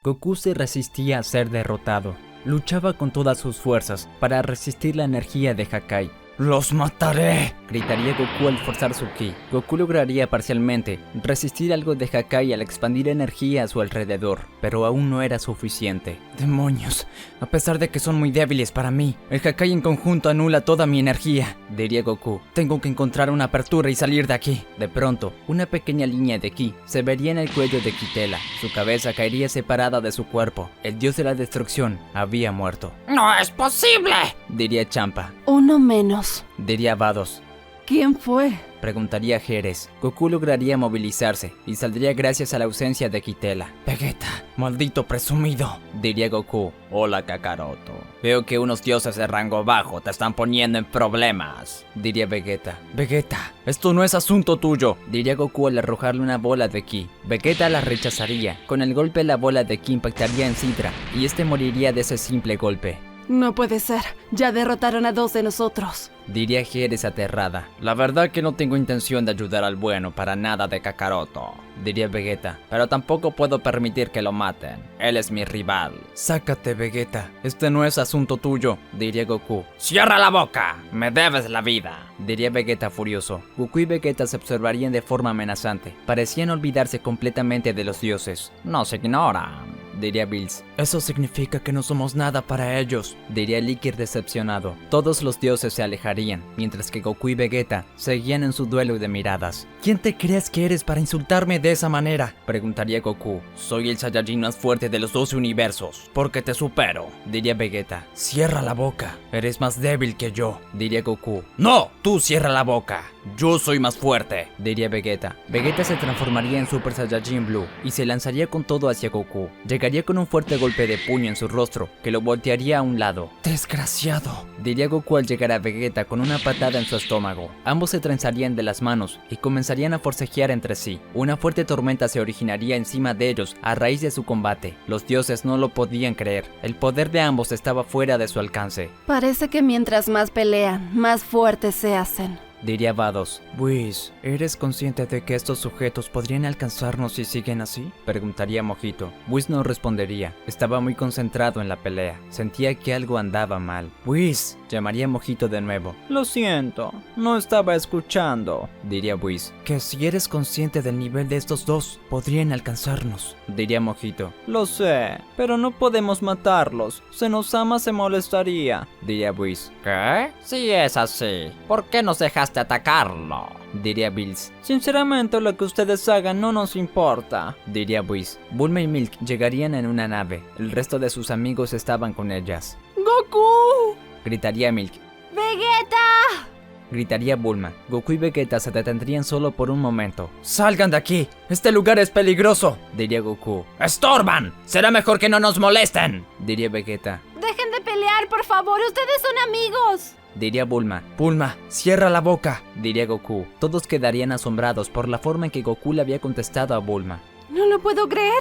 Goku se resistía a ser derrotado. Luchaba con todas sus fuerzas para resistir la energía de Hakai. ¡Los mataré!, gritaría Goku al forzar su ki. Goku lograría parcialmente resistir algo de Hakai al expandir energía a su alrededor, pero aún no era suficiente. ¡Demonios! A pesar de que son muy débiles para mí, el Hakai en conjunto anula toda mi energía, diría Goku. Tengo que encontrar una apertura y salir de aquí. De pronto, una pequeña línea de ki se vería en el cuello de Kitela. Su cabeza caería separada de su cuerpo. El dios de la destrucción había muerto. ¡No es posible!, diría Champa. Uno menos. Diría Vados. ¿Quién fue? Preguntaría Jerez. Goku lograría movilizarse y saldría gracias a la ausencia de Kitela. Vegeta, maldito presumido, diría Goku. Hola Kakaroto, veo que unos dioses de rango bajo te están poniendo en problemas, diría Vegeta. Vegeta, esto no es asunto tuyo, diría Goku al arrojarle una bola de ki. Vegeta la rechazaría. Con el golpe la bola de ki impactaría en Sidra y este moriría de ese simple golpe. No puede ser. Ya derrotaron a 2 de nosotros, diría Jerez aterrada. La verdad que no tengo intención de ayudar al bueno para nada de Kakaroto, diría Vegeta. pero tampoco puedo permitir que lo maten. Él es mi rival. Sácate, Vegeta. Este no es asunto tuyo, diría Goku. ¡Cierra la boca! ¡Me debes la vida!, diría Vegeta furioso. Goku y Vegeta se observarían de forma amenazante. Parecían olvidarse completamente de los dioses. No se ignoran, diría Bills. Eso significa que no somos nada para ellos, diría Liquid decepcionado. Todos los dioses se alejarían, mientras que Goku y Vegeta seguían en su duelo de miradas. ¿Quién te crees que eres para insultarme de esa manera?, preguntaría Goku. Soy el Saiyajin más fuerte de los 12 universos, porque te supero, diría Vegeta. Cierra la boca, eres más débil que yo, diría Goku. No, tú cierra la boca, yo soy más fuerte, diría Vegeta. Vegeta se transformaría en Super Saiyajin Blue y se lanzaría con todo hacia Goku. Llegaría Llegaría con un fuerte golpe de puño en su rostro, que lo voltearía a un lado. ¡Desgraciado! Diría Goku al llegar a Vegeta con una patada en su estómago. Ambos se trenzarían de las manos y comenzarían a forcejear entre sí. Una fuerte tormenta se originaría encima de ellos a raíz de su combate. Los dioses no lo podían creer. El poder de ambos estaba fuera de su alcance. Parece que mientras más pelean, más fuertes se hacen. Diría Vados. Whis, ¿eres consciente de que estos sujetos podrían alcanzarnos si siguen así? Preguntaría Mojito. Whis no respondería. Estaba muy concentrado en la pelea. Sentía que algo andaba mal. Whis, Llamaría Mojito de nuevo. lo siento, no estaba escuchando. Diría Whis. Que si eres consciente del nivel de estos dos, podrían alcanzarnos. Diría Mojito. Lo sé, pero no podemos matarlos. Senosama se molestaría. Diría Whis. ¿Qué? Si es así, ¿por qué nos dejaste atacarlo? Diría Bills. Sinceramente, lo que ustedes hagan no nos importa. Diría Whis. Bulma y Milk llegarían en una nave. El resto de sus amigos estaban con ellas. ¡Goku! Gritaría Milk. ¡Vegeta! Gritaría Bulma. Goku y Vegeta se detendrían solo por un momento. ¡Salgan de aquí! ¡Este lugar es peligroso! Diría Goku. ¡Estorban! ¡Será mejor que no nos molesten! Diría Vegeta. Dejen de pelear, por favor, ustedes son amigos. Diría Bulma. Bulma, cierra la boca. Diría Goku. Todos quedarían asombrados por la forma en que Goku le había contestado a Bulma. No lo puedo creer.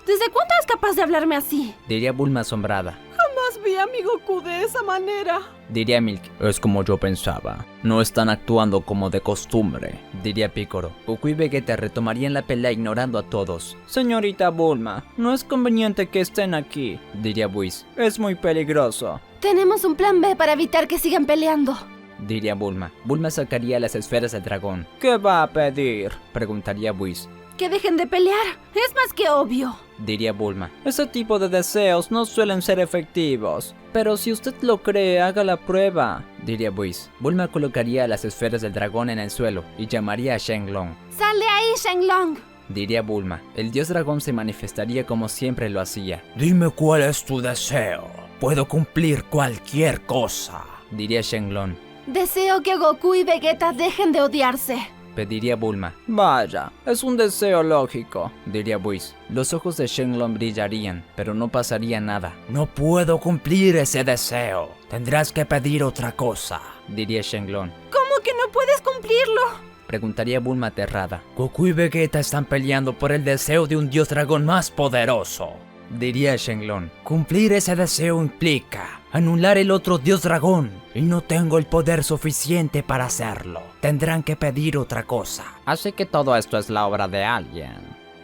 ¿Desde cuándo es capaz de hablarme así? Diría Bulma asombrada. Jamás vi a mi Goku de esa manera. Diría Milk. Es como yo pensaba. No están actuando como de costumbre. Diría Piccolo. Goku y Vegeta retomarían la pelea ignorando a todos. Señorita Bulma, no es conveniente que estén aquí. Diría Whis. Es muy peligroso. Tenemos un plan B para evitar que sigan peleando. Diría Bulma. Bulma sacaría las esferas del dragón. ¿Qué va a pedir? Preguntaría Whis. Que dejen de pelear. Es más que obvio. Diría Bulma. Ese tipo de deseos no suelen ser efectivos. Pero si usted lo cree, haga la prueba. Diría Whis. Bulma colocaría las esferas del dragón en el suelo y llamaría a Shenlong. ¡Sal de ahí, Shenlong! Diría Bulma. El dios dragón se manifestaría como siempre lo hacía. Dime cuál es tu deseo. Puedo cumplir cualquier cosa. Diría Shenlong. Deseo que Goku y Vegeta dejen de odiarse. Pediría Bulma. Vaya, es un deseo lógico. Diría Whis. Los ojos de Shenlong brillarían, pero no pasaría nada. No puedo cumplir ese deseo. Tendrás que pedir otra cosa. Diría Shenlong. ¿Cómo que no puedes cumplirlo? Preguntaría Bulma aterrada. Goku y Vegeta están peleando por el deseo de un dios dragón más poderoso. Diría Shenlong. Cumplir ese deseo implica anular el otro dios dragón, y no tengo el poder suficiente para hacerlo. Tendrán que pedir otra cosa. Así que todo esto es la obra de alguien.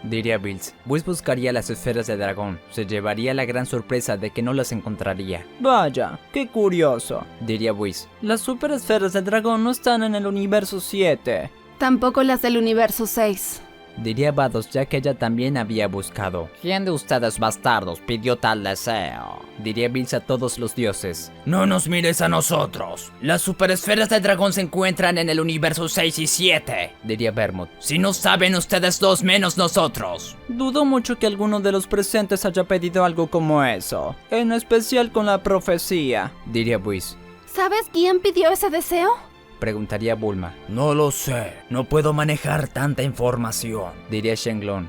Diría Bills. Whis buscaría las esferas de dragón. Se llevaría la gran sorpresa de que no las encontraría. Vaya, qué curioso. Diría Whis. Las super esferas del dragón no están en el universo 7. Tampoco las del universo 6. Diría Vados, ya que ella también había buscado. ¿Quién de ustedes bastardos pidió tal deseo? Diría Bills a todos los dioses. No nos mires a nosotros. Las superesferas del dragón se encuentran en el universo 6 y 7. Diría Bermud. Si no saben ustedes dos menos nosotros. Dudo mucho que alguno de los presentes haya pedido algo como eso. En especial con la profecía. Diría Whis. ¿Sabes quién pidió ese deseo? Preguntaría Bulma. No lo sé. No puedo manejar tanta información. Diría Shenlong.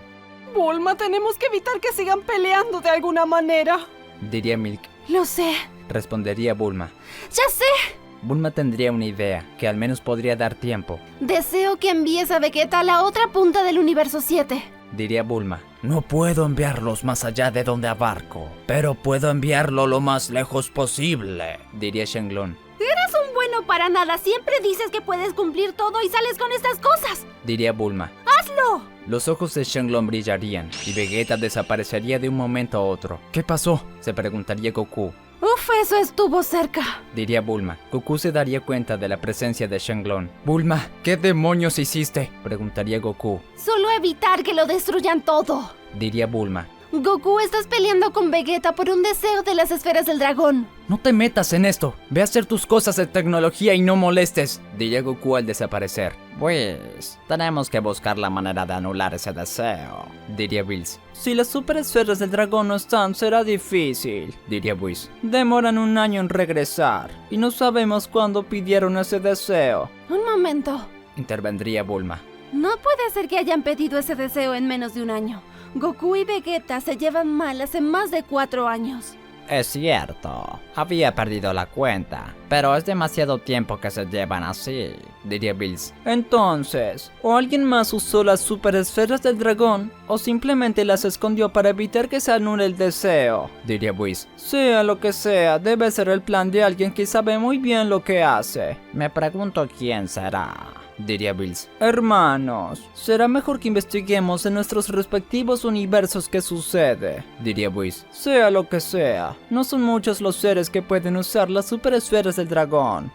Bulma, tenemos que evitar que sigan peleando de alguna manera. Diría Milk. Lo sé. Respondería Bulma. ¡Ya sé! Bulma tendría una idea, que al menos podría dar tiempo. Deseo que envíes a Vegeta a la otra punta del universo 7. Diría Bulma. No puedo enviarlos más allá de donde abarco, pero puedo enviarlo lo más lejos posible. Diría Shenlong. Eres un bueno para nada. Siempre dices que puedes cumplir todo y sales con estas cosas. Diría Bulma. ¡Hazlo! Los ojos de Shenlong brillarían y Vegeta desaparecería de un momento a otro. ¿Qué pasó? Se preguntaría Goku. Uf, eso estuvo cerca. Diría Bulma. Goku se daría cuenta de la presencia de Shenlong. Bulma, ¿qué demonios hiciste? Preguntaría Goku. Solo evitar que lo destruyan todo. Diría Bulma. Goku, estás peleando con Vegeta por un deseo de las esferas del dragón. No te metas en esto. Ve a hacer tus cosas de tecnología y no molestes. Diría Goku al desaparecer. Pues, tenemos que buscar la manera de anular ese deseo. Diría Bills. Si las super esferas del dragón no están, será difícil. Diría Whis. Demoran un año en regresar. Y no sabemos cuándo pidieron ese deseo. Un momento. Intervendría Bulma. No puede ser que hayan pedido ese deseo en menos de un año. Goku y Vegeta se llevan mal hace más de 4 años. Es cierto, había perdido la cuenta, pero es demasiado tiempo que se llevan así, diría Bills. Entonces, o alguien más usó las super esferas del dragón, o simplemente las escondió para evitar que se anule el deseo, diría Whis. Sea lo que sea, debe ser el plan de alguien que sabe muy bien lo que hace. Me pregunto quién será, diría Bills. Hermanos, será mejor que investiguemos en nuestros respectivos universos qué sucede, diría Whis. Sea lo que sea, no son muchos los seres que pueden usar las super esferas del dragón.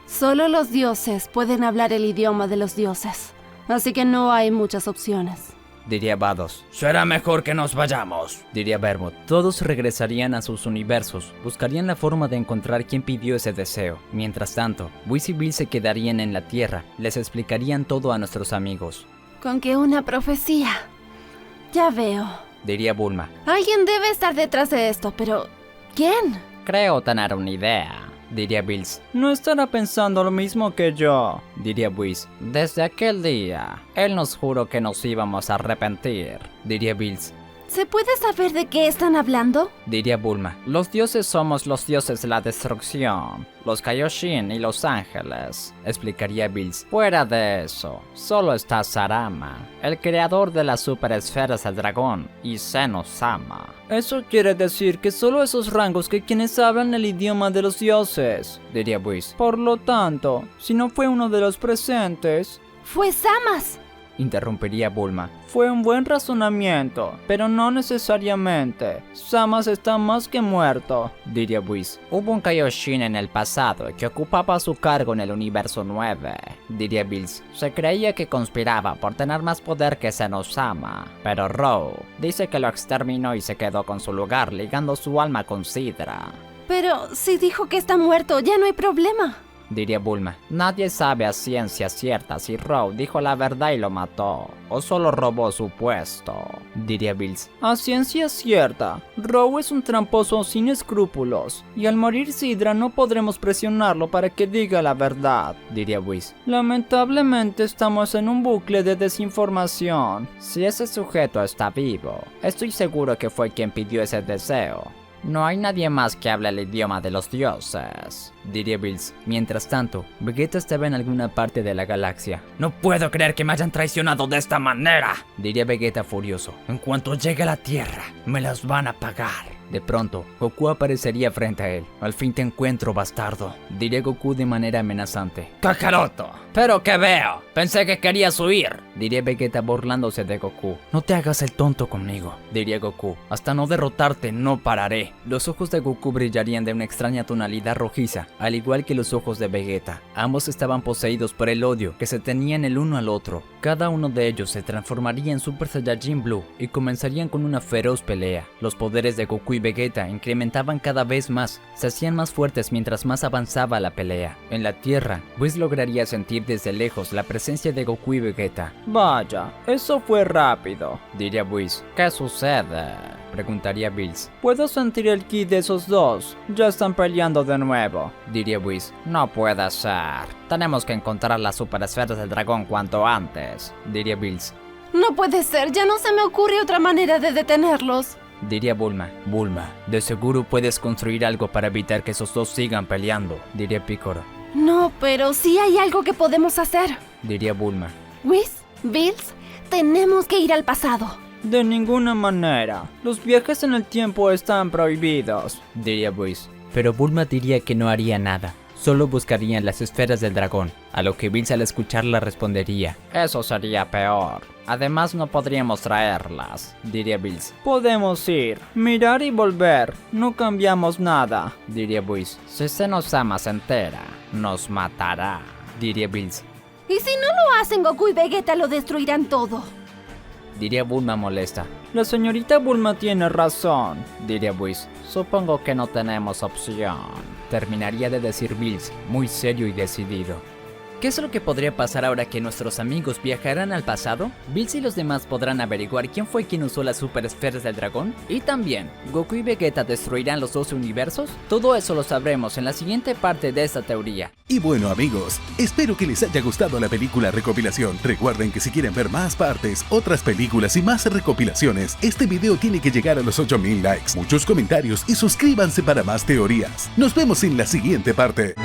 Solo los dioses pueden hablar el idioma de los dioses, así que no hay muchas opciones, diría Vados. Será mejor que nos vayamos, diría Vermouth. Todos regresarían a sus universos, buscarían la forma de encontrar quién pidió ese deseo. Mientras tanto, Whis y Bill se quedarían en la Tierra, les explicarían todo a nuestros amigos. Con que una profecía. Ya veo, diría Bulma. Alguien debe estar detrás de esto, pero ¿quién? Creo tener una idea, diría Bills. No estará pensando lo mismo que yo, diría Whis. Desde aquel día, él nos juró que nos íbamos a arrepentir, diría Bills. ¿Se puede saber de qué están hablando? diría Bulma. Los dioses somos los dioses de la destrucción, los Kaioshin y los ángeles, explicaría Bills. Fuera de eso, solo está Sarama, el creador de las super esferas del dragón, y Zeno-sama. Eso quiere decir que solo esos rangos que quienes hablan el idioma de los dioses, diría Whis. Por lo tanto, si no fue uno de los presentes, fue Samas, interrumpiría Bulma. Fue un buen razonamiento, pero no necesariamente. Samas está más que muerto, diría Whis. Hubo un Kaioshin en el pasado que ocupaba su cargo en el universo 9, diría Bills. Se creía que conspiraba por tener más poder que Zeno-sama, pero Rou dice que lo exterminó y se quedó con su lugar ligando su alma con Sidra. Pero si dijo que está muerto, ya no hay problema, diría Bulma. Nadie sabe a ciencia cierta si Rou dijo la verdad y lo mató, o solo robó su puesto, diría Bills. A ciencia cierta, Rou es un tramposo sin escrúpulos, y al morir Sidra no podremos presionarlo para que diga la verdad, diría Whis. Lamentablemente estamos en un bucle de desinformación. Si ese sujeto está vivo, estoy seguro que fue quien pidió ese deseo. No hay nadie más que hable el idioma de los dioses, diría Bills. Mientras tanto, Vegeta estaba en alguna parte de la galaxia. No puedo creer que me hayan traicionado de esta manera, diría Vegeta furioso. En cuanto llegue a la Tierra, me las van a pagar. De pronto, Goku aparecería frente a él. Al fin te encuentro, bastardo, diría Goku de manera amenazante. ¡Kakaroto! ¿Pero qué veo? Pensé que querías huir, diría Vegeta burlándose de Goku. No te hagas el tonto conmigo, diría Goku. Hasta no derrotarte, no pararé. Los ojos de Goku brillarían de una extraña tonalidad rojiza, al igual que los ojos de Vegeta. Ambos estaban poseídos por el odio que se tenían el uno al otro. Cada uno de ellos se transformaría en Super Saiyajin Blue y comenzarían con una feroz pelea. Los poderes de Goku y Vegeta incrementaban cada vez más, se hacían más fuertes mientras más avanzaba la pelea. En la Tierra, Whis lograría sentir desde lejos la presencia de Goku y Vegeta. Vaya, eso fue rápido, diría Whis. ¿Qué sucede?, preguntaría Bills. Puedo sentir el ki de esos dos. Ya están peleando de nuevo, diría Whis. No puede ser. Tenemos que encontrar las super esferas del dragón cuanto antes, diría Bills. No puede ser, ya no se me ocurre otra manera de detenerlos, diría Bulma. Bulma, de seguro puedes construir algo para evitar que esos dos sigan peleando, diría Piccolo. No, pero sí hay algo que podemos hacer, diría Bulma. Whis, Bills, tenemos que ir al pasado. De ninguna manera. Los viajes en el tiempo están prohibidos, diría Whis. Pero Bulma diría que no haría nada. Solo buscarían las esferas del dragón, a lo que Bills al escucharla respondería. Eso sería peor. Además no podríamos traerlas, diría Bills. Podemos ir, mirar y volver. No cambiamos nada, diría Whis. Si Zeno-sama se entera, nos matará, diría Bills. ¿Y si no lo hacen, Goku y Vegeta lo destruirán todo?, diría Bulma molesta. La señorita Bulma tiene razón, diría Whis. Supongo que no tenemos opción, terminaría de decir Bills, muy serio y decidido. ¿Qué es lo que podría pasar ahora que nuestros amigos viajarán al pasado? ¿Bills y los demás podrán averiguar quién fue quien usó las super esferas del dragón? Y también, ¿Goku y Vegeta destruirán los 12 universos? Todo eso lo sabremos en la siguiente parte de esta teoría. Y bueno amigos, espero que les haya gustado la película recopilación. Recuerden que si quieren ver más partes, otras películas y más recopilaciones, este video tiene que llegar a los 8000 likes, muchos comentarios y suscríbanse para más teorías. Nos vemos en la siguiente parte.